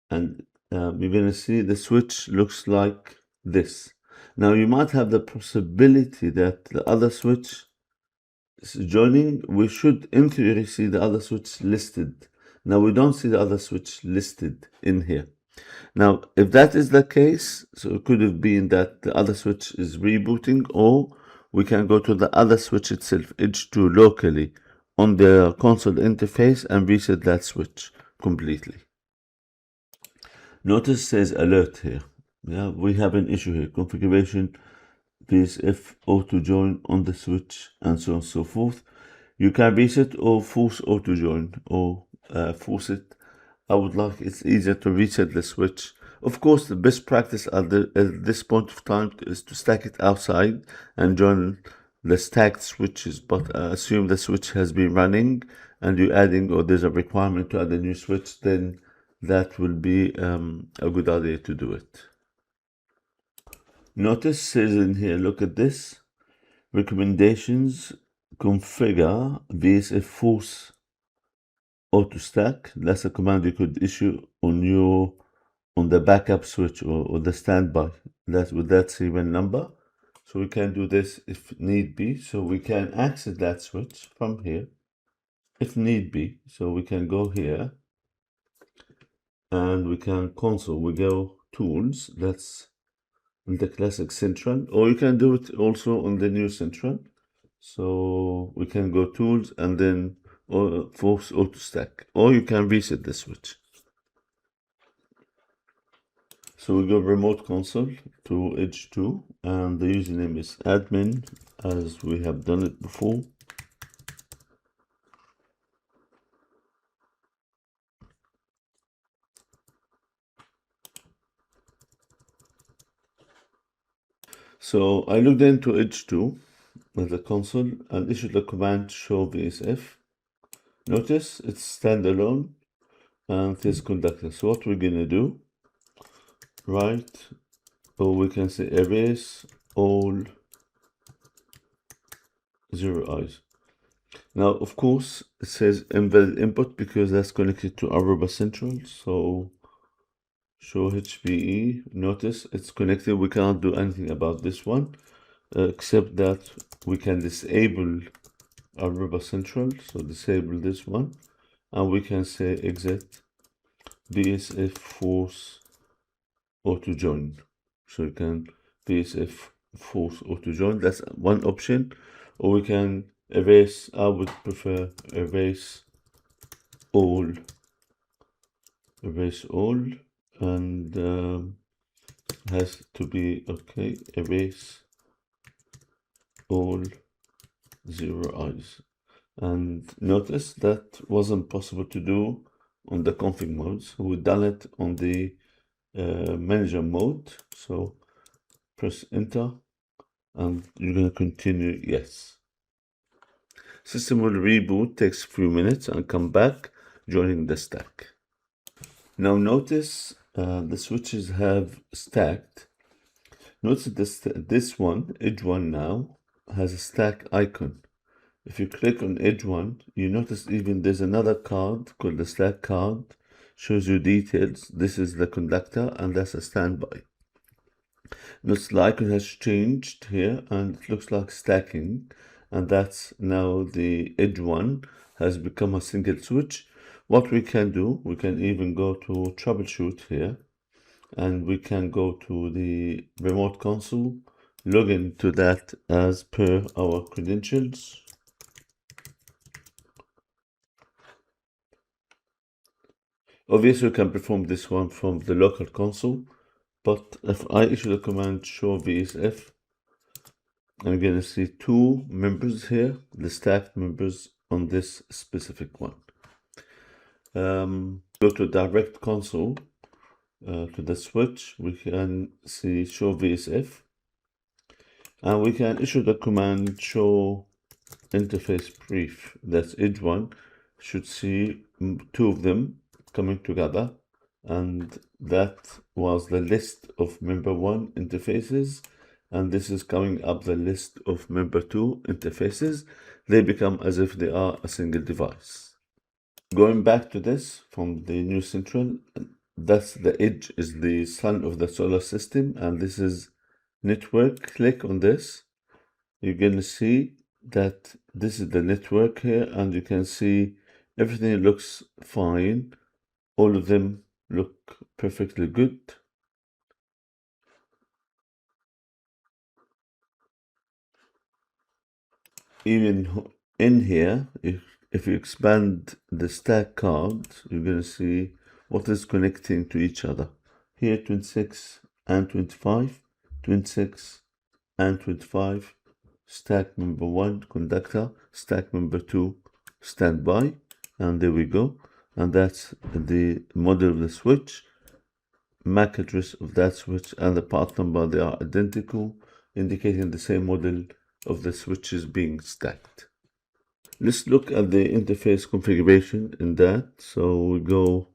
and you're going to see the switch looks like this. Now, you might have the possibility that the other switch is joining. We should, in theory, see the other switch listed. Now, we don't see the other switch listed in here. Now, if that is the case, so it could have been that the other switch is rebooting, or we can go to the other switch itself, edge 2 locally on the console interface and reset that switch completely. Notice says alert here. Yeah, we have an issue here. Configuration, VSF auto join on the switch, and so on and so forth. You can reset or force auto join, or force it. I would like it's easier to reset the switch. Of course, the best practice at this point of time is to stack it outside and join the stacked switches. But assume the switch has been running and you're adding, or there's a requirement to add a new switch, then that will be a good idea to do it. Notice says in here, look at this. Recommendations, configure VSF force auto stack. That's a command you could issue on the backup switch or the standby. That's with that serial number. So we can do this if need be. So we can access that switch from here if need be. So we can go here and we can console. We go tools. That's in the classic central, or you can do it also on the new central. So we can go tools and then force auto stack, or you can reset the switch. So we go remote console to edge 2, and the username is admin, as we have done it before. So I logged into edge 2 with the console and issued the command show VSF. Notice it's standalone and it is conductor. So what we're gonna do, right? Or we can say erase all zero eyes. Now, of course, it says invalid input because that's connected to Aruba Central. So show HPE. Notice it's connected. We cannot do anything about this one, except that we can disable Aruba Central. So disable this one, and we can say exit VSF force auto join. So you can VSF force auto join. That's one option, or we can erase. I would prefer erase all, and has to be okay. Erase all zero eyes. And notice that wasn't possible to do on the config mode. So we've done it on the manager mode. So press enter and you're going to continue yes. System will reboot, takes a few minutes and come back, joining the stack. Now notice the switches have stacked. Notice this one, edge one now, has a stack icon. If you click on edge one, you notice even there's another card called the stack card, shows you details. This is the conductor and that's a standby. Notice the icon has changed here and it looks like stacking, and that's now the edge one has become a single switch. What we can do, we can even go to troubleshoot here and we can go to the remote console, log into that as per our credentials. Obviously, we can perform this one from the local console, but if I issue the command show VSF, I'm going to see two members here, the stacked members on this specific one. Go to direct console, to the switch, we can see show VSF, and we can issue the command show interface brief. That's edge one, should see two of them coming together, and that was the list of member one interfaces, and this is coming up the list of member two interfaces. They become as if they are a single device. Going back to this from the new central, that's the edge is the sun of the solar system, and this is network. Click on this, you're going to see that this is the network here, and you can see everything looks fine. All of them look perfectly good. Even in here, if you expand the stack card, you're going to see what is connecting to each other. Here 26 and 25, 26 and 25, stack member 1 conductor, stack member 2 standby, and there we go. And that's the model of the switch, MAC address of that switch, and the part number. They are identical, indicating the same model of the switches being stacked. Let's look at the interface configuration in that. So we go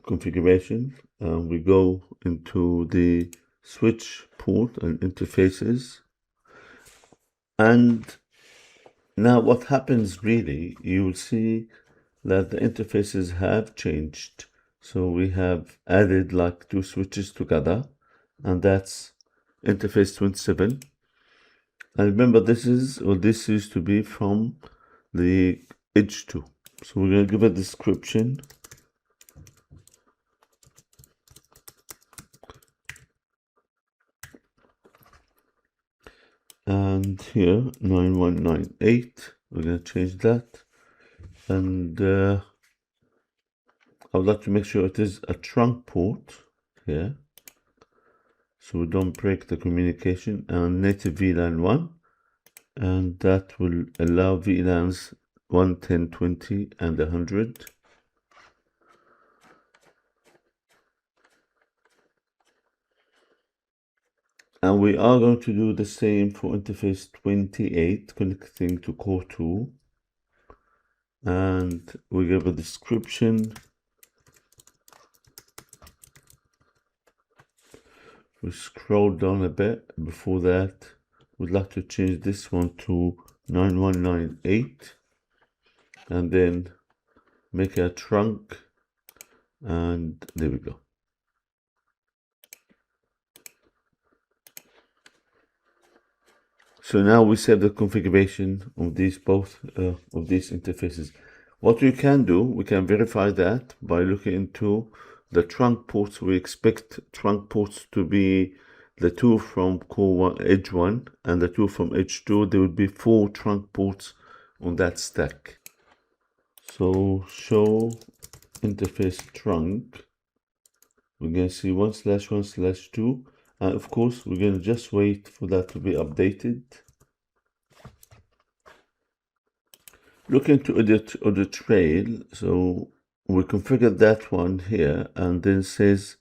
configuration and we go into the switch port and interfaces. And now what happens really, you will see that the interfaces have changed. So we have added like two switches together, and that's interface 27. And remember, this used to be from the edge 2. So we're going to give a description. And here 9198, we're going to change that. And I would like to make sure it is a trunk port here, so we don't break the communication, and native VLAN 1, and that will allow VLANs 1, 10, 20, and 100. And we are going to do the same for interface 28, connecting to core 2. and we give a description. We scroll down a bit. Before that, we'd like to change this one to 9198 and then make a trunk, and there we go. So now we save the configuration of these both of these interfaces. What we can do, we can verify that by looking into the trunk ports. We expect trunk ports to be the two from core 1, edge 1 and the two from edge 2. There would be 4 trunk ports on that stack. So show interface trunk. We're going to see 1/1/2, and of course we're going to just wait for that to be updated. Look into audit trail. So we configured that one here, and then says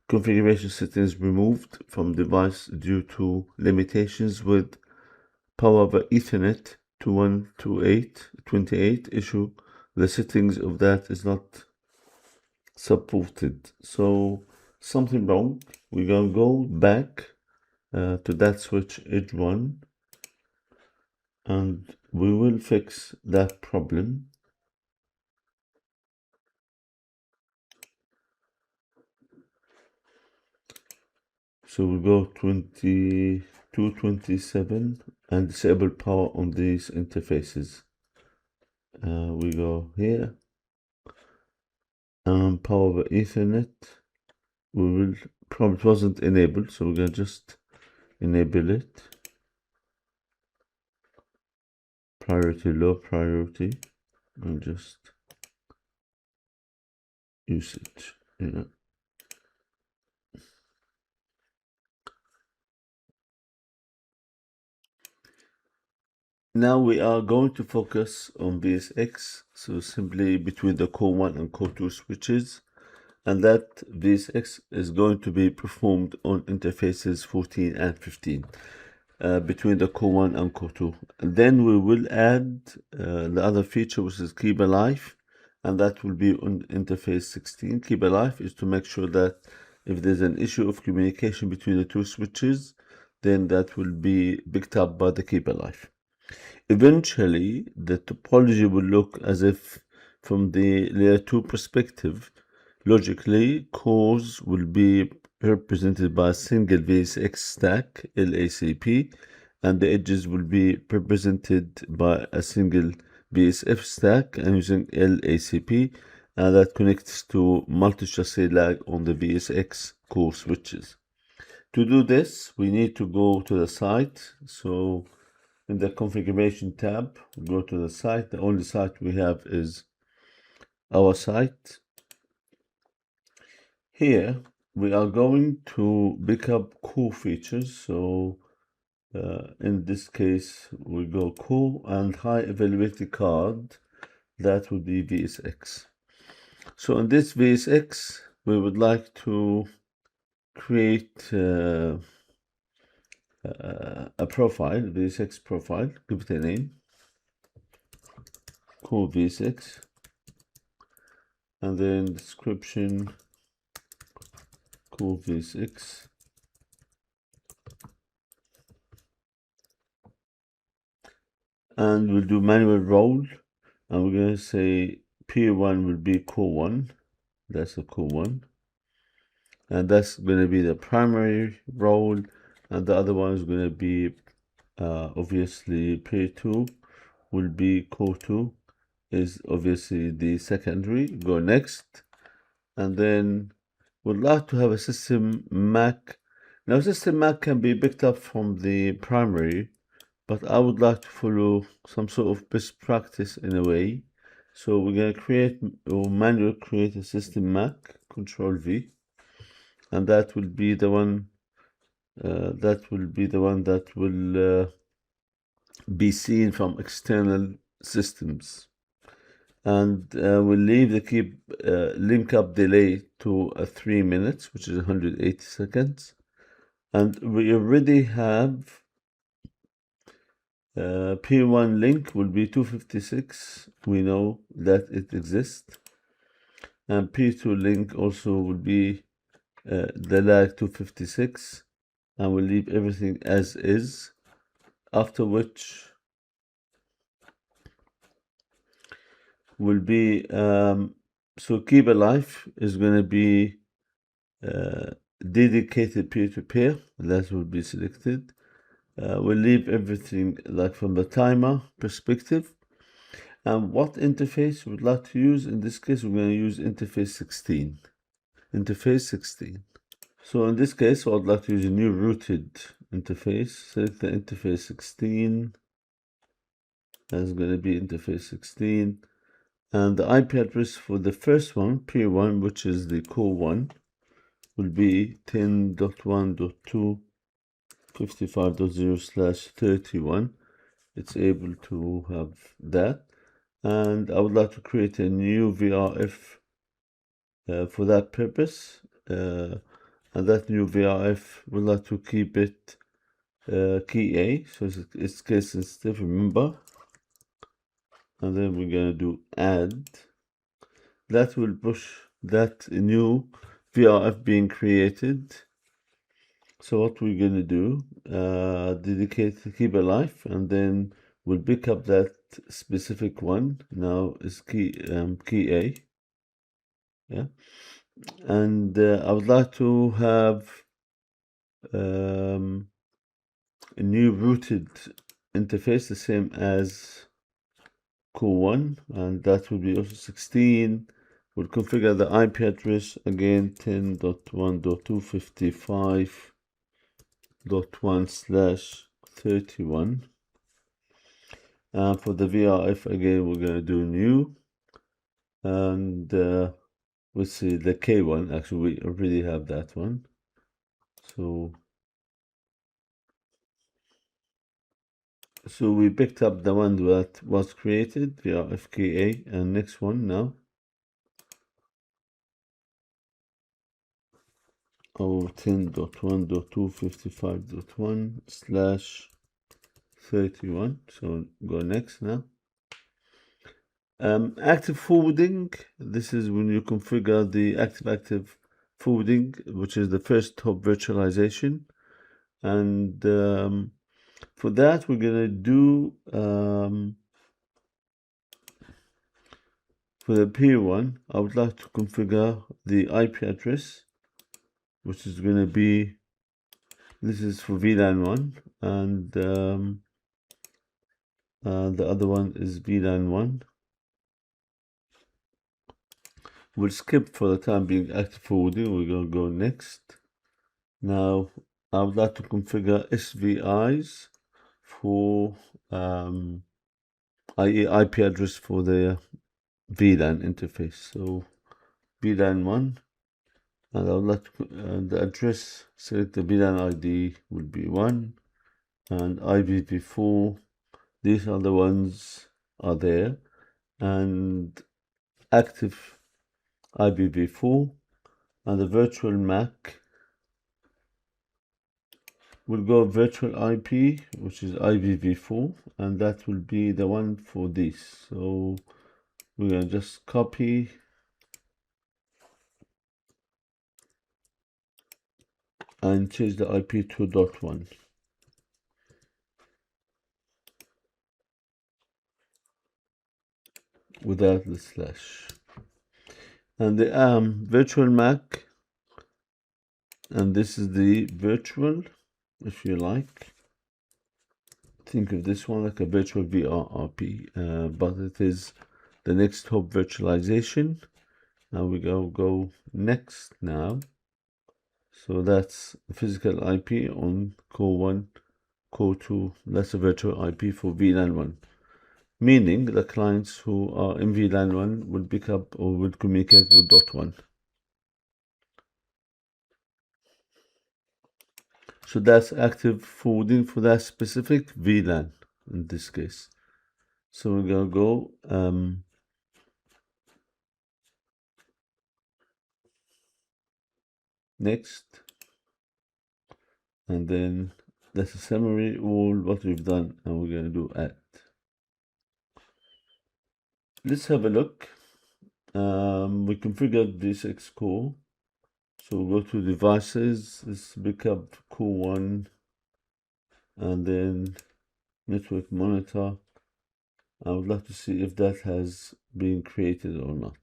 configuration settings removed from device due to limitations with power over Ethernet to 128.28 issue. The settings of that is not supported. So something wrong. We're gonna go back to that switch edge 1, and we will fix that problem. So we go 2227 and disable power on these interfaces. We go here and power over Ethernet. We will probably, it wasn't enabled, so we're gonna just enable it. Priority, low priority, and just use it. Yeah. Now we are going to focus on VSX, so simply between the core 1 and core 2 switches, and that VSX is going to be performed on interfaces 14 and 15 between the core 1 and core 2. And then we will add the other feature, which is keep alive, and that will be on interface 16. Keep alive is to make sure that if there's an issue of communication between the two switches, then that will be picked up by the keep alive. Eventually, the topology will look as if from the layer 2 perspective. Logically, cores will be represented by a single VSX stack, LACP, and the edges will be represented by a single VSF stack and using LACP, and that connects to multi-chassis lag on the VSX core switches. To do this, we need to go to the site. So in the configuration tab, go to the site. The only site we have is our site. Here we are going to pick up core features. So in this case, we go core and high availability card. That would be VSX. So in this VSX, we would like to create a profile, VSX profile, give it a name, core VSX, and then description, core VSX, and we'll do manual role, and we're going to say P1 will be core 1, that's a core 1, and that's going to be the primary role, and the other one is going to be obviously P2 will be core 2, is obviously the secondary. Go next, and then we'd like to have a system MAC. Now system MAC can be picked up from the primary, but I would like to follow some sort of best practice in a way. So we're going to create or manually create a system MAC, Control V, and that will be the one that will be seen from external systems. And we'll leave the keep link up delay to 3 minutes, which is 180 seconds. And we already have P1 link will be 256. We know that it exists. And P2 link also will be the lag 256. And we'll leave everything as is. After which will be, so keep alive is going to be dedicated peer-to-peer. That will be selected. We'll leave everything like from the timer perspective. And what interface we'd like to use? In this case, we're going to use interface 16. Interface 16. So in this case, I'd like to use a new rooted interface. Select the interface 16. That's going to be interface 16. And the IP address for the first one, P1, which is the core one, will be 10.1.255.0/31. It's able to have that. And I would like to create a new VRF for that purpose. And that new VRF, we'd like to keep it key A, so it's case sensitive, remember. And then we're going to do add. That will push that new VRF being created. So what we're going to do, dedicate keep alive, and then we'll pick up that specific one. Now is key A. Yeah. And I would like to have a new rooted interface, the same as core one, and that will be also 16. We'll configure the IP address again, 10.1.255.1/31. And for the VRF again, we're going to do new. And let's see, the K one, actually we already have that one. So we picked up the one that was created, VRFKA, and next one now. Oh, 10.1.255.1/31. So go next now. Active forwarding. This is when you configure the active forwarding, which is the first hop virtualization. And for that, we're gonna do for the P1, I would like to configure the IP address, which is gonna be, this is for VLAN 1, and the other one is VLAN 1. We'll skip for the time being active forwarding. We're gonna go next. Now, I would like to configure SVIs for IP address for the VLAN interface. So VLAN 1, and I would like to, the address, select the VLAN ID will be 1, and IPv4, these are the ones are there, and active IPv4, and the virtual MAC will go virtual IP, which is IPv4, and that will be the one for this. So we're gonna just copy and change the IP to .1 without the slash. And the virtual MAC, and this is the virtual, if you like. Think of this one like a virtual VRRP, but it is the next hop virtualization. Now we go next now. So that's physical IP on core 1, core 2, that's a virtual IP for VLAN 1. Meaning the clients who are in VLAN 1 will pick up or will communicate with .1. So that's active forwarding for that specific VLAN in this case. So we're gonna go next, and then That's a summary, all what we've done, and we're going to do add. Let's have a look. We configured VSX core. So we'll go to devices, let's pick up core 1, and then network monitor. I would like to see if that has been created or not.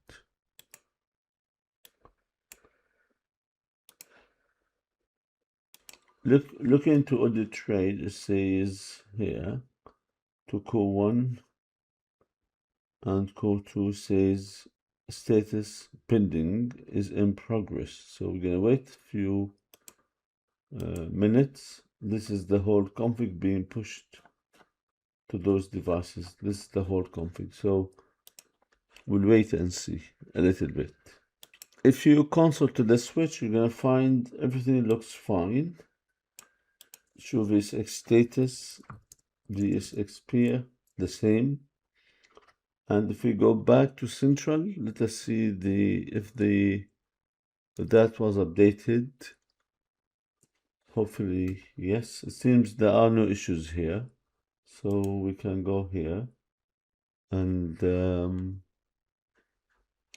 Look into audit trade. It says here to core 1, and core 2 says status pending is in progress. So we're gonna wait a few minutes. This is the whole config being pushed to those devices. This is the whole config. So we'll wait and see a little bit. If you console to the switch, you're gonna find everything looks fine. Show VSX status, VSX peer, the same. And if we go back to Central, let us see if that was updated. Hopefully, yes. It seems there are no issues here. So we can go here. And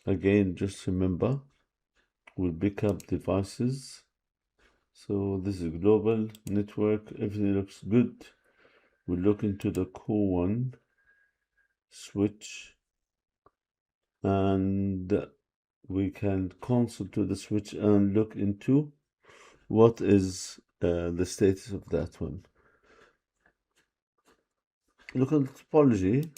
again, just remember, we'll pick up devices. So this is global network. Everything looks good. We'll look into the core 1 switch, and we can console to the switch and look into what is the status of that one. Look at the topology.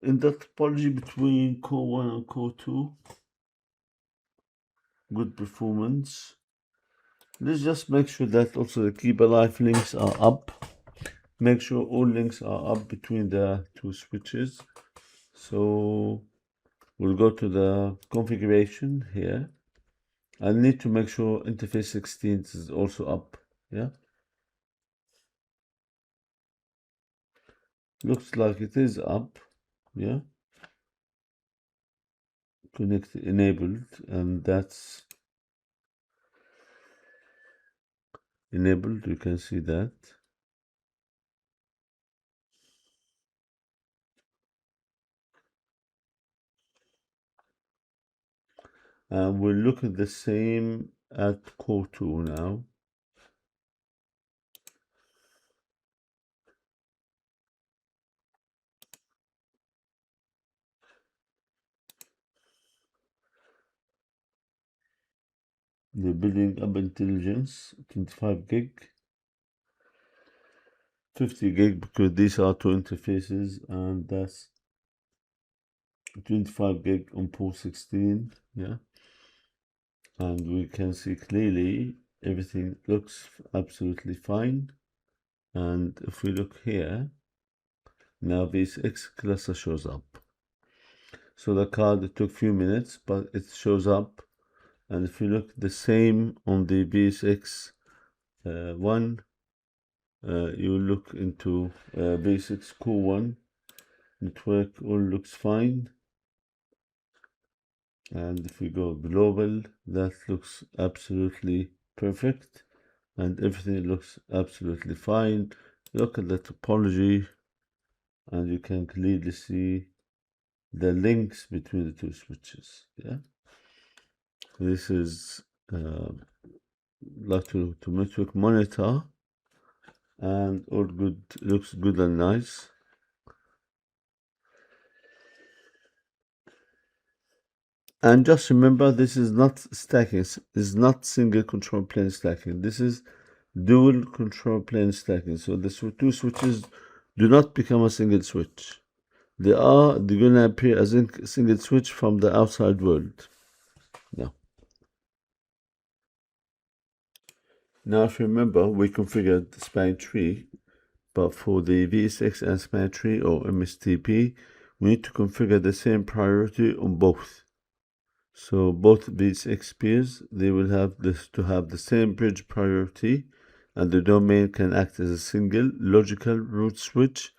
In the topology between core 1 and core 2, good performance. Let's just make sure that also the keep alive links are up. Make sure all links are up between the two switches. So we'll go to the configuration here. I need to make sure interface 16 is also up. Yeah. Looks like it is up. Yeah. Connect enabled, and that's enabled. You can see that. And we'll look at the same at core 2 now. The building up intelligence, 25 gig, 50 gig, because these are two interfaces, and that's 25 gig on port 16. Yeah. And we can see clearly everything looks absolutely fine. And if we look here, now VSX cluster shows up. So the card, it took a few minutes, but it shows up. And if you look the same on the VSX 1, you look into VSX core 1, network all looks fine. And if we go global, that looks absolutely perfect. And everything looks absolutely fine. Look at the topology, and you can clearly see the links between the two switches. Yeah, this is like to network monitor, and all good, looks good and nice. And just remember, this is not stacking. This is not single control plane stacking. This is dual control plane stacking. So the two switches do not become a single switch. They're going to appear as a single switch from the outside world. Now, if you remember, we configured the span tree, but for the VSX and span tree or MSTP, we need to configure the same priority on both. So both VSX peers, they will have the same bridge priority, and the domain can act as a single logical root switch,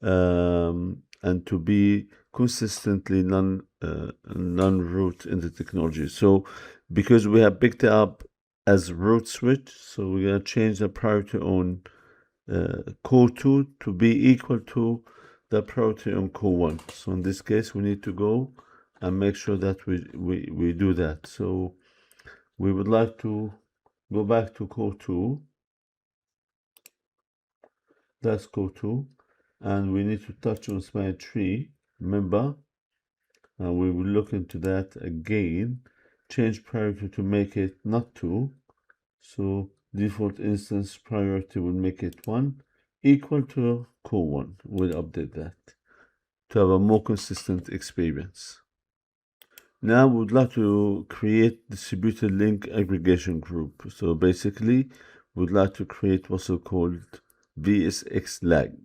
and to be consistently non-root in the technology. So because we have picked it up as root switch, so we're going to change the priority on core 2 to be equal to the priority on core 1. So in this case, we need to go and make sure that we do that. So we would like to go back to core 2. That's core 2. And we need to touch on span tree. Remember, and we will look into that again. Change priority to make it not 2. So default instance priority will make it 1 equal to core 1. We'll update that to have a more consistent experience. Now we would like to create distributed link aggregation group. So basically we'd like to create what's called VSX lag.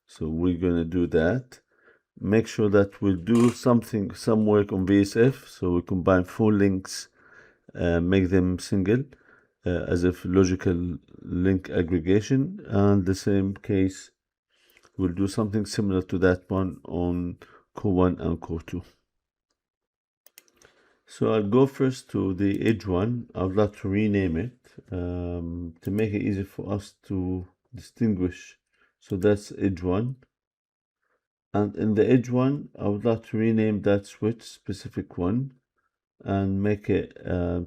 So we're going to do that. Make sure that we'll do some work on VSF. So we combine 4 links, make them single as if logical link aggregation. And the same case, we'll do something similar to that one on core 1 and core 2. So I'll go first to the edge one. I would like to rename it to make it easy for us to distinguish. So that's edge one. And in the edge one, I would like to rename that switch specific one and make it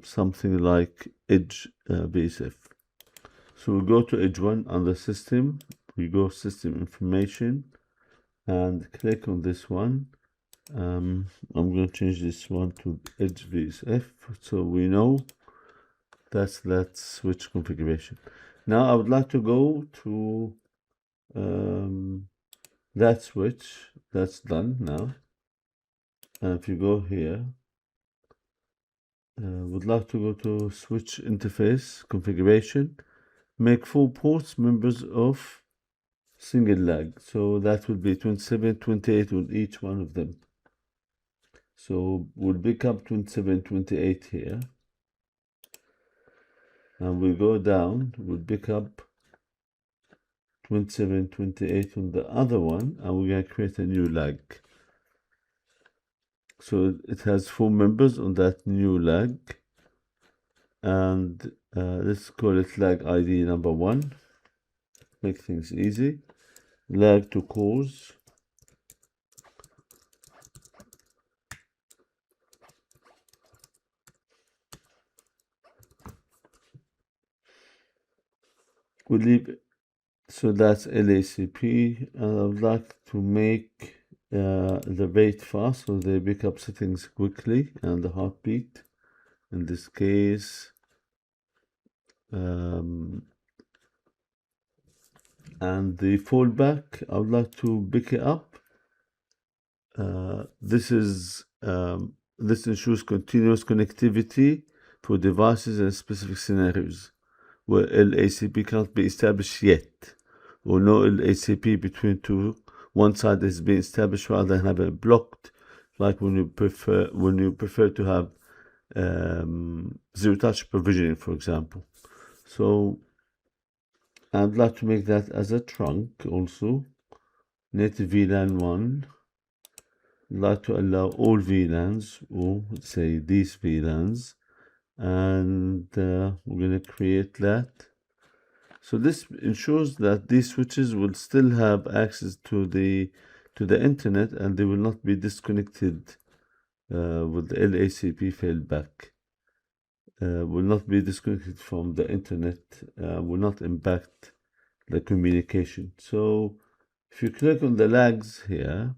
something like edge VSF. So we go to edge one under system. We go system information and click on this one. I'm going to change this one to edge VSF so we know that's that switch configuration. Now I would like to go to that switch. That's done now. And if you go here, would like to go to switch interface configuration, make 4 ports members of single lag. So that will be 27, 28 on each one of them. So we'll pick up 27, 28 here. And we'll go down, we'll pick up 27, 28 on the other one, and we're going to create a new lag. So it has 4 members on that new lag. And let's call it lag ID number 1. Make things easy. Lag to cause. We'll leave it. So that's LACP, and I would like to make the rate fast so they pick up settings quickly and the heartbeat. In this case, and the fallback, I would like to pick it up. This ensures continuous connectivity for devices and specific scenarios where LACP can't be established yet, or no LACP between one side is being established rather than have it blocked, like when you prefer to have zero-touch provisioning, for example. So I'd like to make that as a trunk also. Native VLAN 1. I'd like to allow all VLANs, or say these VLANs, and we're going to create that. So this ensures that these switches will still have access to the internet, and they will not be disconnected with the LACP failback. Will not be disconnected from the internet, will not impact the communication. So if you click on the lags here,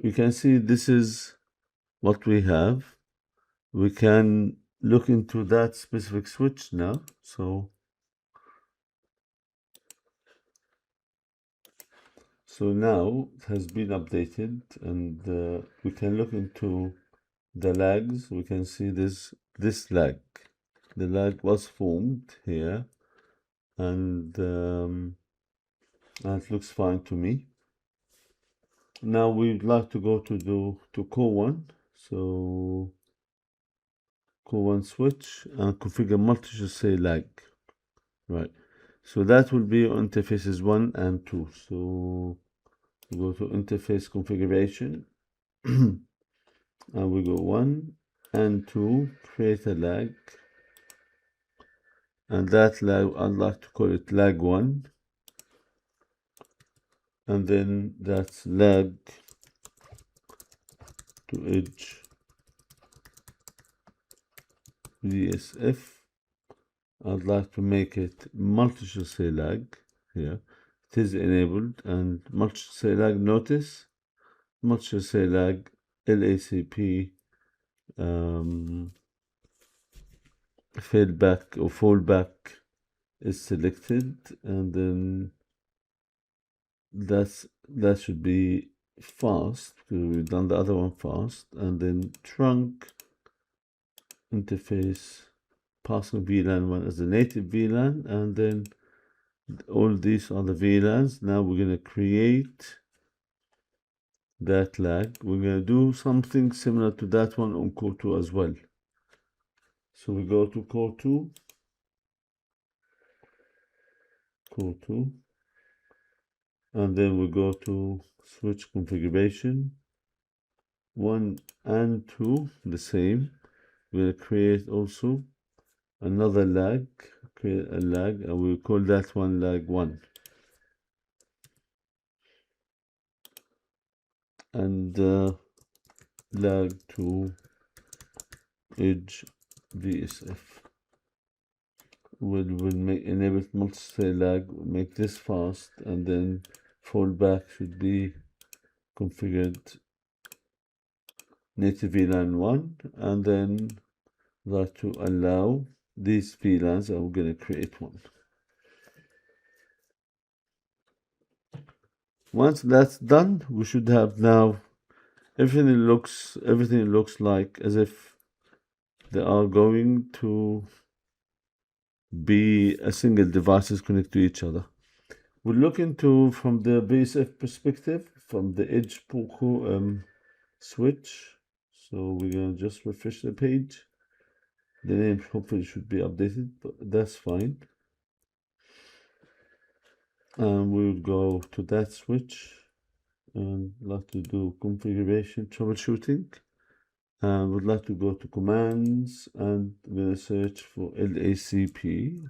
you can see this is what we have. We can look into that specific switch now. So now it has been updated, and we can look into the lags. We can see this lag. The lag was formed here, and it looks fine to me. Now we'd like to go to core 1. So core 1 switch and configure multi-say lag. Right. So that will be on interfaces 1 and 2. So We go to interface configuration, and we go 1 and 2, create a lag, and that lag, I'd like to call it lag 1, and then that's lag to edge VSF. I'd like to make it multi-chassis lag here. It is enabled, and multi-chassis lag, notice multi-chassis lag LACP failback or fallback is selected, and then that should be fast because we've done the other one fast, and then trunk interface passing VLAN 1 as a native VLAN, and then all these are the VLANs. Now we're going to create that lag. We're going to do something similar to that one on core 2 as well. So we go to core 2, and then we go to switch configuration 1 and 2, the same. We're going to create also another lag, create a lag, and we'll call that one lag 1. And lag to edge VSF. We'll enable multi-thread lag, make this fast, and then fallback should be configured native VLAN 1, and then like to allow these VLANs, I'm going to create one. Once that's done, we should have now everything looks like as if they are going to be a single devices connect to each other. We're looking to, from the VSF perspective, from the edge switch. So we're gonna just refresh the page. The name hopefully should be updated, but that's fine. And we'll go to that switch and like to do configuration troubleshooting. And we'd like to go to commands, and we're gonna search for LACP.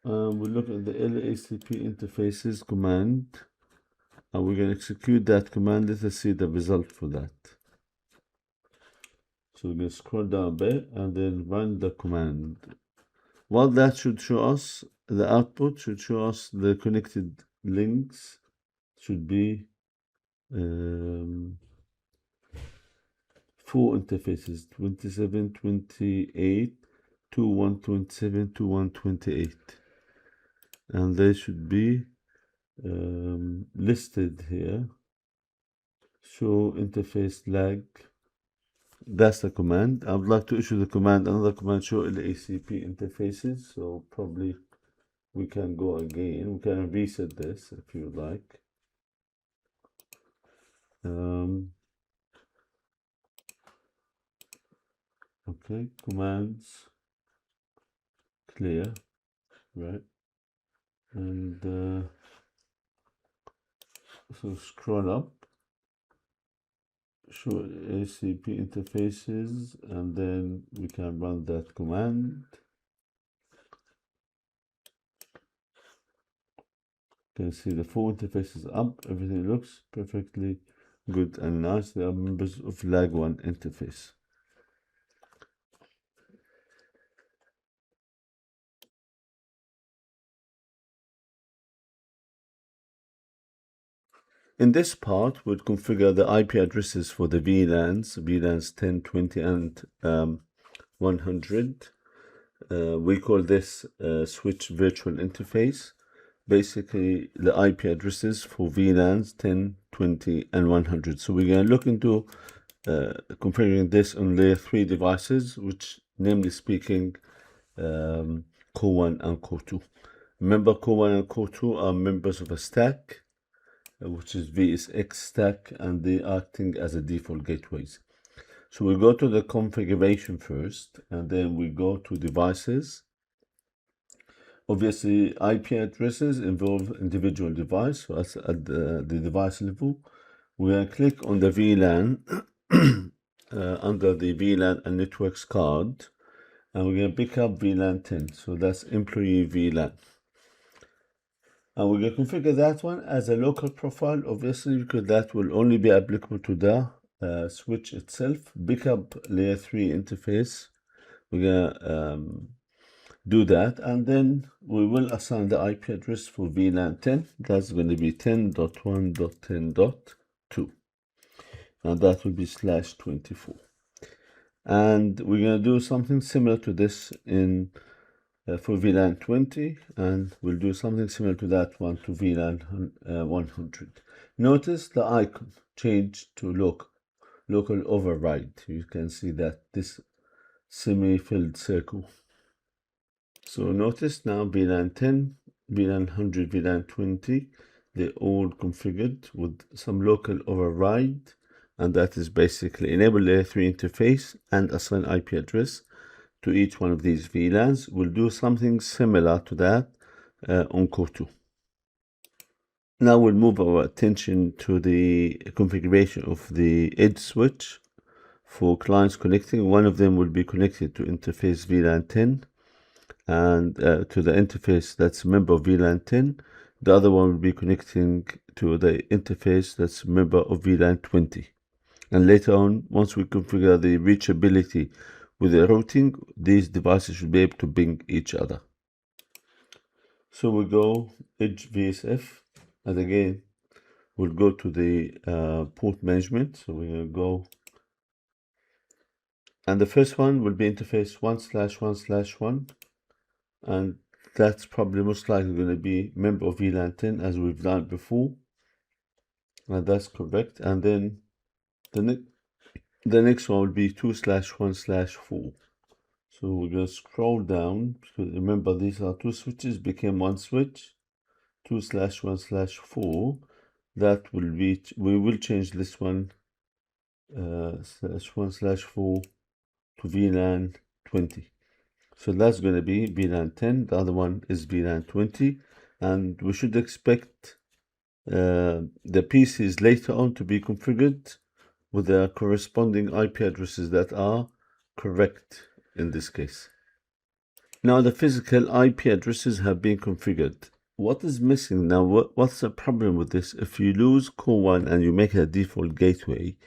We'll look at the LACP interfaces command, and we're going to execute that command. Let us see the result for that. So we're going to scroll down a bit and then run the command. What that should show us, the output should show us the connected links should be 4 interfaces, 27, 28, 2127, 2128. And they should be listed here. Show interface lag. That's the command. I would like to issue the command, another command, show LACP interfaces. So probably we can go again. We can reset this if you like. Okay, commands clear, right? And so scroll up, show ACP interfaces, and then we can run that command. You can see the 4 interfaces up, everything looks perfectly good and nice. They are members of lag 1 interface. In this part, we'll configure the IP addresses for the VLANs 10, 20, and 100. We call this switch virtual interface. Basically, the IP addresses for VLANs 10, 20, and 100. So we're going to look into configuring this on layer 3 devices, which, namely speaking, core 1 and core 2. Remember, core 1 and core 2 are members of a stack, which is VSX stack, and they are acting as a default gateways. So we go to the configuration first, and then we go to devices. Obviously, IP addresses involve individual device, so that's at the device level. We're going to click on the VLAN under the VLAN and networks card, and we're going to pick up VLAN 10, so that's employee VLAN. And we're going to configure that one as a local profile, obviously, because that will only be applicable to the switch itself. Pick up layer 3 interface. We're going to do that, and then we will assign the IP address for VLAN 10. That's going to be 10.1.10.2, and that will be /24. And we're going to do something similar to this in for VLAN 20, and we'll do something similar to that one to VLAN 100. Notice the icon changed to local override. You can see that this semi-filled circle. So notice now VLAN 10, VLAN 100, VLAN 20, they're all configured with some local override, and that is basically enable layer 3 interface and assign IP address to each one of these VLANs. We'll do something similar to that on core 2. Now we'll move our attention to the configuration of the edge switch for clients connecting. One of them will be connected to interface VLAN 10 and to the interface that's a member of VLAN 10. The other one will be connecting to the interface that's a member of VLAN 20. And later on, once we configure the reachability with the routing, these devices should be able to ping each other. So we go edge VSF, and again, we'll go to the port management. So we're going to go, and the first one will be interface 1/1/1, and that's probably most likely going to be member of VLAN 10 as we've done before, and that's correct. And then the next one will be 2/1/4. So we're going to scroll down, because remember these are two switches, became one switch. 2/1/4. That will be, we will change this one /1/4 to VLAN 20. So that's going to be VLAN 10. The other one is VLAN 20, and we should expect the PCs later on to be configured with the corresponding IP addresses that are correct in this case. Now the physical IP addresses have been configured. What is missing now? What's the problem with this? If you lose core 1 and you make it a default gateway,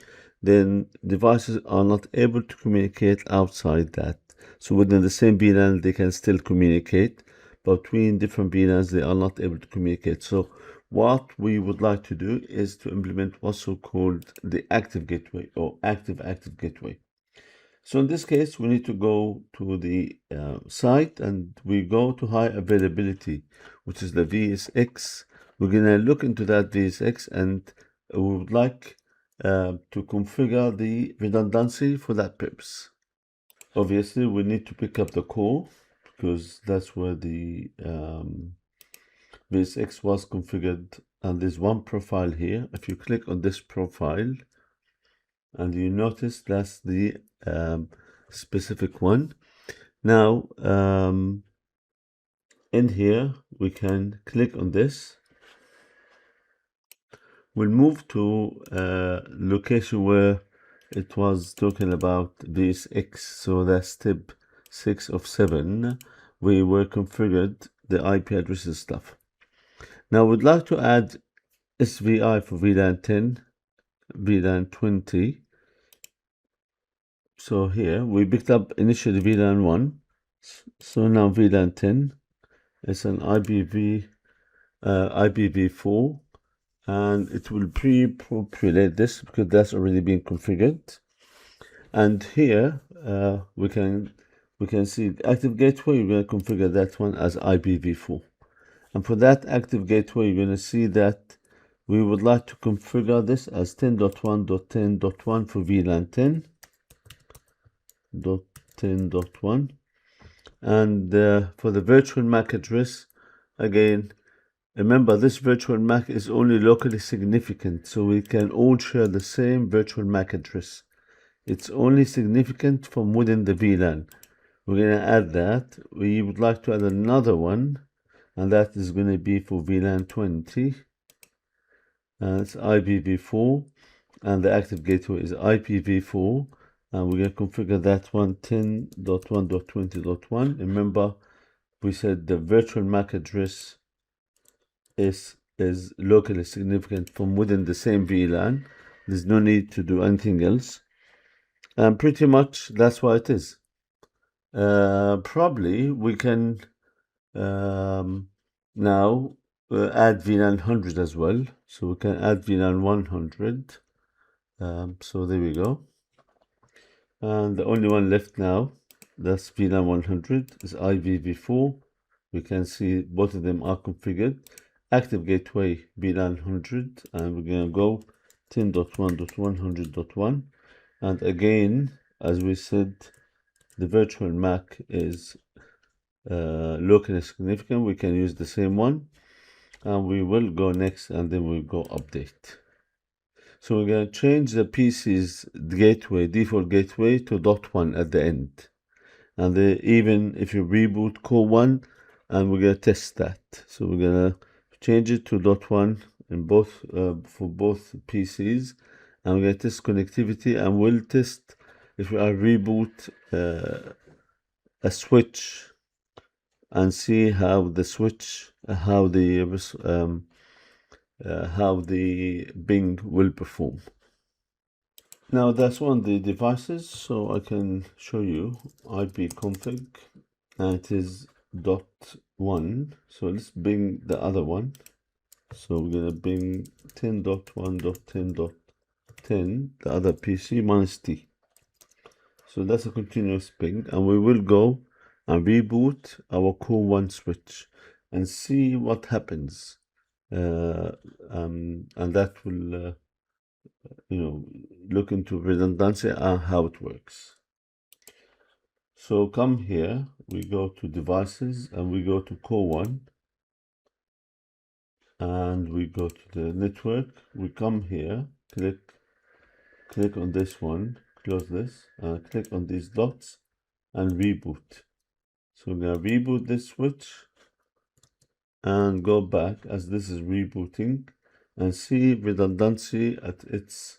then devices are not able to communicate outside that. So within the same VLAN, they can still communicate, but between different VLANs, they are not able to communicate. So what we would like to do is to implement what's called the active gateway or active gateway. So in this case, we need to go to the site, and we go to high availability, which is the VSX. We're going to look into that VSX, and we would like to configure the redundancy for that purpose. Obviously, we need to pick up the core, because that's where the VSX was configured, and there's one profile here. If you click on this profile, and you notice that's the specific one. Now in here we can click on this. We'll move to location where it was talking about VSX, so that's step 6 of 7. We were configured the IP addresses stuff. Now we'd like to add SVI for VLAN 10, VLAN 20. So here we picked up initially VLAN 1. So now VLAN 10 is an IPv4, and it will pre-populate this because that's already been configured. And here we can see the active gateway. We're going to configure that one as IPv4. And for that active gateway, you're going to see that we would like to configure this as 10.1.10.1 for VLAN 10. 10.1, and for the virtual MAC address, again, remember this virtual MAC is only locally significant, so we can all share the same virtual MAC address. It's only significant from within the VLAN. We're going to add that. We would like to add another one, and that is going to be for VLAN 20. And it's IPv4, and the active gateway is IPv4. And we're going to configure that one 10.1.20.1. Remember, we said the virtual MAC address is locally significant from within the same VLAN. There's no need to do anything else. And pretty much that's what it is. Probably we can now add VLAN 100 as well. So we can add VLAN 100. So there we go. And the only one left now, that's VLAN 100, is IPv4. We can see both of them are configured. Active gateway VLAN 100, and we're going to go 10.1.100.1. And again, as we said, the virtual MAC is locally significant. We can use the same one, and we will go next, and then we'll go update. So we're going to change the PC's gateway, default gateway, to .1 at the end. And even if you reboot core 1, and we're going to test that. So we're going to change it to .1 in both for both PCs, and we're going to test connectivity, and we'll test if we are reboot a switch and see how the switch, how the ping will perform. Now that's on the devices, so I can show you ipconfig, and it is .1. So let's ping the other one. So we're gonna ping 10.1.10.10, the other PC minus T. So that's a continuous ping, and we will go and reboot our core 1 switch and see what happens. And that will look into redundancy and how it works. So come here, we go to devices, and we go to core 1, and we go to the network. We come here, click on this one, close this, and click on these dots and reboot. So we're going to reboot this switch and go back as this is rebooting, and see redundancy at its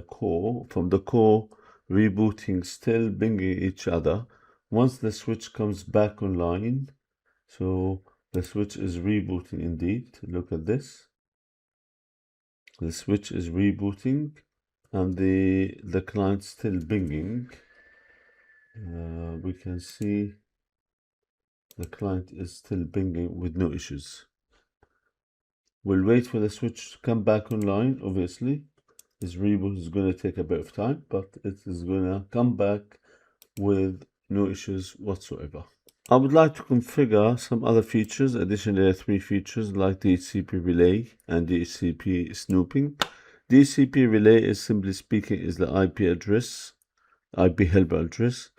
core, from the core rebooting, still pinging each other. Once the switch comes back online, so the switch is rebooting indeed. Look at this. The switch is rebooting, and the client still pinging. We can see the client is still pinging with no issues. We'll wait for the switch to come back online. Obviously, this reboot is going to take a bit of time, but it is going to come back with no issues whatsoever. I would like to configure some other features, additional layer 3 features like DHCP relay and DHCP snooping. DHCP relay is, simply speaking, is the IP address, IP helper address,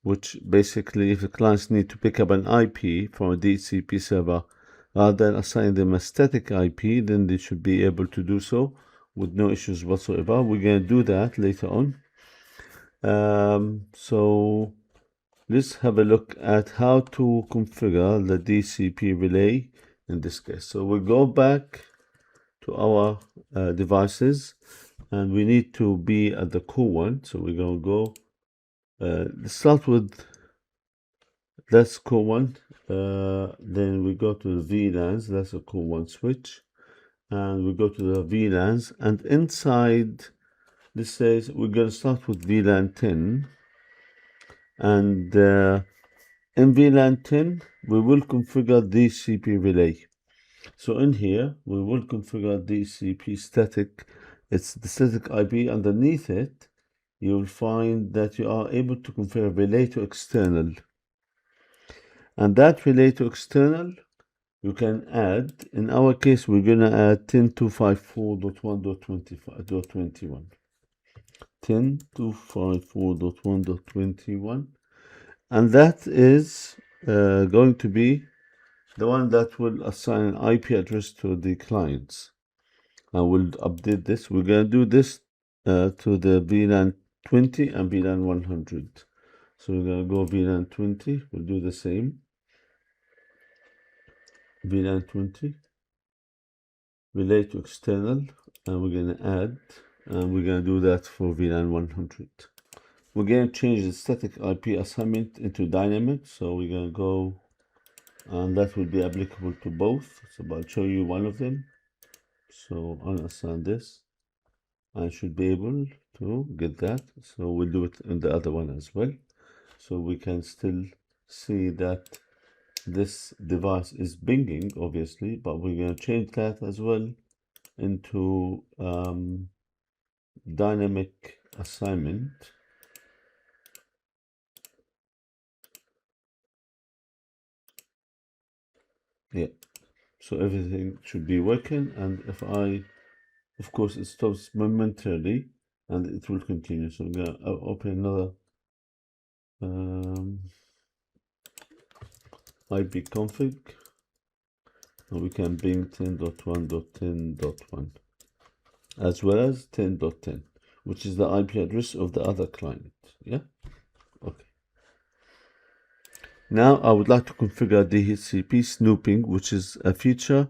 which basically, if the clients need to pick up an IP from a DHCP server, rather than assign them a static IP, then they should be able to do so with no issues whatsoever. We're going to do that later on. So let's have a look at how to configure the DHCP relay in this case. So we'll go back to our devices, and we need to be at the core 1. So we're going to go, let's start with, that's core 1. Then we go to the VLANs, that's a core 1 switch. And we go to the VLANs, and inside this says we're going to start with VLAN 10, and in VLAN 10 we will configure DHCP relay. So in here we will configure DHCP static. It's the static IP. Underneath it you will find that you are able to configure relay to external, and that relay to external you can add. In our case, we're going to add 10.254.1.21. 10.254.1.21. And that is going to be the one that will assign an IP address to the clients. I will update this. We're going to do this to the VLAN 20 and VLAN 100. So we're going to go VLAN 20. We'll do the same. VLAN 20. Relate to external. And we're going to add. And we're going to do that for VLAN 100. We're going to change the static IP assignment into dynamic. So we're going to go. And that will be applicable to both. So I'll show you one of them. So unassign this. I should be able to get that. So we'll do it in the other one as well. So we can still see that this device is pinging, obviously, but we're going to change that as well into dynamic assignment. Yeah, so everything should be working, and if I, of course, it stops momentarily and it will continue. So I'm going to open another IP config, and we can ping 10.1.10.1 as well as 10.10, which is the IP address of the other client. Yeah, okay. Now I would like to configure DHCP snooping, which is a feature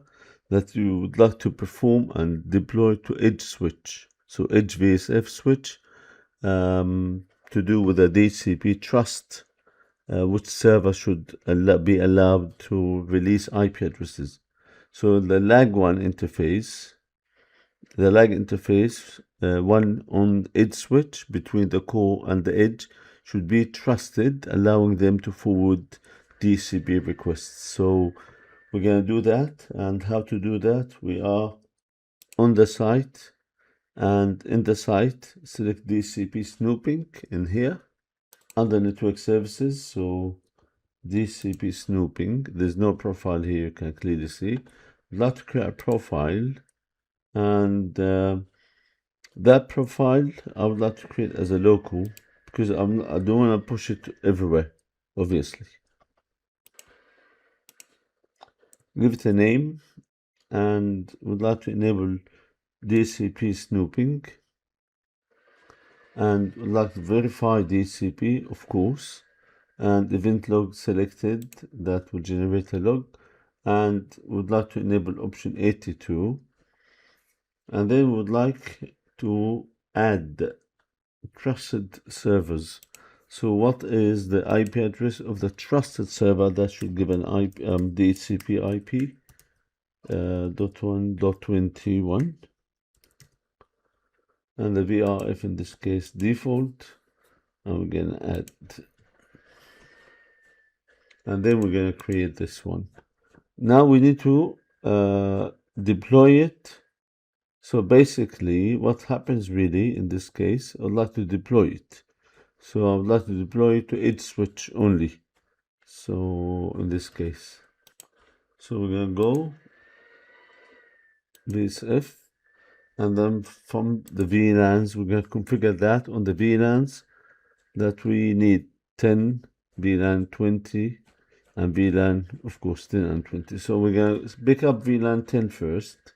that you would like to perform and deploy to edge switch. So edge VSF switch to do with the DHCP trust, which server should be allowed to release IP addresses. So the lag1 interface, one on edge switch between the core and the edge should be trusted, allowing them to forward DHCP requests. So we're going to do that. And how to do that? We are on the site, and in the site, select DHCP snooping in here under network services. So DHCP snooping, there's no profile here, you can clearly see. I'd like to create a profile, and that profile I would like to create as a local, because I don't want to push it everywhere, obviously. Give it a name, and would like to enable DHCP snooping, and would like to verify DHCP, of course, and event log selected, that will generate a log, and would like to enable option 82, and then would like to add trusted servers. So what is the IP address of the trusted server that should give an IP, DHCP IP .1.21, and the VRF in this case default, and we're going to add, and then we're going to create this one. Now we need to deploy it. So basically what happens really in this case, I'd like to deploy it. So I would like to deploy it to edge switch only. So in this case, so we're going to go VSF, and then from the VLANs, we're going to configure that on the VLANs that we need 10, VLAN 20, and VLAN, of course, 10 and 20. So we're going to pick up VLAN 10 first.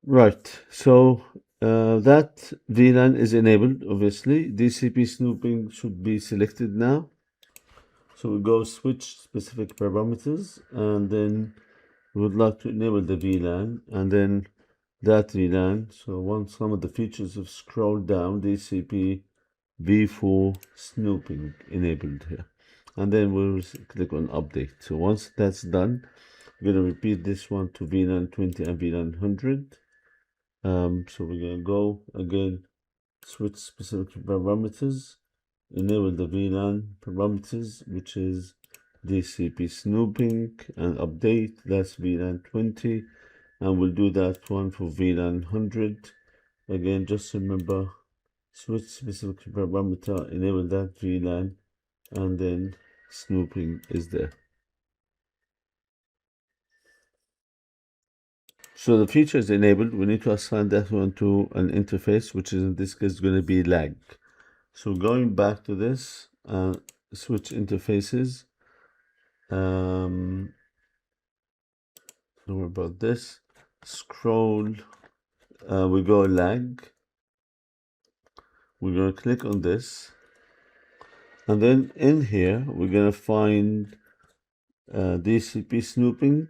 Right, so that VLAN is enabled, obviously. DHCP snooping should be selected now. So we go switch specific parameters, and then we would like to enable the VLAN, and then that VLAN. So once some of the features have scrolled down, DHCP v4 snooping enabled here. And then we'll click on update. So once that's done, we're going to repeat this one to VLAN 20 and VLAN 100. So we're going to go again, switch specific parameters, enable the VLAN parameters, which is DHCP snooping, and update, that's VLAN 20, and we'll do that one for VLAN 100. Again, just remember, switch specific parameter, enable that VLAN, and then snooping is there. So the feature is enabled. We need to assign that one to an interface, which is in this case going to be lag. So going back to this, switch interfaces. Don't worry about this. scroll, we go lag. We're going to click on this, and then in here we're going to find DCP snooping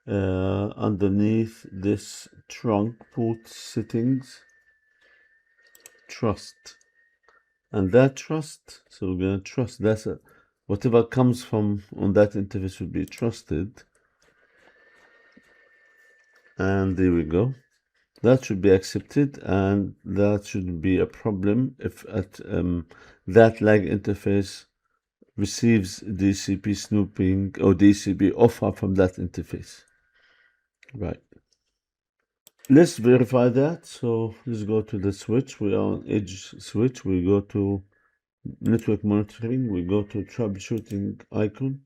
underneath this trunk port settings trust, and that trust, so we're going to trust whatever comes from on that interface will be trusted, and there we go. That should be accepted, and that shouldn't be a problem if at that lag interface receives DCP snooping or DCP offer from that interface. Right. Let's verify that. So let's go to the switch. We are on edge switch. We go to network monitoring. We go to troubleshooting icon,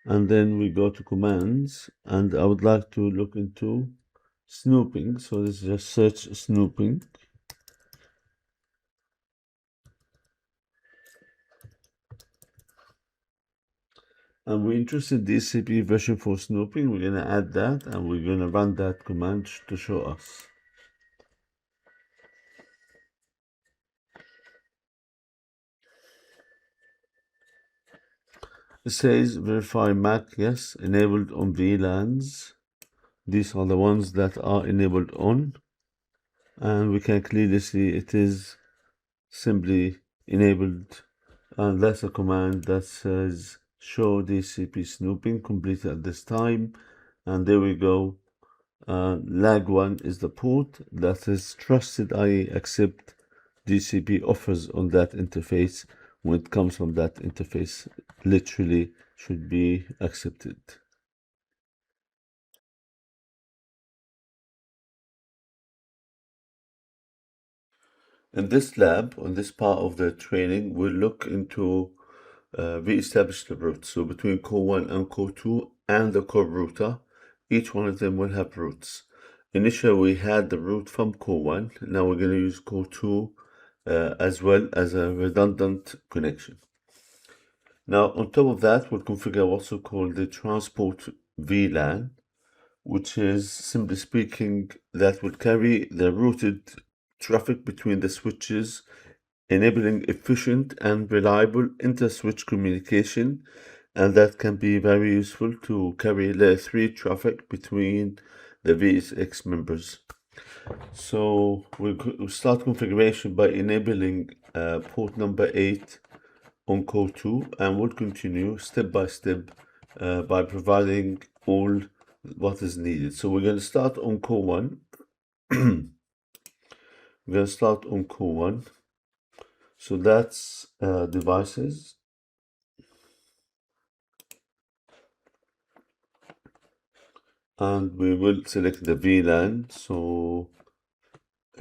and then we go to commands. And I would like to look into snooping. So let's just search snooping. And we're interested in DCP version for snooping. We're going to add that, and we're going to run that command to show us. It says verify MAC, yes, enabled on VLANs. These are the ones that are enabled on, and we can clearly see it is simply enabled, and that's a command that says show DCP snooping completed at this time, and there we go. Lag 1 is the port that is trusted, i.e. accept DCP offers on that interface. When it comes from that interface, literally should be accepted. In this lab, on this part of the training, we'll look into re-establish the routes. So between core 1 and core 2 and the core router, each one of them will have routes. Initially, we had the route from core 1. Now we're going to use core 2 as well as a redundant connection. Now, on top of that, we'll configure what's called the transport VLAN, which is, simply speaking, that will carry the routed traffic between the switches, enabling efficient and reliable inter-switch communication, and that can be very useful to carry layer 3 traffic between the VSX members. So we'll start configuration by enabling port number 8 on core 2, and we'll continue step by step by providing all what is needed. So we're going to start on core 1. We're going to start on core 1. So that's devices. And we will select the VLAN. So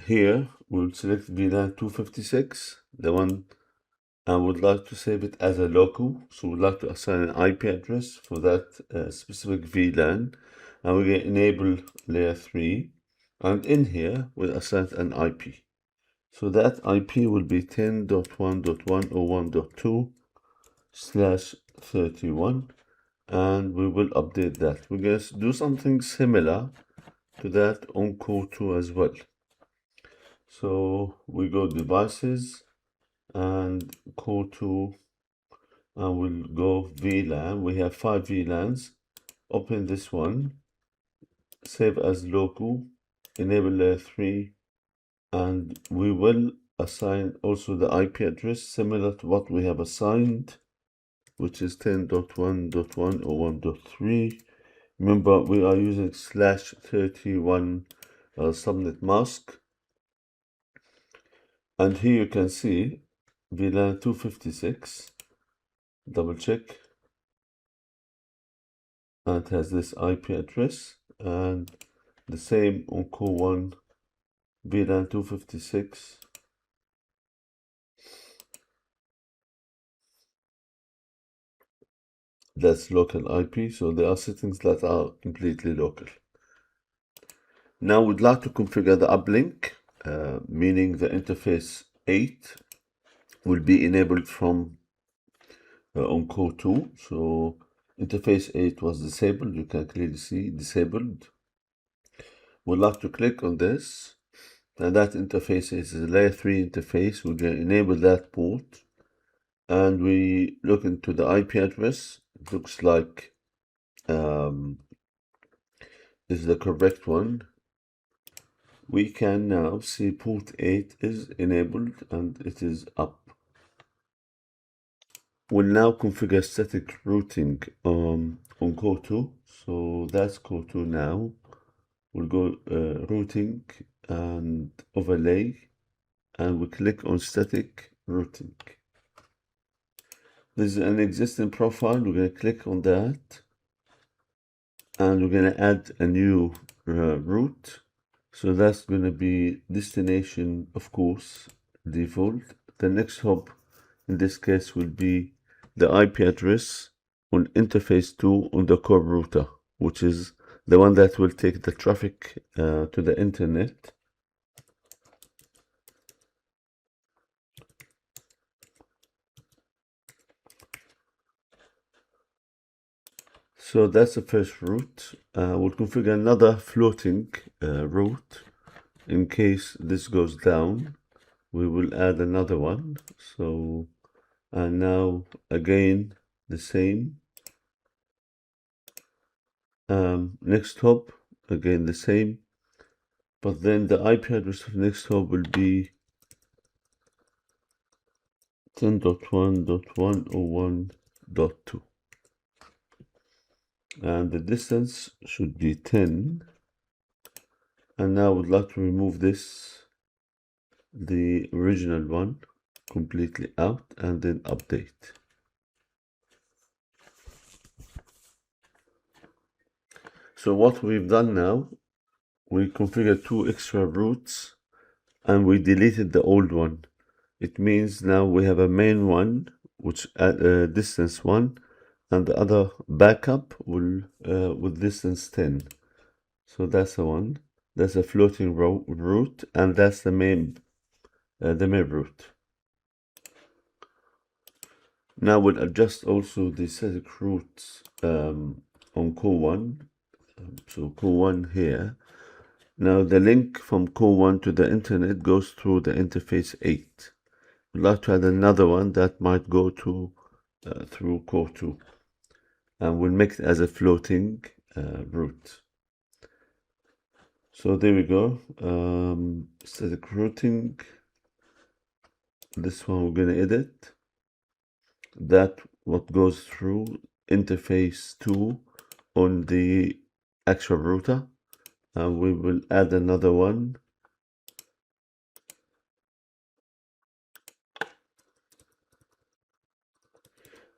here we'll select VLAN 256, the one, and would like to save it as a local. So we'd like to assign an IP address for that specific VLAN, and we're going to enable layer 3, and in here we'll assign an IP. So that IP will be 10.1.101.2/31, and we will update that. We're going to do something similar to that on core 2 as well. So we go devices and core 2, and we'll go VLAN. We have 5 VLANs. Open this one, save as local, enable layer 3, and we will assign also the IP address similar to what we have assigned, which is 10.1.101.3. Remember, we are using /31 subnet mask. And here you can see VLAN 256, double check, and it has this IP address, and the same on core 1, VLAN 256. That's local IP, so there are settings that are completely local. Now we'd like to configure the uplink, meaning the interface 8 will be enabled from on core 2. So interface 8 was disabled, you can clearly see disabled. We'd like to click on this, and that interface is a layer 3 interface. We're going to enable that port, and we look into the IP address. It looks like this is the correct one. We can now see port 8 is enabled and it is up. We'll now configure static routing on core 2. So that's core 2 now. We'll go routing and overlay, and we click on static routing. This is an existing profile. We're going to click on that, and we're going to add a new route. So that's going to be destination, of course, default. The next hop in this case will be the IP address on interface 2 on the core router, which is the one that will take the traffic to the internet. So that's the first route. We'll configure another floating route in case this goes down. We will add another one. So, and now again the same. Next hop, again the same. But then the IP address of next hop will be 10.1.101.2. And the distance should be 10. And now I would like to remove this, the original one, completely out, and then update. So what we've done now, we configured 2 extra routes and we deleted the old one. It means now we have a main one, which at distance 1, and the other backup will with distance 10. So that's the one. That's a floating route, and that's the main route. Now we'll adjust also the static routes on core 1. So core 1 here. Now the link from core 1 to the internet goes through the interface 8. We'd like to add another one that might go to through core 2. And we'll make it as a floating route. So there we go. Static routing. This one we're going to edit. That what goes through interface 2 on the actual router. And we will add another one.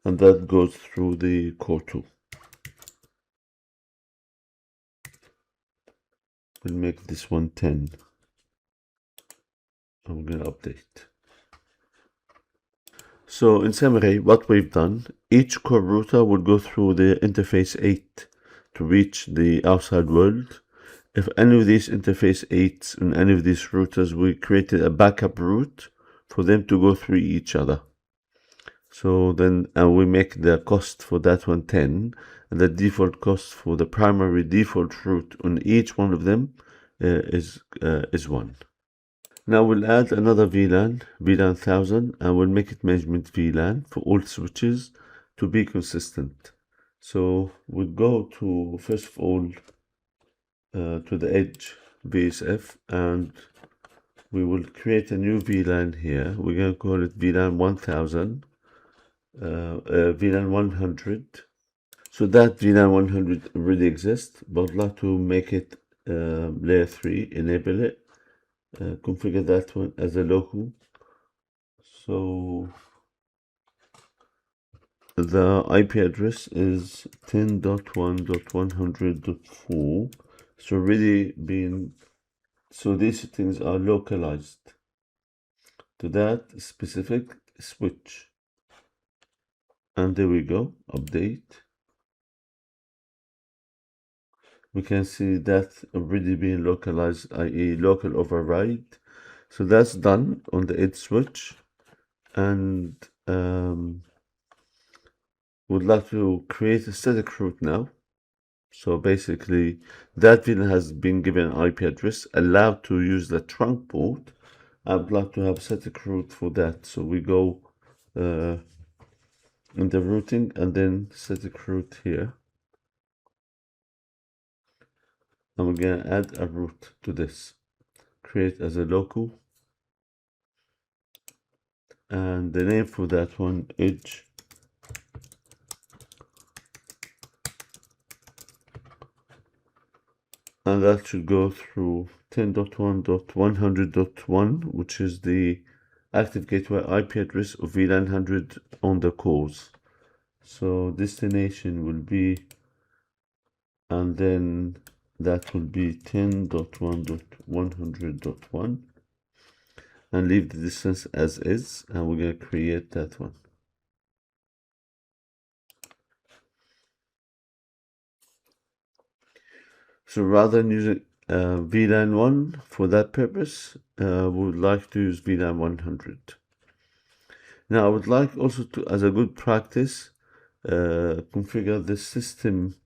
And that goes through the core 2. We'll make this one 10. I'm going to update. So in summary, what we've done, each core router will go through the interface 8 to reach the outside world. If any of these interface 8s and any of these routers, we created a backup route for them to go through each other. So then we make the cost for that one 10, and the default cost for the primary default route on each one of them is 1. Now we'll add another VLAN 1000, and we'll make it management VLAN for all switches to be consistent. So we'll go to, first of all, to the edge VSF, and we will create a new VLAN here. We're going to call it VLAN 1000, VLAN 100. So that VLAN 100 already exists, but I'd like to make it layer 3, enable it. Configure that one as a local. So the IP address is 10.1.100.4. It's already been, so these settings are localized to that specific switch. And there we go, update. We can see that already being localized, i.e. local override. So that's done on the edge switch. And would like to create a static route now. So basically, that VLAN has been given an IP address, allowed to use the trunk port. I would like to have static route for that. So we go in the routing and then static route here. And we're going to add a route to this. Create as a local. And the name for that one, edge. And that should go through 10.1.100.1, which is the active gateway IP address of VLAN 100 on the cores. So destination will be, and then that will be 10.1.100.1, and leave the distance as is, and we're going to create that one. So rather than using VLAN 1 for that purpose, we would like to use VLAN 100. Now I would like also to, as a good practice, configure the system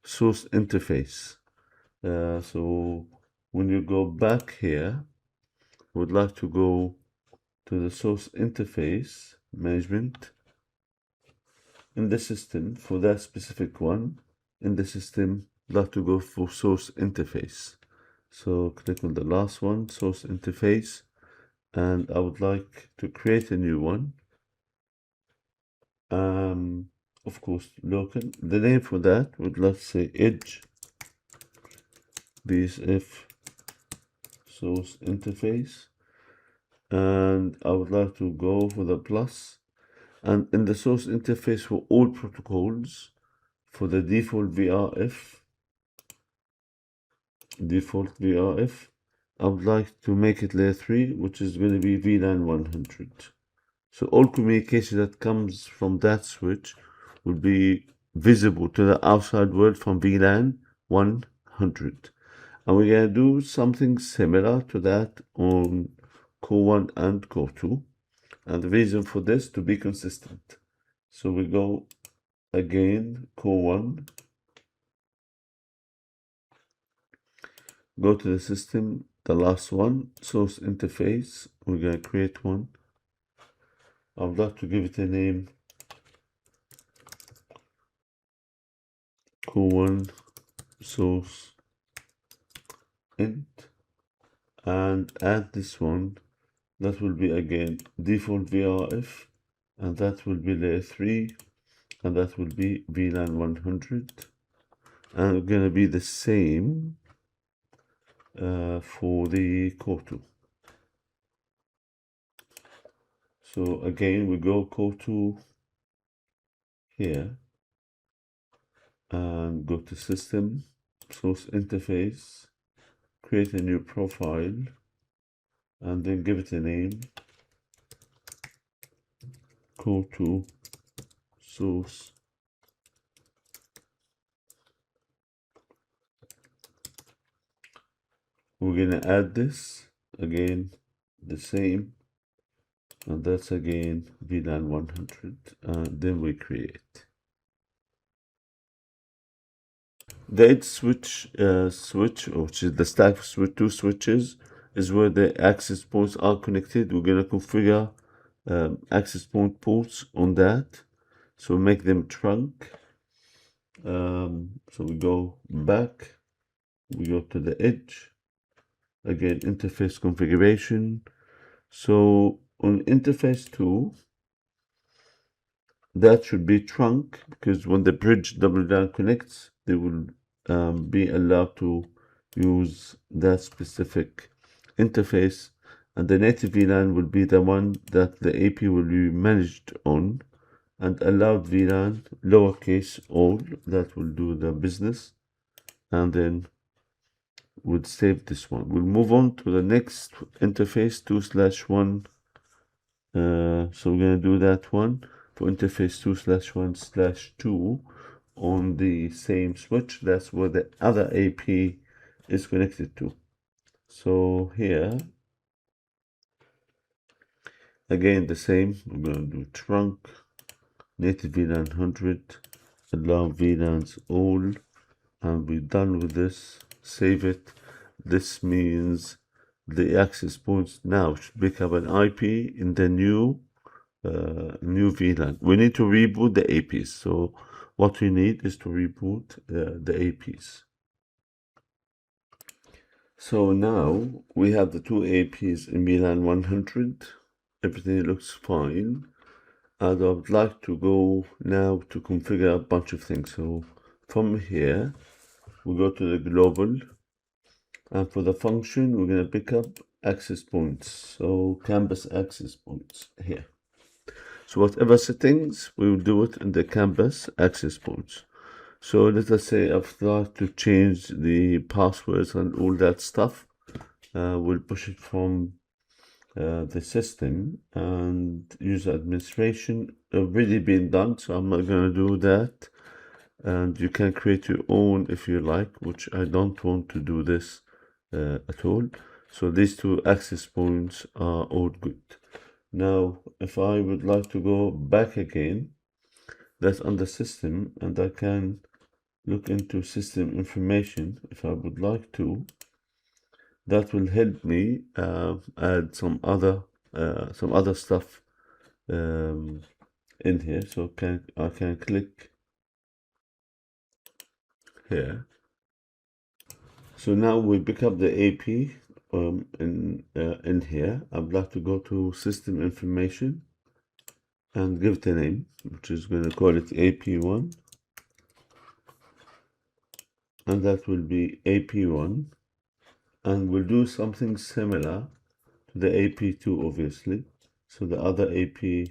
source interface. So when you go back here, I would like to go to the source interface management in the system for that specific one. In the system, I'd like to go for source interface. So click on the last one, source interface, and I would like to create a new one. Of course, local. The name for that would like to say edge VSF source interface, and I would like to go for the plus. And in the source interface for all protocols, for the default VRF, I would like to make it layer 3, which is going to be VLAN 100. So all communication that comes from that switch will be visible to the outside world from VLAN 100. And we're going to do something similar to that on core 1 and core 2. And the reason for this, to be consistent. So we go again, core 1, go to the system, the last one, source interface. We're going to create one. I would like to give it a name, core 1 source int, and add this one. That will be again default VRF, and that will be layer 3, and that will be VLAN 100, and it's going to be the same for the core 2. So again, we go core 2 here and go to system, source interface, create a new profile, and then give it a name, core 2 source. We're gonna add this again, the same, and that's again VLAN 100, and then we create. The edge switch, which is the stack with 2 switches, is where the access points are connected. We're gonna configure access point ports on that, so make them trunk. So we go back, we go to the edge, again interface configuration. So on interface 2, that should be trunk, because when the bridge WLAN connects, they will be allowed to use that specific interface, and the native VLAN will be the one that the AP will be managed on, and allowed VLAN lowercase all, that will do the business, and then we'll save this one. We'll move on to the next interface 2/1. So we're going to do that one for interface 2/1/2 on the same switch. That's where the other AP is connected to. So here, again the same. We're going to do trunk native VLAN 100, allow VLANs all, and we're done with this. Save it. This means the access points now should pick up an IP in the new VLAN. We need to reboot the APs. So what we need is to reboot the APs. So now we have the two APs in VLAN 100. Everything looks fine. And I would like to go now to configure a bunch of things. So from here, we go to the global. And for the function, we're going to pick up access points. So campus access points here. So whatever settings, we will do it in the campus access points. So let us say I'd like to change the passwords and all that stuff. We'll push it from the system, and user administration already been done, so I'm not going to do that. And you can create your own if you like, which I don't want to do this at all. So these two access points are all good. Now, if I would like to go back again, that's under system, and I can look into system information if I would like to. That will help me add some other stuff in here. So I can click here. So now we pick up the AP in here. I'd like to go to system information and give it a name, which is going to call it AP1, and that will be AP1, and we'll do something similar to the AP2, obviously. So the other AP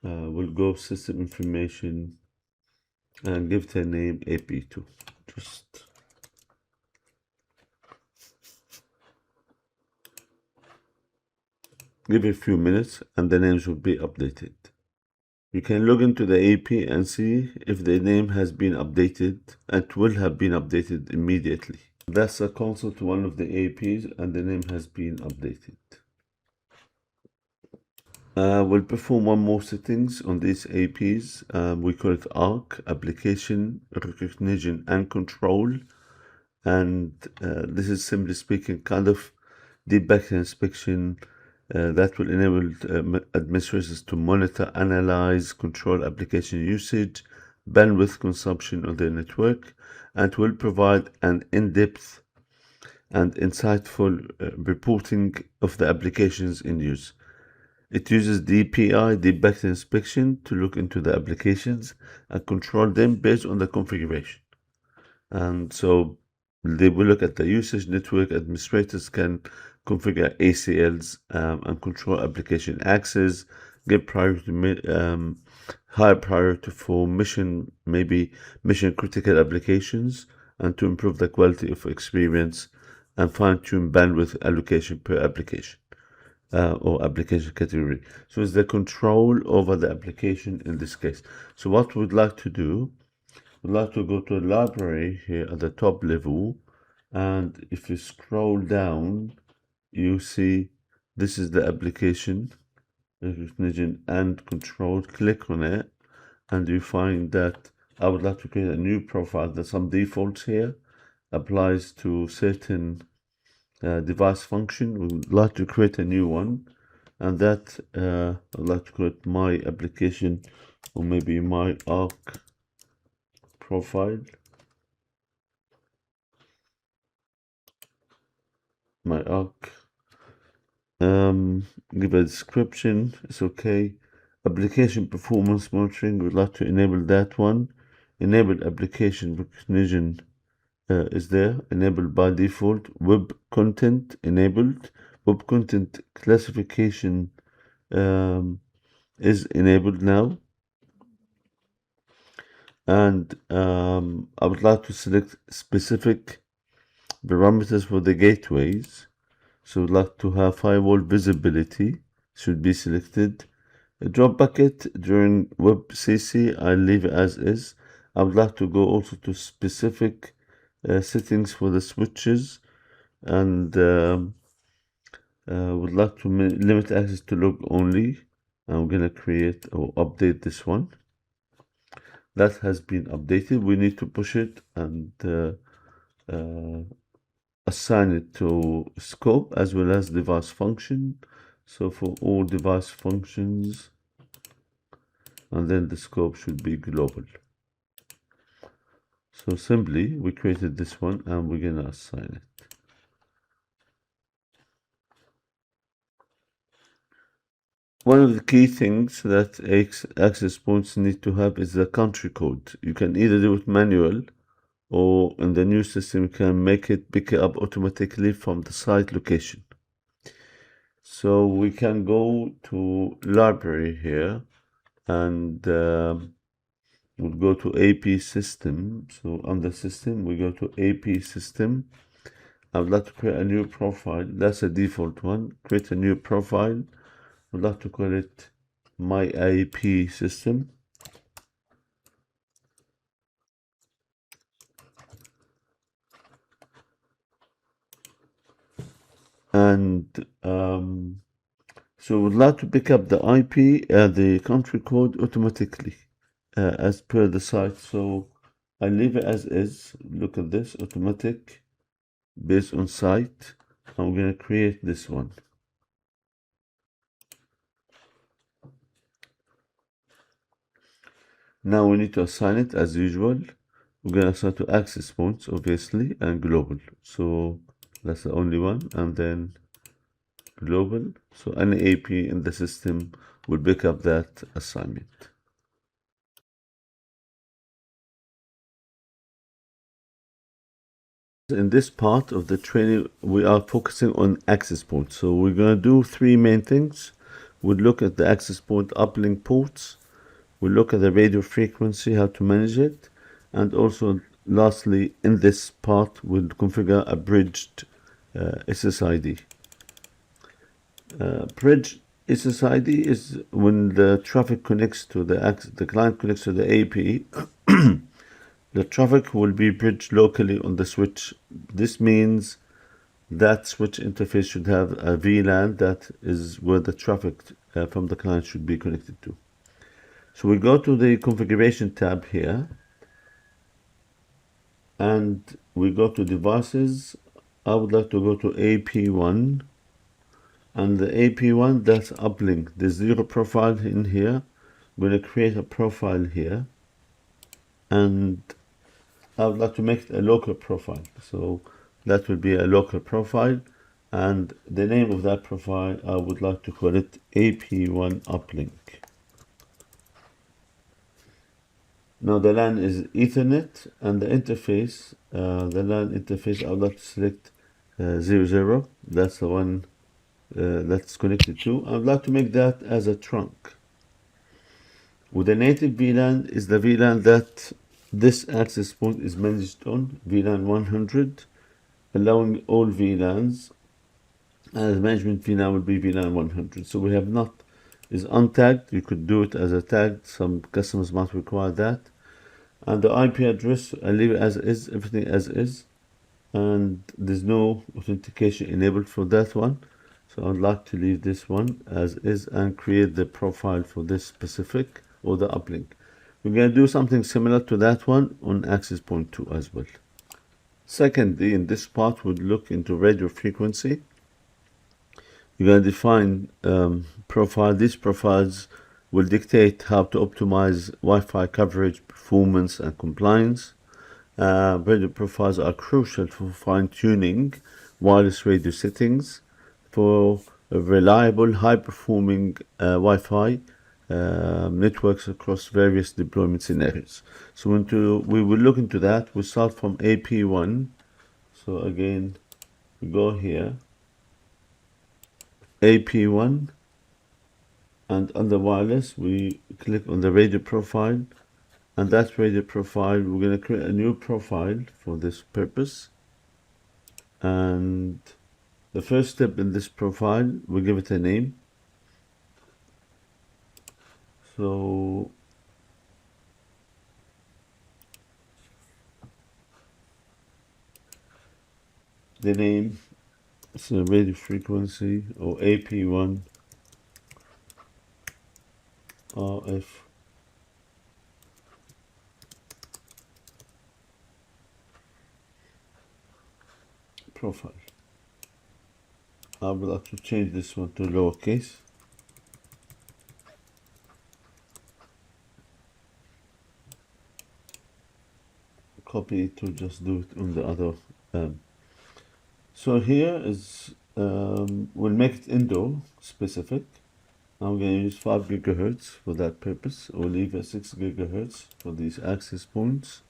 will go system information and give it a name AP2. Just give it a few minutes and the names will be updated. You can log into the AP and see if the name has been updated, and it will have been updated immediately. That's a console to one of the APs and the name has been updated. We'll perform one more settings on these APs. We call it ARC, Application Recognition and Control. And this is, simply speaking, kind of deep backend inspection that will enable administrators to monitor, analyze, control application usage, bandwidth consumption on their network, and will provide an in-depth and insightful reporting of the applications in use. It uses DPI, deep backend inspection, to look into the applications and control them based on the configuration. And so they will look at the usage. Network administrators can configure ACLs and control application access, give priority, high priority for mission critical applications, and to improve the quality of experience and fine-tune bandwidth allocation per application or application category. So it's the control over the application in this case. So what we'd like to do, we'd like to go to a library here at the top level, and if you scroll down, you see this is the application recognition and control. Click on it, and you find that I would like to create a new profile. There's some defaults here, applies to certain device function. We would like to create a new one, and that I'd like to create my application, or maybe my ARC profile. My ARC. Give a description. It's okay. Application performance monitoring. We'd like to enable that one. Enable application recognition is there, enabled by default. Web content enabled. Web content classification is enabled now. And I would like to select specific parameters for the gateways. So I'd like to have firewall visibility, should be selected. A drop bucket during WebCC, I leave it as is. I would like to go also to specific settings for the switches, and would like to limit access to log only. I'm gonna create or update this one. that has been updated. We need to push it and assign it to scope as well as device function. So for all device functions, and then the scope should be global. So simply we created this one and we're gonna assign it. One of the key things that access points need to have is the country code. You can either do it manual, or in the new system you can make it pick it up automatically from the site location. So we can go to library here and we'll go to AP system. So under system we go to AP system. I would like to create a new profile. That's a default one. Create a new profile. I'd like to call it my IP system. And so we'd like to pick up the IP, the country code automatically as per the site. So I leave it as is. Look at this, automatic based on site. I'm going to create this one. Now we need to assign it as usual. We're going to assign to access points, obviously, and global. So that's the only one. And then global. So any AP in the system will pick up that assignment. In this part of the training, we are focusing on access points. So we're going to do three main things. We'll look at the access point uplink ports. We'll look at the radio frequency, how to manage it. And also, lastly, in this part, we'll configure a bridged SSID. Bridge SSID is when the traffic connects to the client connects to the AP. The traffic will be bridged locally on the switch. This means that switch interface should have a VLAN, that is where the traffic from the client should be connected to. So we go to the configuration tab here and we go to devices. I would like to go to AP1, and the AP1, that's uplink. There's zero profile in here. I'm going to create a profile here, and I would like to make it a local profile. So that will be a local profile, and the name of that profile, I would like to call it AP1 uplink. Now the LAN is Ethernet, and the interface, the LAN interface, I would like to select 00. That's the one that's connected to. I would like to make that as a trunk. With the native VLAN is the VLAN that this access point is managed on, VLAN 100, allowing all VLANs, and the management VLAN will be VLAN 100. So we have not, is untagged. You could do it as a tag. Some customers might require that. And the IP address, I leave it as is, everything as is. And there's no authentication enabled for that one. So I'd like to leave this one as is and create the profile for this specific, or the uplink. We're going to do something similar to that one on access point 2 as well. Secondly, in this part, we'll look into radio frequency. You're going to define profile. These profiles will dictate how to optimize Wi-Fi coverage, performance, and compliance. Radio profiles are crucial for fine-tuning wireless radio settings for a reliable, high-performing Wi-Fi networks across various deployment scenarios. So we will look into that. We start from AP1. So again, we go here, AP1, and under wireless, we click on the radio profile. And that radio profile, we're going to create a new profile for this purpose. And the first step in this profile, we give it a name. So the name is radio frequency, or AP1 RF profile. I would like to change this one to lowercase. Copy it to just do it on the other. So here is, we'll make it indoor specific. I'm going to use 5 gigahertz for that purpose. We'll leave a 6 gigahertz for these access points.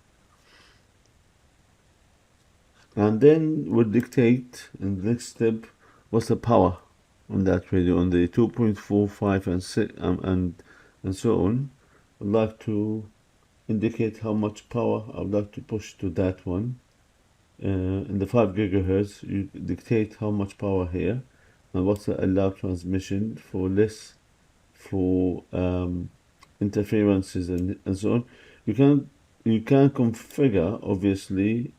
And then we'll dictate in the next step what's the power on that radio, on the 2.45 and 6, and so on. I'd like to indicate how much power I would like to push to that one. In the 5 gigahertz, you dictate how much power here and what's the allowed transmission for less, for interferences and so on. You can configure obviously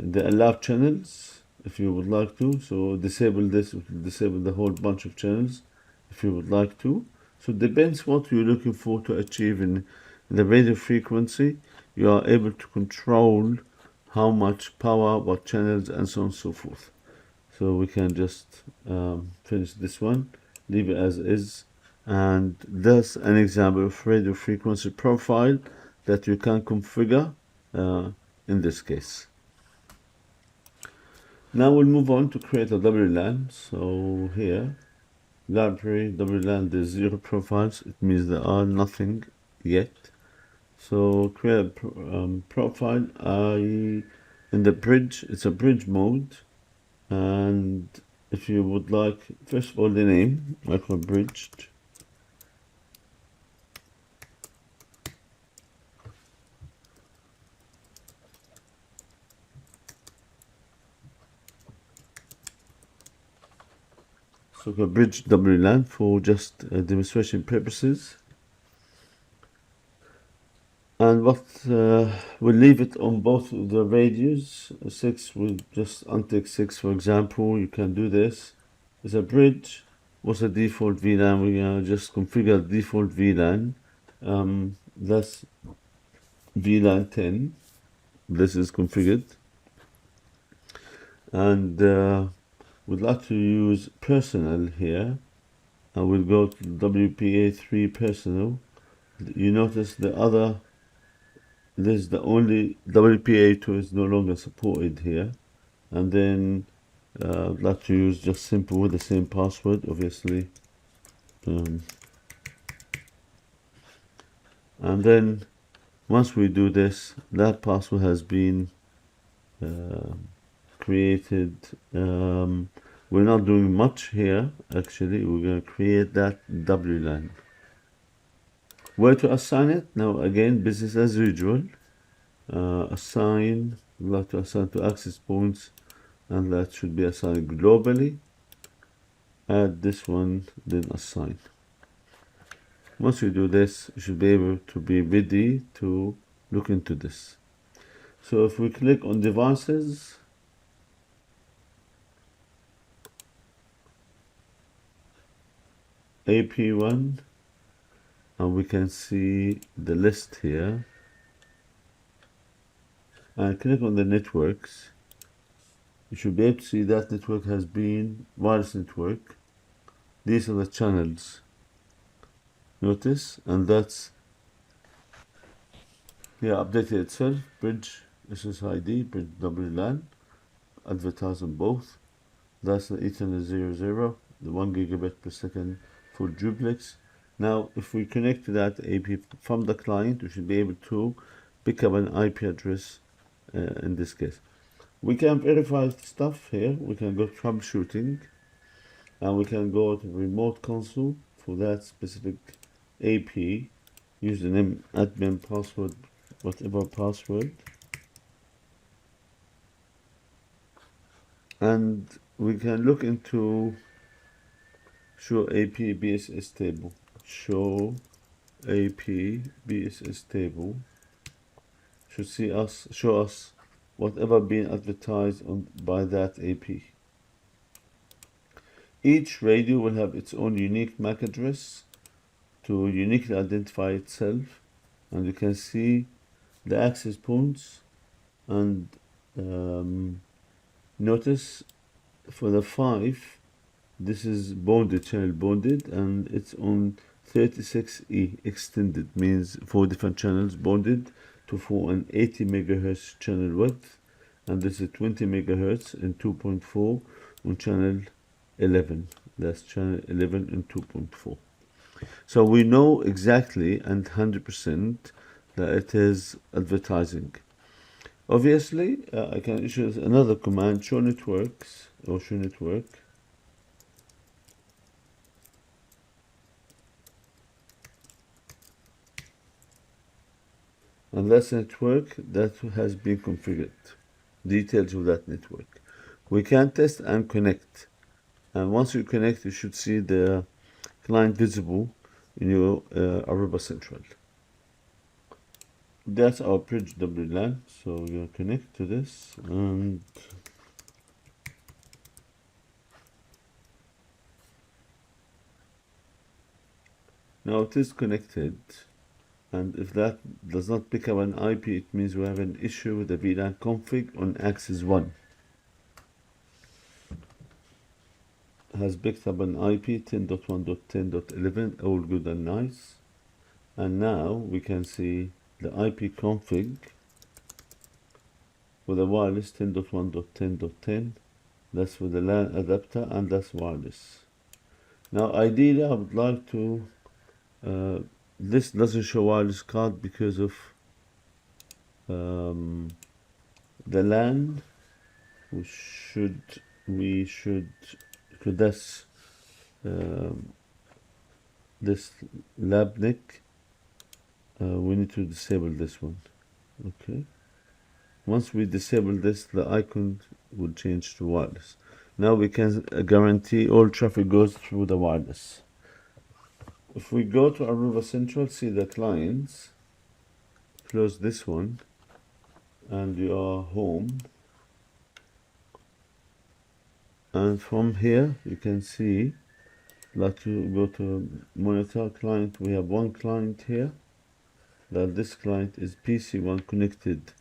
the allowed channels if you would like to. So disable this, disable the whole bunch of channels if you would like to. So it depends what you're looking for to achieve in the radio frequency. You are able to control how much power, what channels, and so on and so forth. So we can just finish this one, leave it as is, and that's an example of radio frequency profile that you can configure in this case. Now we'll move on to create a WLAN. So here, library WLAN, there's 0 profiles. It means there are nothing yet. So create a profile. In the bridge, it's a bridge mode. And if you would like, first of all, the name, microbridged. So a bridge WLAN for just demonstration purposes. And what we'll leave it on both of the radios. 6, we'll just untick 6, for example. You can do this. It's a bridge. What's the default VLAN? We're gonna just configure the default VLAN. That's VLAN 10. This is configured. And we'd like to use personal here. And we'll go to WPA3 personal. You notice the other, this is the only WPA2 is no longer supported here. And then I'd like to use just simple with the same password, obviously. And then once we do this, that password has been created. We're not doing much here, actually. We're going to create that WLAN. Where to assign it? Now, again, business as usual. Assign, we'd like to assign to access points, and that should be assigned globally. Add this one, then assign. Once you do this, you should be able to be ready to look into this. So if we click on devices, AP1, and we can see the list here, and click on the networks. You should be able to see that network has been wireless network. These are the channels. Notice, and that's updated itself. Bridge SSID, bridge WLAN, advertise on both. That's the Ethernet 00, the 1 gigabit per second for duplex. Now, if we connect to that AP from the client, we should be able to pick up an IP address in this case. We can verify stuff here. We can go troubleshooting, and we can go to remote console for that specific AP. Username, admin, password, whatever password. And we can look into show AP BSS table. Show AP BSS table should show us whatever being advertised by that AP. Each radio will have its own unique MAC address to uniquely identify itself, and you can see the access points and Notice for the 5, this is bonded, channel bonded, and it's on 36E extended, means 4 different channels bonded to form an 80 megahertz channel width, and this is 20 megahertz and 2.4 on channel 11. That's channel 11 and 2.4. So we know exactly and 100% that it is advertising. Obviously, I can issue another command, show networks, or show network. And that's a network that has been configured. Details of that network. We can test and connect. And once you connect, you should see the client visible in your Aruba Central. That's our bridge WLAN. So we're going to connect to this, and now it is connected. And if that does not pick up an IP, it means we have an issue with the VLAN config on axis 1. Has picked up an IP 10.1.10.11, all good and nice. And now we can see the IP config for the wireless 10.1.10.10. That's for the LAN adapter, and that's wireless. Now ideally I would like to this doesn't show wireless card because of the LAN. We should that's this labnic. We need to disable this one. Okay. Once we disable this, the icon will change to wireless. Now we can guarantee all traffic goes through the wireless. If we go to Aruba Central, see the clients, close this one, and you are home. And from here, you can see, like you go to monitor client, we have one client here. That this client is PC1 connected.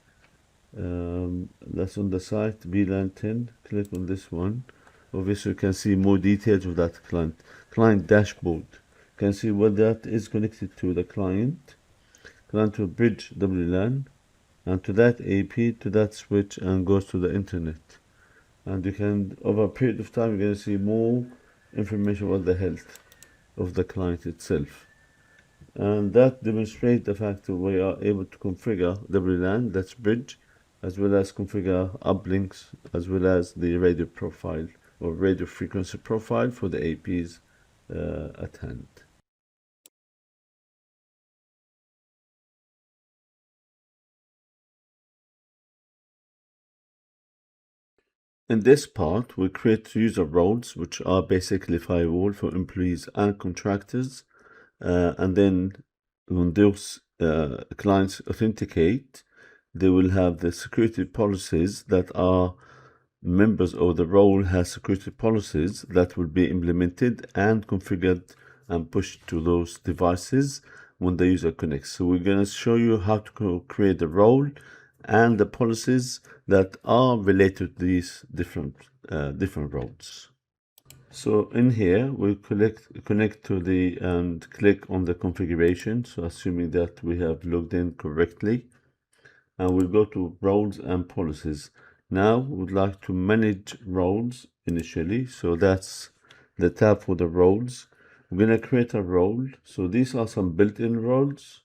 That's on the site, VLAN 10. Click on this one. Obviously, you can see more details of that client. Client dashboard. You can see what that is connected to the client. Client to bridge WLAN, and to that AP, to that switch, and goes to the internet. And you can, over a period of time, you're going to see more information about the health of the client itself. And that demonstrates the fact that we are able to configure WLAN, that's bridge, as well as configure uplinks, as well as the radio profile or radio frequency profile for the APs at hand. In this part, we create user roles, which are basically firewall for employees and contractors. And then when those clients authenticate, they will have the security policies that are members of the role has security policies that will be implemented and configured and pushed to those devices when the user connects. So we're going to show you how to create a role and the policies that are related to these different roles. So in here, we connect to the and click on the configuration. So assuming that we have logged in correctly, and we'll go to roles and policies. Now we would like to manage roles initially. So that's the tab for the roles. We're going to create a role. So these are some built-in roles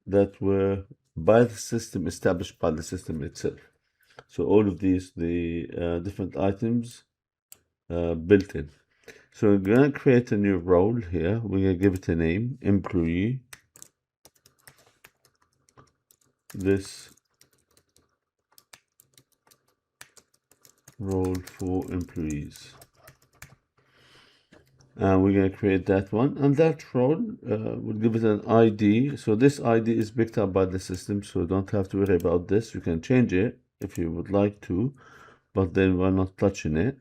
that were by the system, established by the system itself. So all of these, the different items built in. So we're going to create a new role here. We're going to give it a name, employee. This role for employees. And we're going to create that one. And that role, we'll give it an ID. So this ID is picked up by the system, so don't have to worry about this. You can change it if you would like to, but then we're not touching it.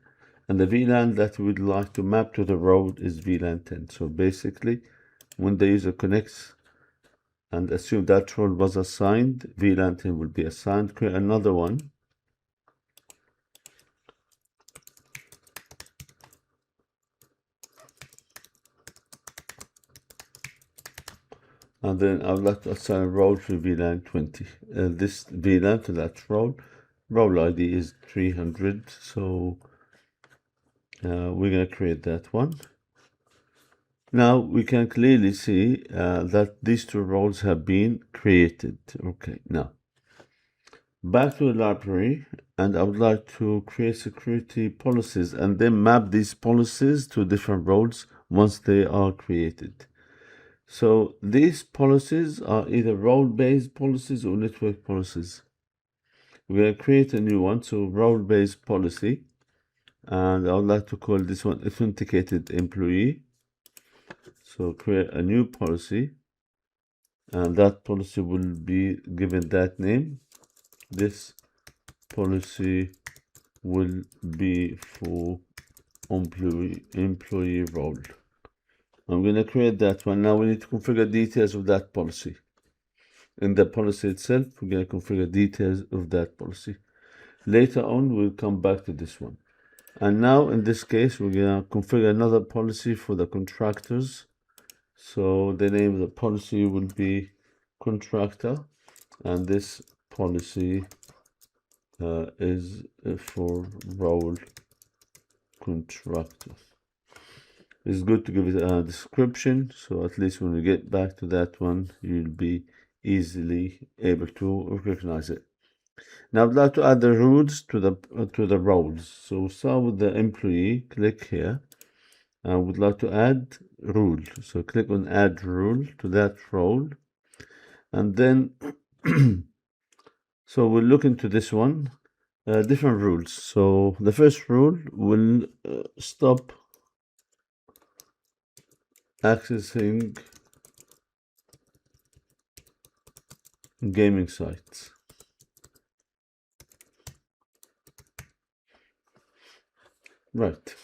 And the VLAN that we'd like to map to the role is VLAN 10. So basically, when the user connects and assume that role was assigned, VLAN 10 will be assigned. Create another one. then I would like to assign a role to VLAN 20. This VLAN to that role ID is 300, so we're going to create that one. Now we can clearly see that these two roles have been created. Okay, now back to the library, and I would like to create security policies and then map these policies to different roles once they are created. So these policies are either role-based policies or network policies. We're going to create a new one, so role-based policy, and I would like to call this one authenticated employee. So create a new policy, and that policy will be given that name. This policy will be for employee role. I'm going to create that one. Now we need to configure details of that policy. In the policy itself, we're going to configure details of that policy. Later on, we'll come back to this one. And now in this case, we're going to configure another policy for the contractors. So the name of the policy will be contractor, and this policy is for role contractor. It's good to give it a description, so at least when we get back to that one, you'll be easily able to recognize it. Now I'd like to add the rules to the roles. So we'll start with the employee. Click here. I would like to add rule. So click on add rule to that role, and then so we'll look into this one. Different rules. So the first rule will stop accessing gaming sites. Right.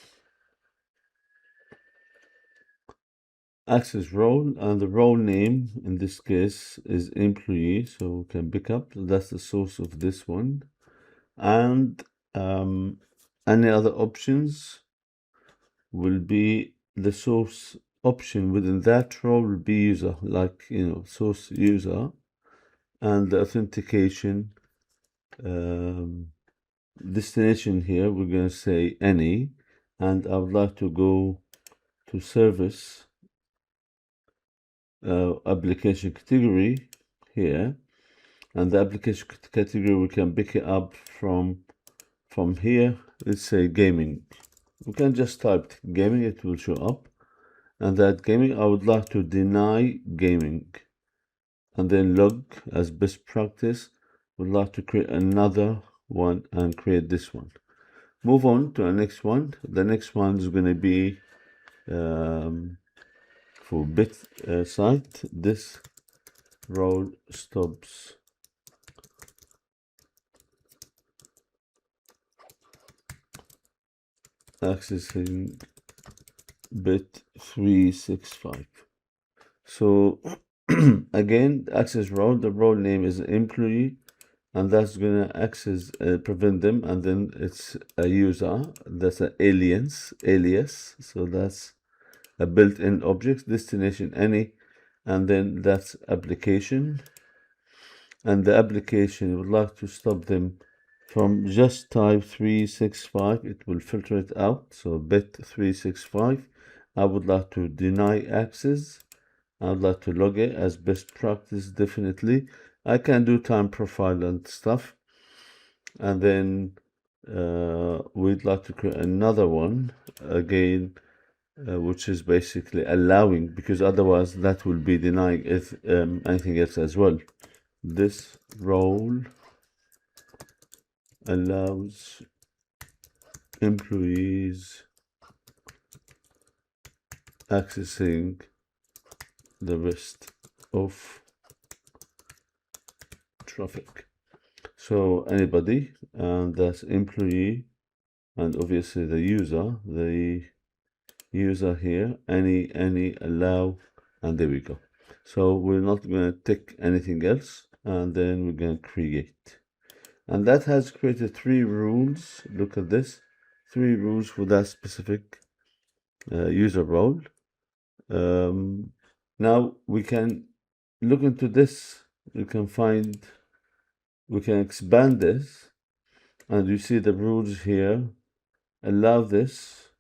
Access role, and the role name in this case is employee, so we can pick up. That's the source of this one. And any other options will be the source option within that role will be user, like, source user, and the authentication destination here, we're going to say any, and I would like to go to service application category here, and the application category we can pick it up from here. Let's say gaming. We can just type gaming, it will show up, and that gaming I would like to deny gaming, and then log as best practice. Would like to create another one and create this one. Move on to the next one. The next one is going to be for bit site. This role stops accessing bit 365. So again, access role, the role name is employee, and that's gonna access prevent them, and then it's a user, that's an alias, so that's a built-in object, destination any, and then that's application, and the application would like to stop them from just type 365, it will filter it out. So bit 365, I would like to deny access. I would like to log it as best practice, definitely. I can do time profile and stuff. And then we'd like to create another one again, which is basically allowing, because otherwise that will be denying if anything else as well. This role allows employees accessing the rest of traffic. So anybody, and that's employee, and obviously the user here, any allow, and there we go. So we're not going to tick anything else, and then we're going to create. And that has created 3 rules. Look at this, 3 rules for that specific user role. Now we can look into this, we can expand this, and you see the rules here. Allow this,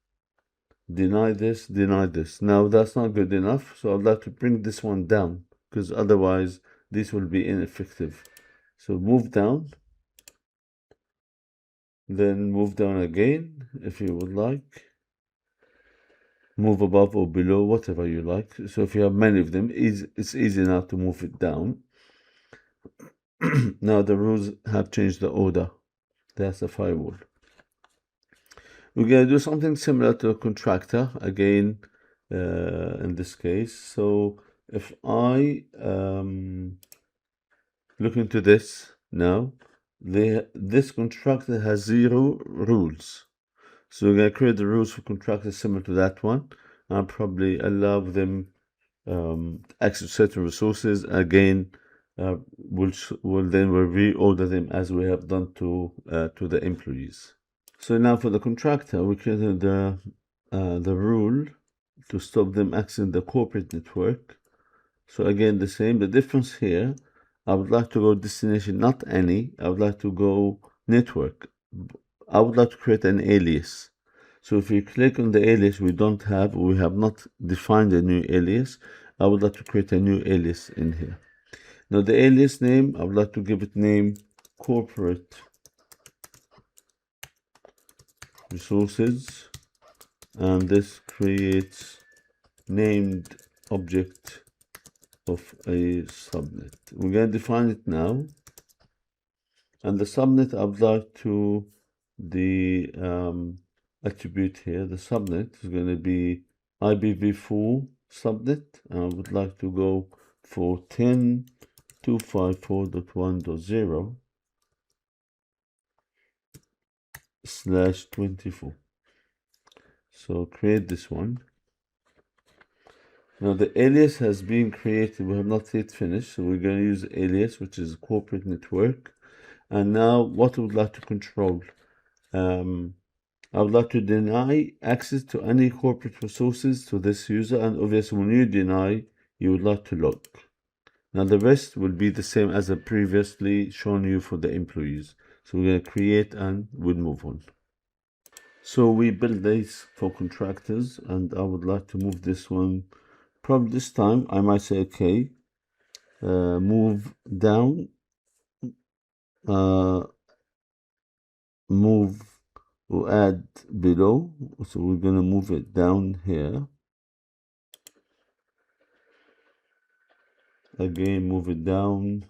deny this, deny this. Now that's not good enough, so I'd like to bring this one down, because otherwise this will be ineffective. So move down, then move down again if you would like. Move above or below, whatever you like. So if you have many of them, it's easy now to move it down. Now the rules have changed the order. That's the firewall. We're going to do something similar to a contractor again in this case. So if I look into this now, this contractor has 0 rules. So we're going to create the rules for contractors similar to that one, and probably allow them access certain resources. Again, we'll reorder them as we have done to the employees. So now for the contractor, we created the rule to stop them accessing the corporate network. So again, the same. The difference here, I would like to go destination, not any. I would like to go network. I would like to create an alias. So if you click on the alias, we have not defined a new alias. I would like to create a new alias in here. Now the alias name, I would like to give it name corporate resources, and this creates named object of a subnet. We're going to define it now, and the subnet, I would like to the attribute here, the subnet is going to be IPv4 subnet, and I would like to go for 10.254.1.0/24. So create this one. Now the alias has been created. We have not yet finished, so we're going to use alias, which is corporate network. And now what we would like to control. I would like to deny access to any corporate resources to this user, and obviously when you deny, you would like to log. Now the rest will be the same as I previously shown you for the employees. So we're going to create and we'll move on. So we build this for contractors, and I would like to move this one. Probably this time I might say okay, move down, move or add below. So we're going to move it down here. Again, move it down.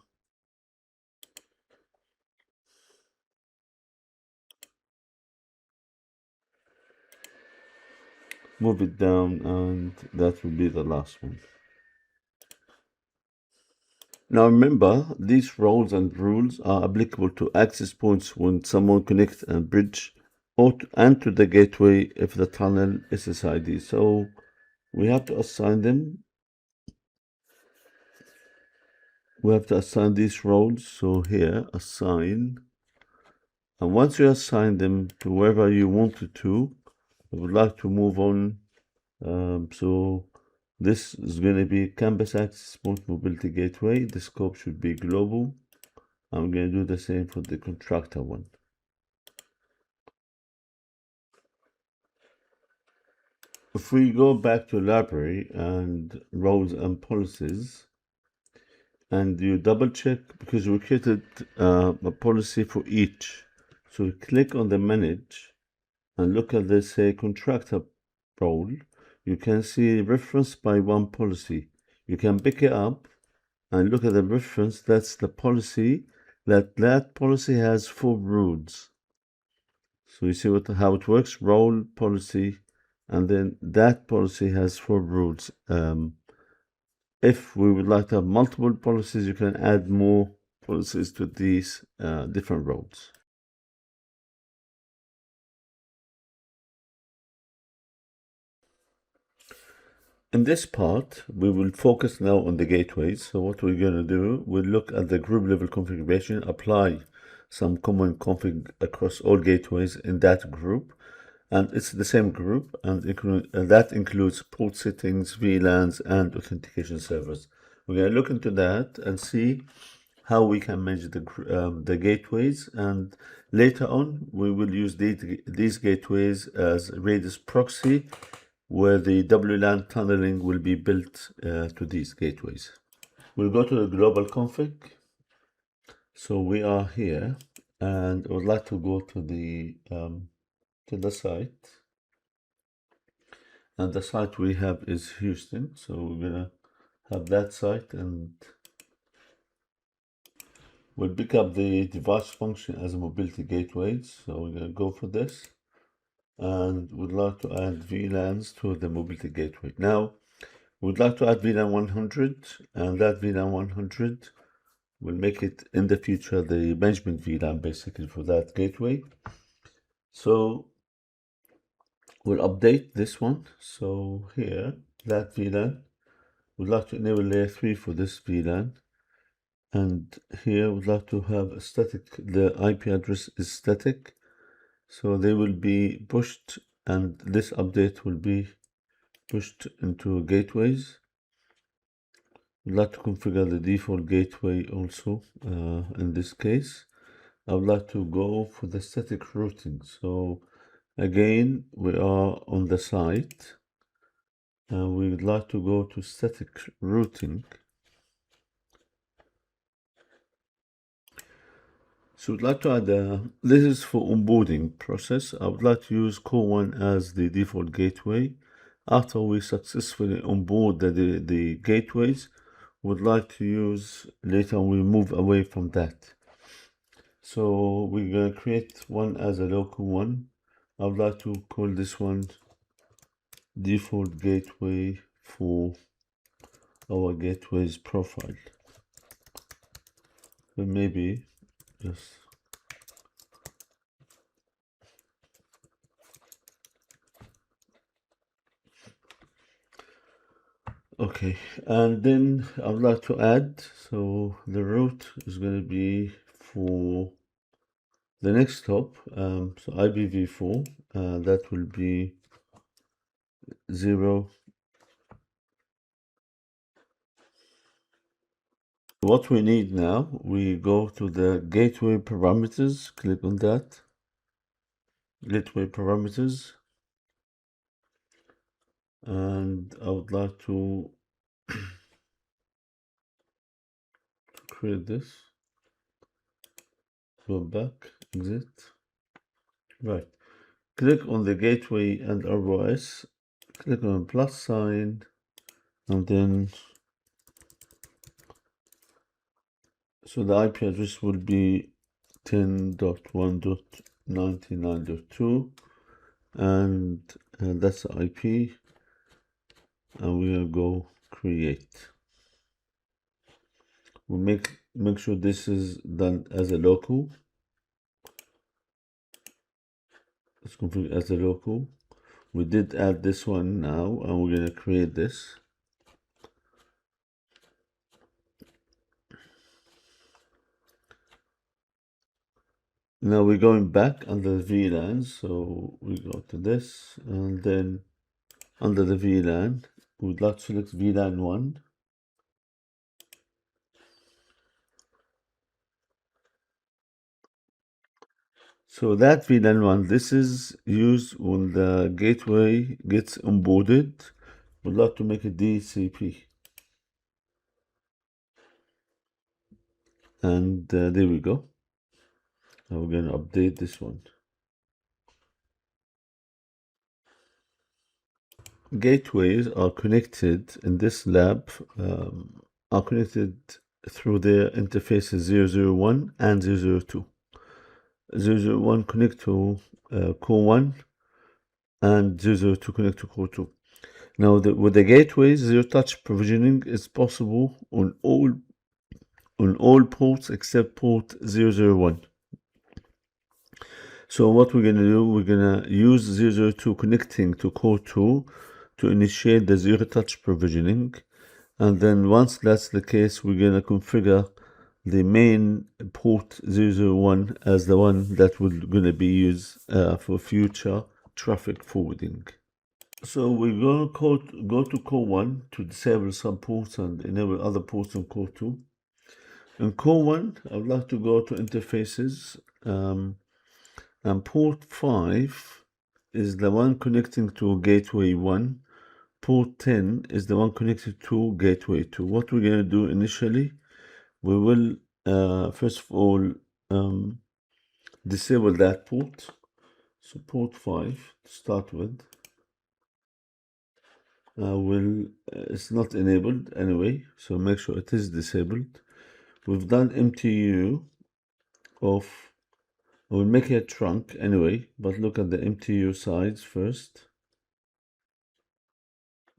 Move it down, and that will be the last one. Now remember, these roles and rules are applicable to access points when someone connects and bridge, and to the gateway if the tunnel SSID. So we have to assign them. We have to assign these roles. So here, assign. And once you assign them to wherever you wanted to, I would like to move on. So this is going to be campus access point mobility gateway. The scope should be global. I'm going to do the same for the contractor one. If we go back to library and roles and policies, and you double check, because we created a policy for each. So click on the manage and look at the say contractor role. You can see reference by one policy. You can pick it up and look at the reference. That's the policy. That policy has 4 rules. So you see how it works. Role, policy, and then that policy has 4 rules. If we would like to have multiple policies, you can add more policies to these different roles. In this part, we will focus now on the gateways. So what we're going to do, we'll look at the group level configuration, apply some common config across all gateways in that group. And it's the same group, and that includes port settings, VLANs, and authentication servers. We're going to look into that and see how we can manage the gateways, and later on we will use these gateways as Radius proxy, where the WLAN tunneling will be built to these gateways. We'll go to the global config. So we are here, and I would like to go to the site, and the site we have is Houston. So we're gonna have that site, and we'll pick up the device function as a mobility gateway. So we're gonna go for this, and we'd like to add VLANs to the mobility gateway. Now, we'd like to add VLAN 100, and that VLAN 100 will make it in the future the management VLAN basically for that gateway. So we'll update this one. So here, that VLAN, we'd like to enable layer 3 for this VLAN. And here we'd like to have a static, the IP address is static. So they will be pushed, and this update will be pushed into gateways. We'd like to configure the default gateway also in this case. I would like to go for the static routing. So again, we are on the site, and we would like to go to static routing. So we'd like to add this is for onboarding process. I would like to use core 1 as the default gateway. After we successfully onboard the gateways, would like to use later we move away from that. So we're going to create one as a local one. I would like to call this one default gateway for our gateways profile. But maybe just okay, and then I would like to add, so the route is going to be for the next hop, so IPv4, that will be 0. What we need now, we go to the gateway parameters, click on that, gateway parameters, and I would like to create this, go back, exit, right, click on the gateway and ROS, click on plus sign, and then so the IP address will be 10.1.99.2, and that's the IP, and we'll go create. We'll make sure this is done as a local. Let's configure as a local. We did add this one now, and we're gonna create this. Now we're going back under the VLAN, so we go to this, and then under the VLAN, we'd like to select VLAN 1. So that VLAN 1, this is used when the gateway gets onboarded. We'd like to make it DCP. And there we go. Now we're going to update this one. Gateways are connected in this lab, are connected through their interfaces 001 and 002. 001 connect to core 1, and 002 connect to core 2. Now with the gateways, zero touch provisioning is possible on all ports except port 001. So what we're gonna do, we're gonna use 002 connecting to core 2 to initiate the zero touch provisioning, and then once that's the case, we're gonna configure the main port 001 as the one that will gonna be used for future traffic forwarding. So we're going to go to core 1 to disable some ports and enable other ports in core 2. In core 1, I would like to go to interfaces, and port 5 is the one connecting to gateway 1. Port 10 is the one connected to gateway 2. What we're going to do initially, we will first of all disable that port. So port 5 to start with it's not enabled anyway, so make sure it is disabled. We've done MTU of, we'll make it trunk anyway, but look at the MTU sides first.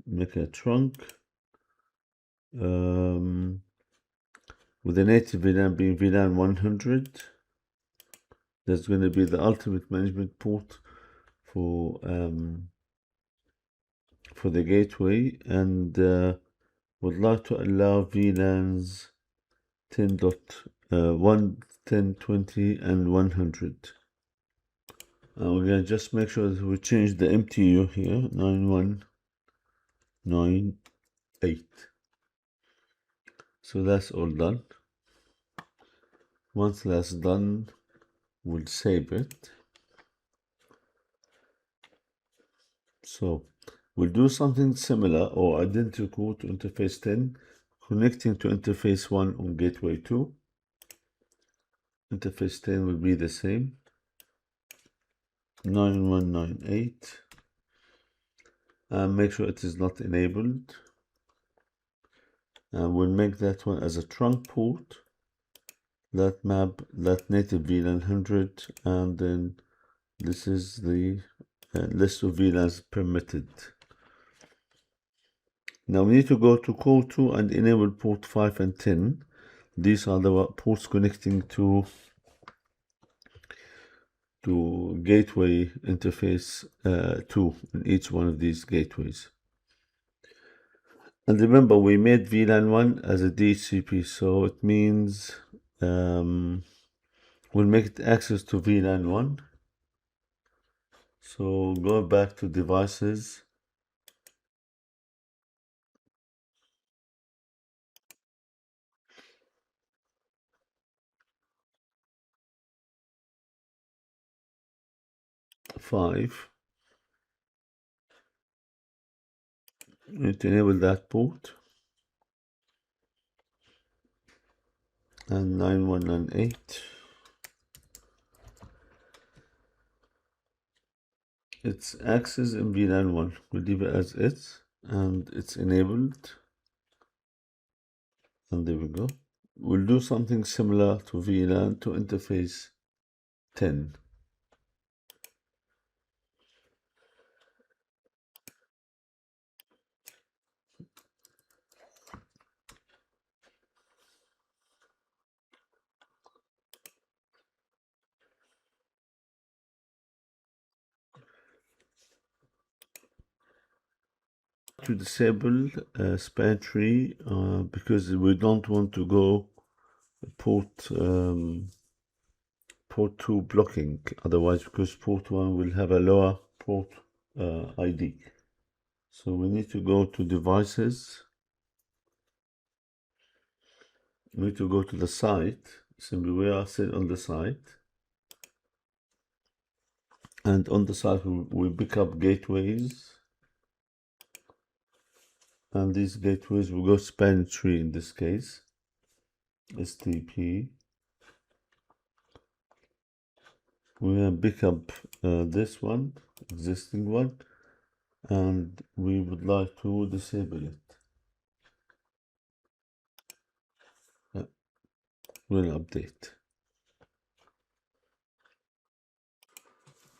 Make a trunk with the native VLAN being VLAN 100. That's going to be the ultimate management port for the gateway, and would like to allow VLANs 10.1, 10, 20, and 100. We're going to just make sure that we change the MTU here, 9198. So that's all done. Once that's done, we'll save it. So we'll do something similar or identical to interface 10, connecting to interface 1 on gateway 2. Interface 10 will be the same, 9198, and make sure it is not enabled. And we'll make that one as a trunk port, that map, that native VLAN 100, and then this is the list of VLANs permitted. Now we need to go to core 2 and enable port 5 and 10. These are the ports connecting to gateway interface 2 in each one of these gateways. And remember, we made VLAN 1 as a DHCP, so it means we'll make it access to VLAN 1. So go back to devices. Five. You need to enable that port. And 9198. It's access in VLAN 1. We'll leave it as is, and it's enabled. And there we go. We'll do something similar to VLAN to interface 10. To disable span tree because we don't want to go port 2 blocking, otherwise, because port 1 will have a lower port ID. So we need to go to devices. We need to go to the site. Simply we are still on the site, and on the site we pick up gateways, and these gateways will go span tree in this case. STP. We're going to pick up this one, existing one, and we would like to disable it. We'll update.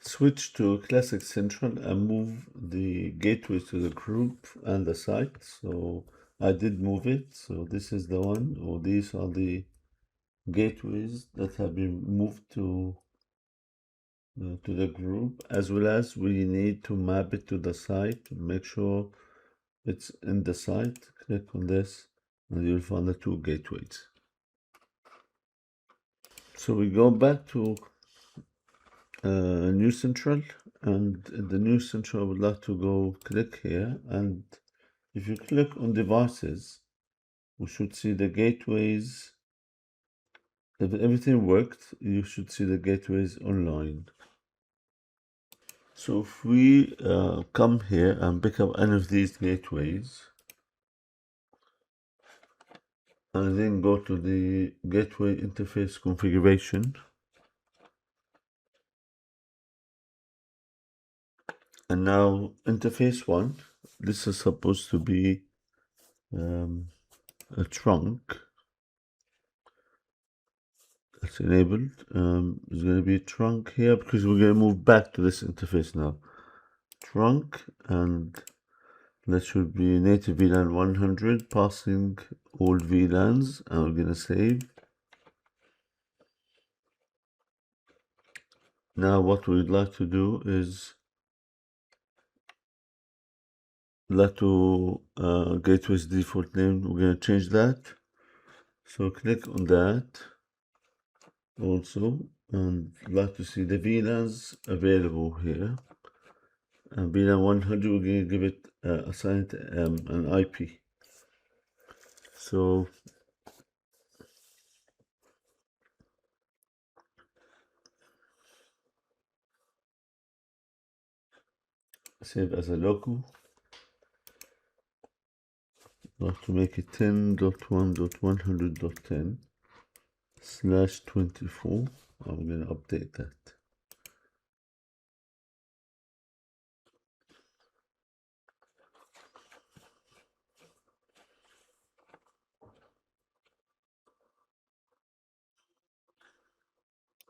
Switch to Classic Central and move the gateway to the group and the site. So I did move it. So this is the one, or these are the gateways that have been moved to the group, as well as we need to map it to the site. Make sure it's in the site. Click on this and you'll find the 2 gateways. So we go back to New Central, And in the new central, I would like to go click here, and if you click on devices, we should see the gateways. If everything worked, you should see the gateways online. So if we come here and pick up any of these gateways, and then go to the gateway interface configuration, and now interface 1, this is supposed to be a trunk. It's enabled. There's going to be a trunk here because we're going to move back to this interface now. Trunk, and that should be native VLAN 100 passing all VLANs, and we're going to save. Now what we'd like to do is to gateway's default name. We're going to change that. So click on that also, and I'd like to see the VLANs available here. And VLAN 100, we're going to give it assigned an IP. So save as a local. I have to make it 10.1.100.10/24. I'm going to update that.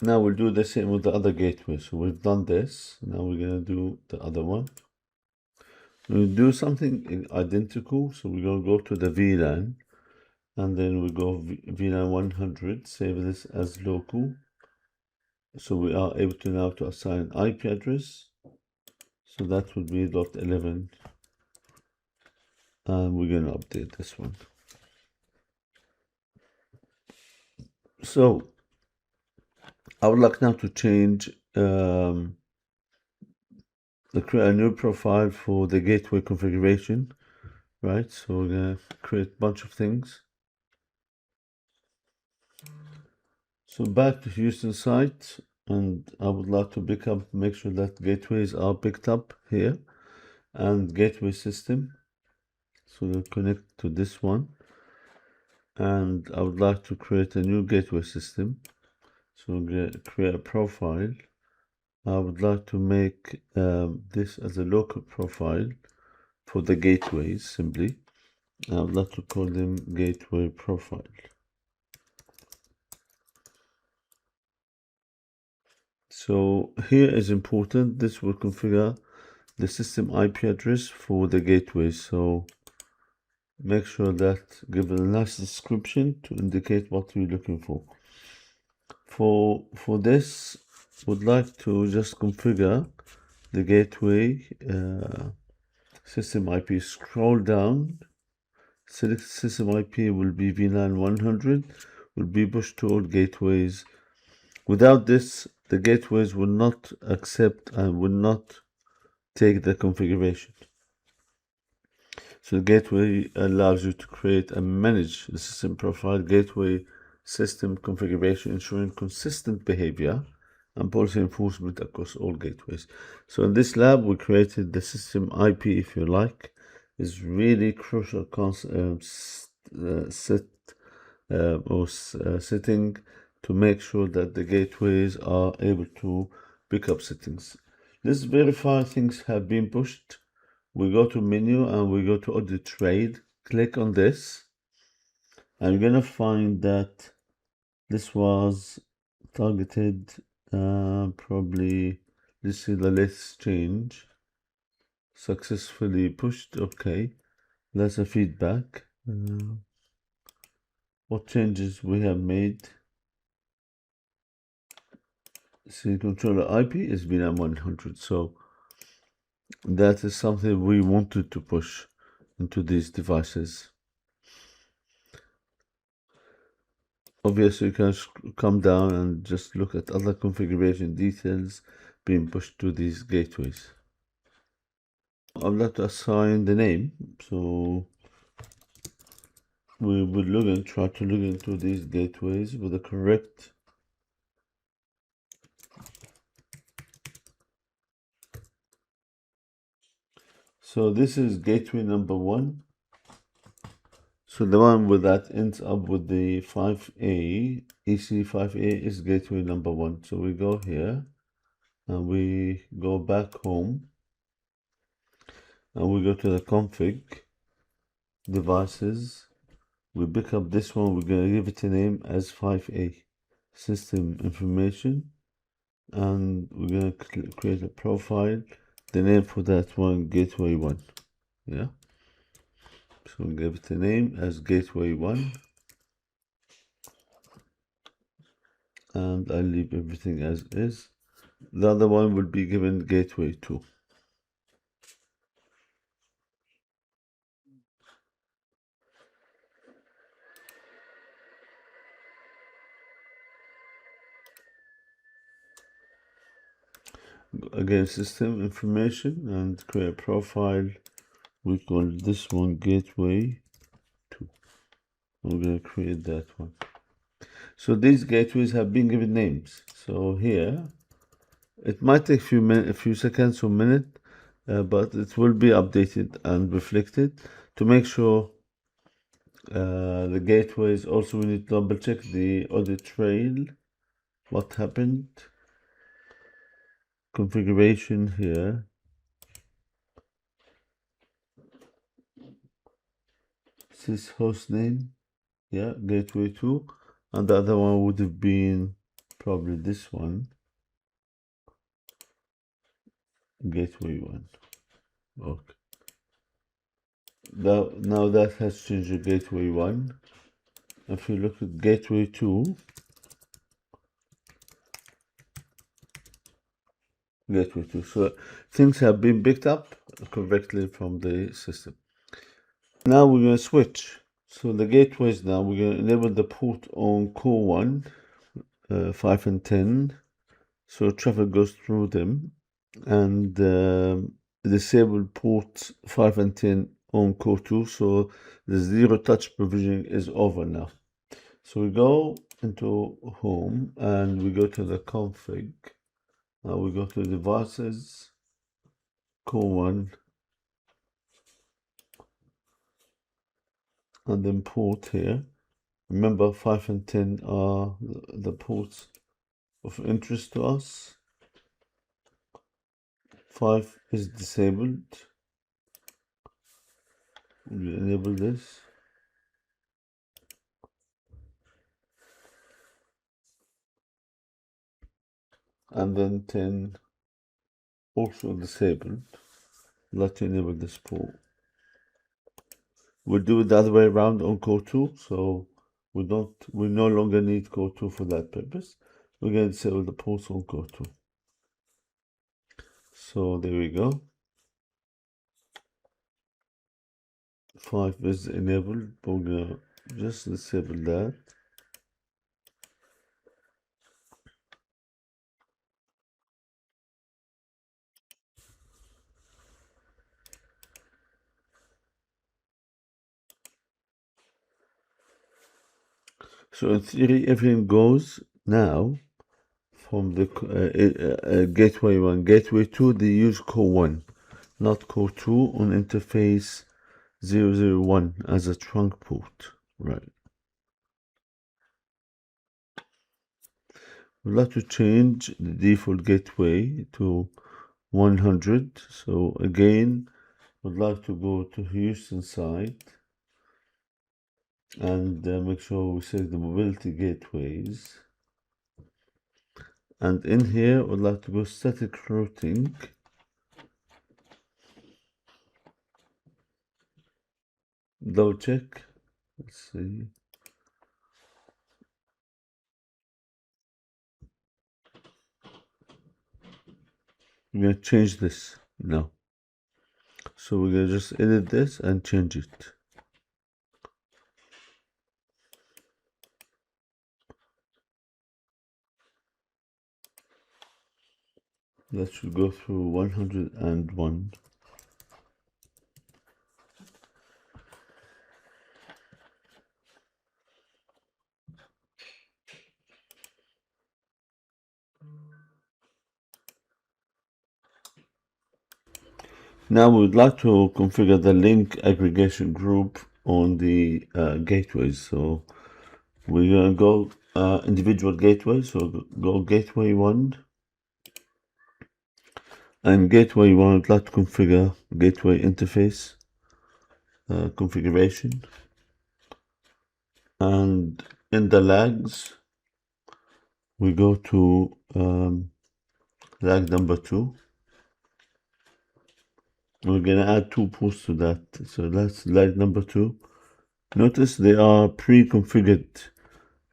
Now we'll do the same with the other gateway. So we've done this. Now we're going to do the other one. We'll do something identical. So we're going to go to the VLAN, and then we go VLAN 100, save this as local. So we are able to now to assign IP address. So that would be .11. And we're going to update this one. So I would like now to change create a new profile for the gateway configuration, right? So we're gonna create a bunch of things. So back to Houston site, and I would like to make sure that gateways are picked up here, and gateway system. So we'll connect to this one, and I would like to create a new gateway system. So we're gonna create a profile. I would like to make this as a local profile for the gateways simply. I would like to call them gateway profile. So here is important. This will configure the system IP address for the gateway. So make sure that give it a nice description to indicate what you're looking for. For this, would like to just configure the gateway system IP. Scroll down, select system IP will be VLAN 100, will be pushed to all gateways. Without this, the gateways will not accept and will not take the configuration. So the gateway allows you to create and manage the system profile, gateway system configuration, ensuring consistent behavior and policy enforcement across all gateways. So in this lab, we created the system IP, if you like. Is really crucial setting to make sure that the gateways are able to pick up settings. Let's verify things have been pushed. We go to menu and we go to audit trade. Click on this. I'm gonna find that this was targeted probably. Let's see the latest change. Successfully pushed. Okay, that's a feedback. What changes we have made? See, controller IP is VLAN 100. So that is something we wanted to push into these devices. Obviously, you can come down and just look at other configuration details, being pushed to these gateways. I'd like to assign the name, so we will try to log into these gateways with the correct so this is gateway number 1. So the one with that ends up with the 5A, EC5A is gateway number 1. So we go here and we go back home and we go to the config, devices. We pick up this one, we're going to give it a name as 5A, system information, and we're going to create a profile. The name for that one, gateway 1. Yeah. So we'll give it a name as gateway 1. And I'll leave everything as is. The other one will be given gateway 2. Again, system information, and create a profile. We call this one gateway 2. We're going to create that one. So these gateways have been given names. So here, it might take a few seconds or minute, but it will be updated and reflected to make sure the gateways. Also, we need to double check the audit trail. What happened? Configuration here. This host name, yeah, gateway 2, and the other one would have been probably this one, gateway 1. Okay. Now that has changed to gateway 1. If you look at gateway 2, so things have been picked up correctly from the system. Now we're going to switch. So the gateways now, we're going to enable the port on core 1, 5 and 10. So traffic goes through them, and disable ports 5 and 10 on core 2. So the zero touch provisioning is over now. So we go into home and we go to the config. Now we go to devices, core 1, and then port here. Remember 5 and 10 are the ports of interest to us. 5 is disabled. We enable this. And then 10 also disabled. Let's enable this port. We'll do it the other way around on core 2, so we no longer need core 2 for that purpose. We're going to disable the ports on core 2. So there we go. 5 is enabled, but we're going to just disable that. So in theory, everything goes now from the gateway 1. Gateway 2, they use core 1, not core 2 on interface 001 as a trunk port. Right. We'd like to change the default gateway to 100. So again, we'd like to go to Houston site and make sure we select the mobility gateways. And in here, we'd like to go static routing. Double check. Let's see. We're going to change this now. So we're going to just edit this and change it. That should go through 101. Now we would like to configure the link aggregation group on the gateways. So we're going to go individual gateways. So go gateway 1. And gateway 1, I'd like to configure gateway interface configuration. And in the lags, we go to lag number 2. We're going to add 2 ports to that. So that's lag number 2. Notice they are pre-configured.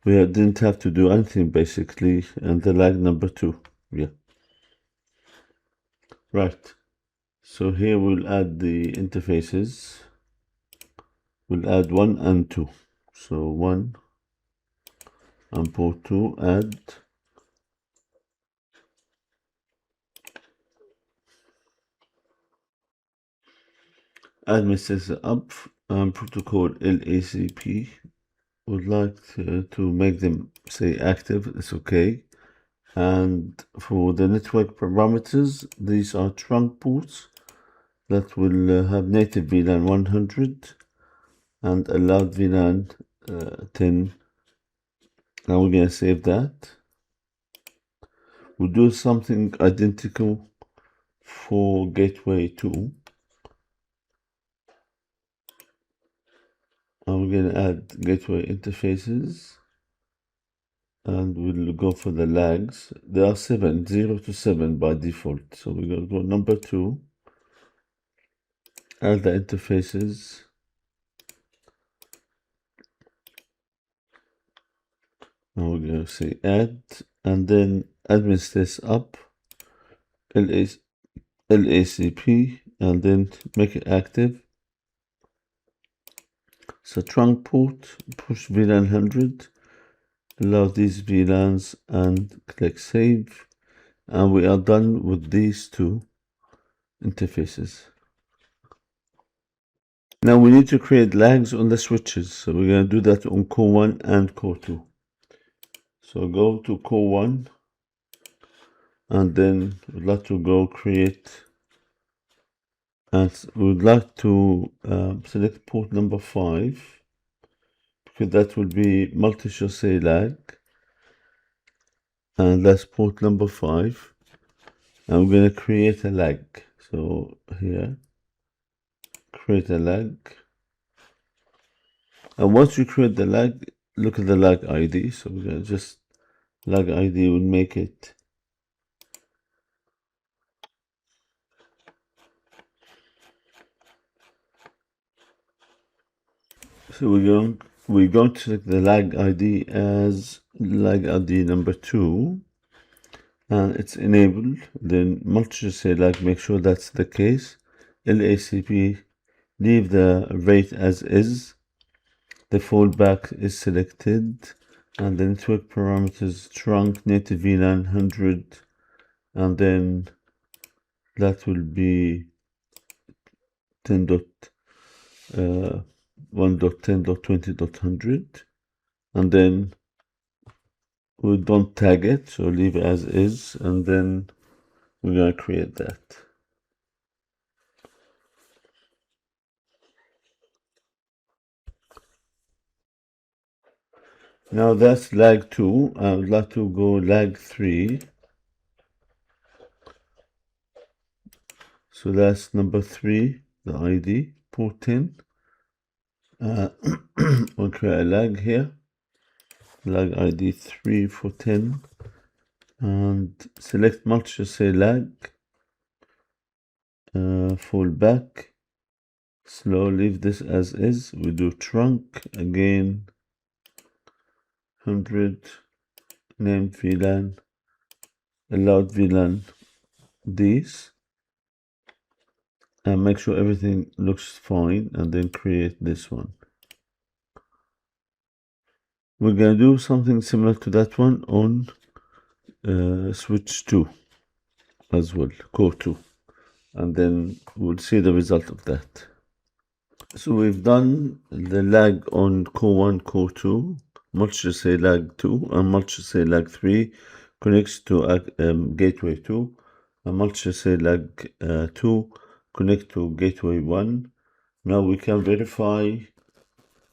We didn't have to do anything basically. And the lag number 2. Yeah. Right. So here we'll add the interfaces. We'll add 1 and 2. So 1 and port 2, add. Administrator up and protocol LACP. Would like to make them say active. It's okay. And for the network parameters, these are trunk ports that will have native VLAN 100 and allowed VLAN 10. Now we're going to save that. We'll do something identical for gateway 2. And we're going to add gateway interfaces. And we'll go for the lags. There are 7, 0 to 7 by default. So we're going to go number 2. Add the interfaces. Now we're going to say add. And then administrator up. LACP. And then make it active. So trunk port. Push VLAN 100. Allow these VLANs and click save. And we are done with these 2 interfaces. Now we need to create lags on the switches. So we're going to do that on core 1 and core 2. So go to core 1 and then we'd like to go create, and we'd like to select port number 5 because that will be multi-chassis lag, and that's port number 5. And we're going to create a lag. So here, create a lag. And once you create the lag, look at the lag ID. So we're going to just, lag ID will make it. So we're going to select the lag ID as lag ID number 2. And it's enabled. Then multi-chassis lag, make sure that's the case. LACP, leave the rate as is. The fallback is selected, and the network parameters trunk native VLAN 100, and then that will be 1.10.20.100, and then we don't tag it, so leave it as is, and then we're going to create that. Now that's lag 2. I would like to go lag 3. So that's number 3, the ID, port 10. We'll create a lag here. Lag ID 3 for 10. And select multi-chassis lag. Fall back. Slow, leave this as is. We do trunk again. 100. Named VLAN. Allowed VLAN these. And make sure everything looks fine, and then create this one. We're going to do something similar to that one on switch 2. as well, core 2, and then we'll see the result of that. So we've done the lag on core 1, core 2, multi-say lag 2, and multi-say lag 3 connects to gateway 2, and multi-say lag 2 connect to gateway 1. Now we can verify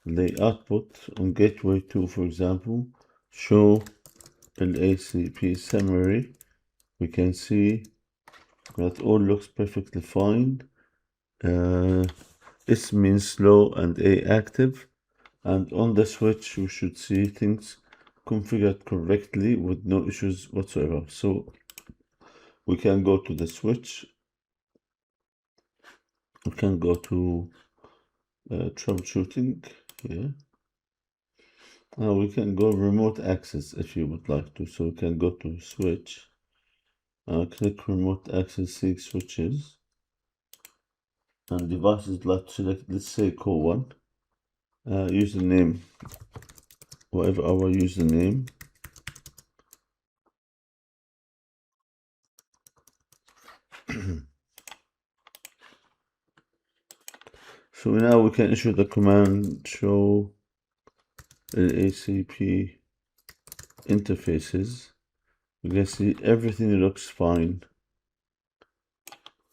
the output on gateway 2, for example, show LACP summary. We can see that all looks perfectly fine. S means slow and A active, and on the switch we should see things configured correctly with no issues whatsoever. So we can go to the switch, we can go to troubleshooting here. Now we can go remote access if you would like to. So we can go to switch, click remote access, seek switches, and devices like to select, let's say core 1, username, whatever our username. So now we can issue the command show LACP interfaces. You can see everything looks fine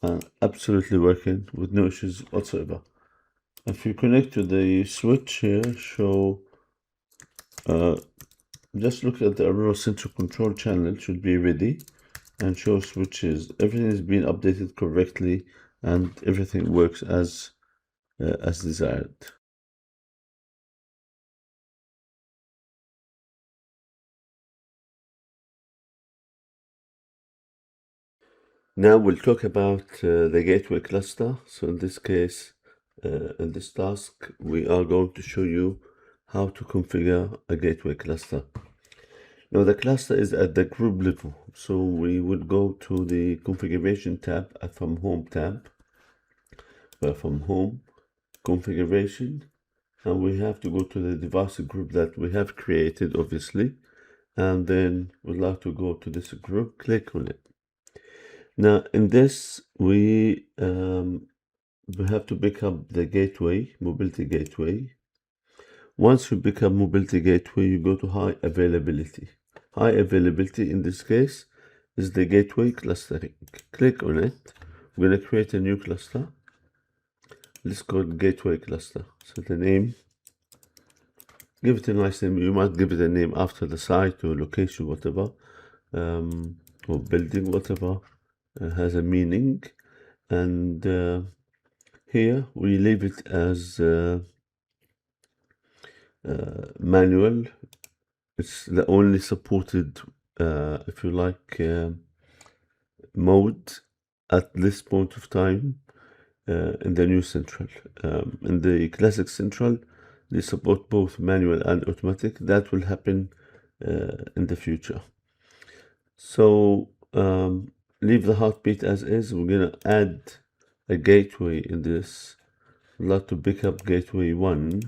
and absolutely working with no issues whatsoever. If you connect to the switch here, show just look at the Aruba Central control channel, it should be ready, and show switches. Everything is being updated correctly and everything works as desired. Now we'll talk about the gateway cluster. So in this case, in this task, we are going to show you how to configure a gateway cluster. Now the cluster is at the group level. So we would go to the configuration tab from home tab, from home configuration, and we have to go to the device group that we have created, obviously, and then we'd like to go to this group, click on it. Now in this, we have to pick up the gateway, mobility gateway. Once you pick up mobility gateway, you go to high availability. High availability in this case is the gateway clustering. Click on it. We're going to create a new cluster. Let's call it gateway cluster. So the name, give it a nice name. You might give it a name after the site or location, whatever, or building, whatever has a meaning. And here we leave it as manual. It's the only supported, if you like, mode at this point of time in the new Central. In the classic Central, they support both manual and automatic. That will happen in the future. So leave the heartbeat as is. We're gonna add a gateway in this. We'd like to pick up gateway 1,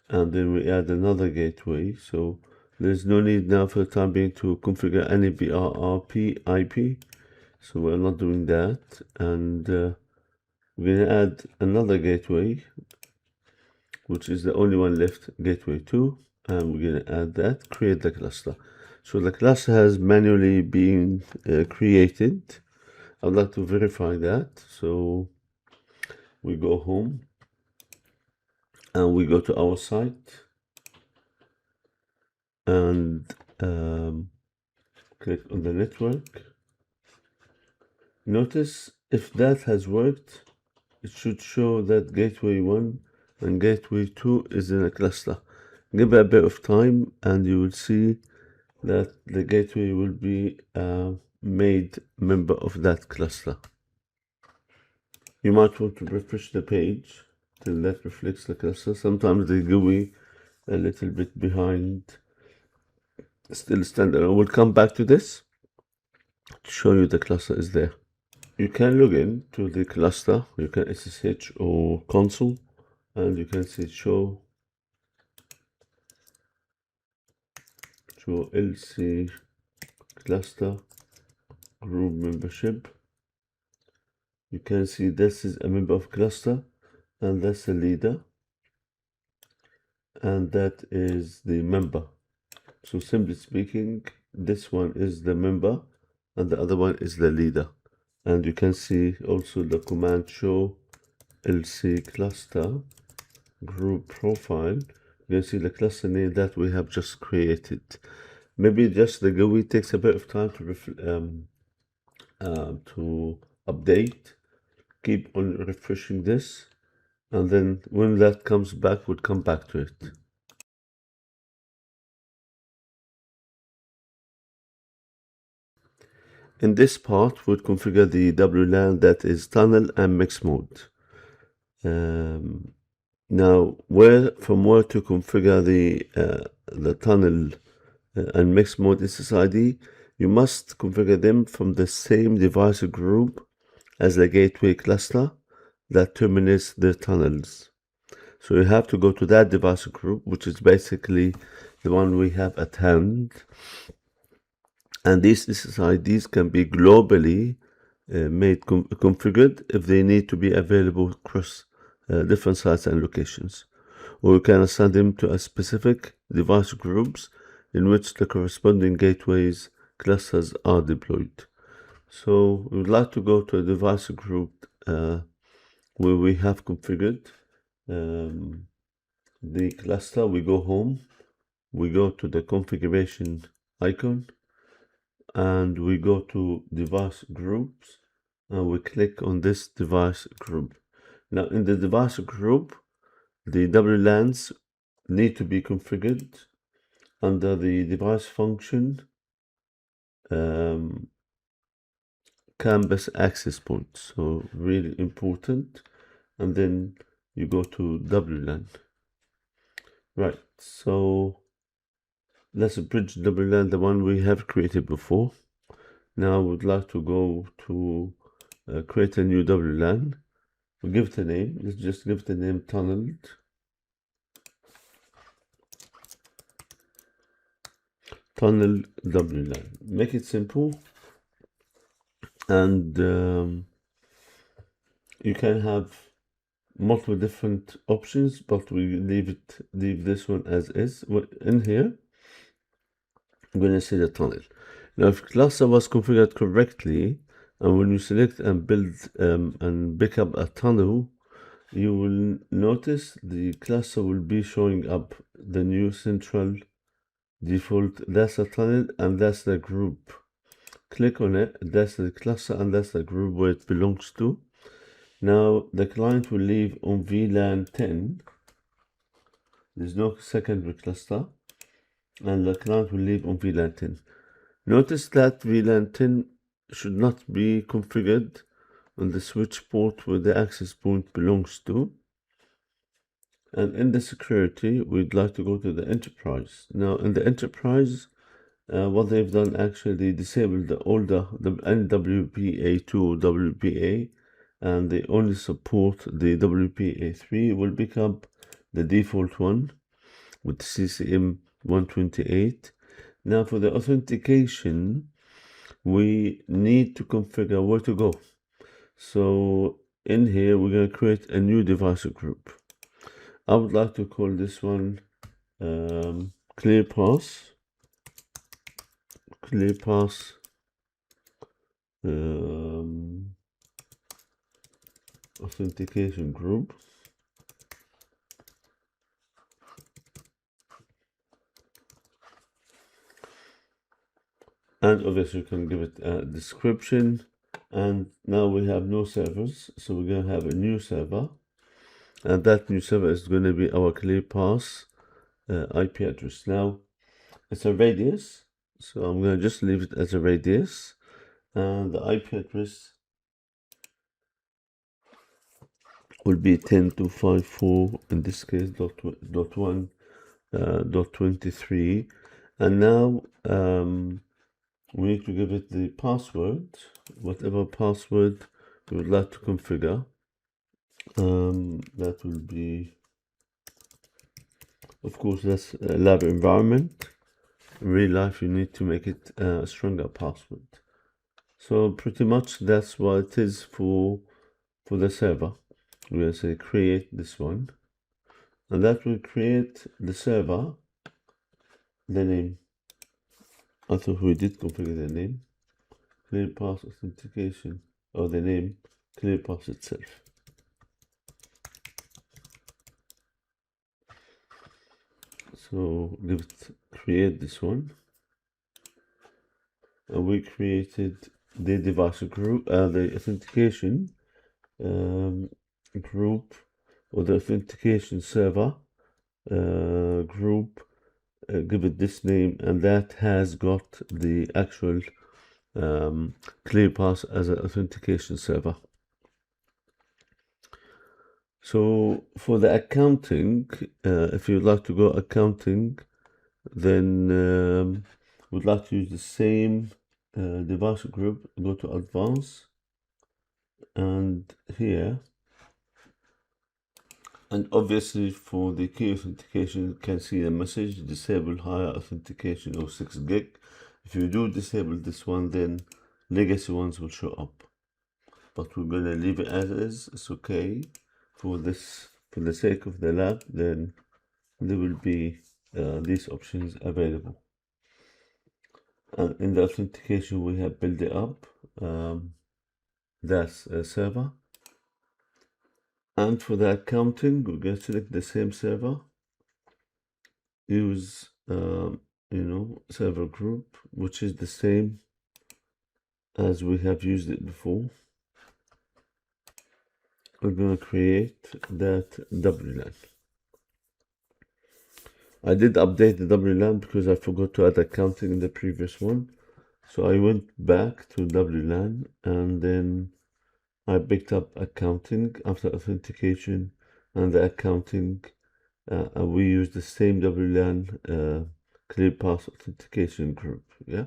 and then we add another gateway. So there's no need now for the time being to configure any BRRP IP. So we're not doing that. And we're going to add another gateway, which is the only one left, gateway 2. And we're going to add that, create the cluster. So the cluster has manually been created. I'd like to verify that. So we go home and we go to our site and click on the network. Notice if that has worked, it should show that gateway 1 and gateway 2 is in a cluster. Give it a bit of time and you will see that the gateway will be made member of that cluster. You might want to refresh the page till that reflects the cluster. Sometimes the GUI a little bit behind, still standard. We'll come back to this to show you the cluster is there. You can log in to the cluster. You can SSH or console, and you can see show LC cluster group membership. You can see this is a member of cluster, and that's the leader, and that is the member. So simply speaking, this one is the member and the other one is the leader. And you can see also the command show lc cluster group profile. You can see the cluster name that we have just created. Maybe just the GUI takes a bit of time to update. Keep on refreshing this, and then when that comes back, we'll come back to it. In this part, we'll configure the WLAN that is tunnel and mix mode. Now, from where to configure the tunnel and mix mode SSID, you must configure them from the same device group as the gateway cluster that terminates the tunnels. So you have to go to that device group, which is basically the one we have at hand. And these SSIDs can be globally configured if they need to be available across different sites and locations. Or you can assign them to a specific device groups in which the corresponding gateways clusters are deployed. So we would like to go to a device group where we have configured the cluster. We go home, we go to the configuration icon, and we go to device groups, and we click on this device group. Now in the device group, the WLANs need to be configured under the device function campus access point. So really important. And then you go to WLAN. Right, so let's bridge WLAN, the one we have created before. Now I would like to go to create a new WLAN. We give it a name. Let's just give it a name tunneled. Tunnel WLAN. Make it simple, and you can have multiple different options, but we leave this one as is. In here, I'm going to say the tunnel. Now, if cluster was configured correctly, and when you select and build and pick up a tunnel, you will notice the cluster will be showing up the new central default. That's a tunnel, and that's the group. Click on it. That's the cluster, and that's the group where it belongs to. Now the client will leave on VLAN 10. There's no secondary cluster, and the client will leave on VLAN 10. Notice that VLAN 10 should not be configured on the switch port where the access point belongs to. And in the security, we'd like to go to the enterprise. Now in the enterprise, what they've done, actually they disabled the NWPA2 WPA, and they only support the WPA3. Will become the default one with CCM 128. Now for the authentication, we need to configure where to go. So in here, we're going to create a new device group. I would like to call this one ClearPass authentication group. And obviously you can give it a description. And now we have no servers, so we're going to have a new server, and that new server is going to be our ClearPass IP address. Now it's a radius, so I'm going to just leave it as a radius, and the IP address will be 10.254 in this case .1.23. And now we need to give it the password, whatever password we would like to configure. That will be, of course, that's a lab environment. In real life, you need to make it a stronger password. So pretty much that's what it is for the server. We'll say create this one, and that will create the server, the name. I thought we did configure the name, ClearPass authentication, or the name ClearPass itself. So give it create this one, and we created the device group, the authentication group, or the authentication server group. Give it this name, and that has got the actual ClearPass as an authentication server. So for the accounting, if you'd like to go accounting, then we'd like to use the same device group. Go to advanced, and here, and obviously for the key authentication, you can see the message disable higher authentication of 6 gig. If you do disable this one, then legacy ones will show up, but we're gonna leave it as is. It's okay for this, for the sake of the lab. Then there will be these options available. And in the authentication, we have built it up. That's a server. And for the accounting, we're going to select the same server. Use server group, which is the same as we have used it before. We're going to create that WLAN. I did update the WLAN because I forgot to add accounting in the previous one. So I went back to WLAN, and then I picked up accounting after authentication, and the accounting, we use the same WLAN ClearPass authentication group. Yeah.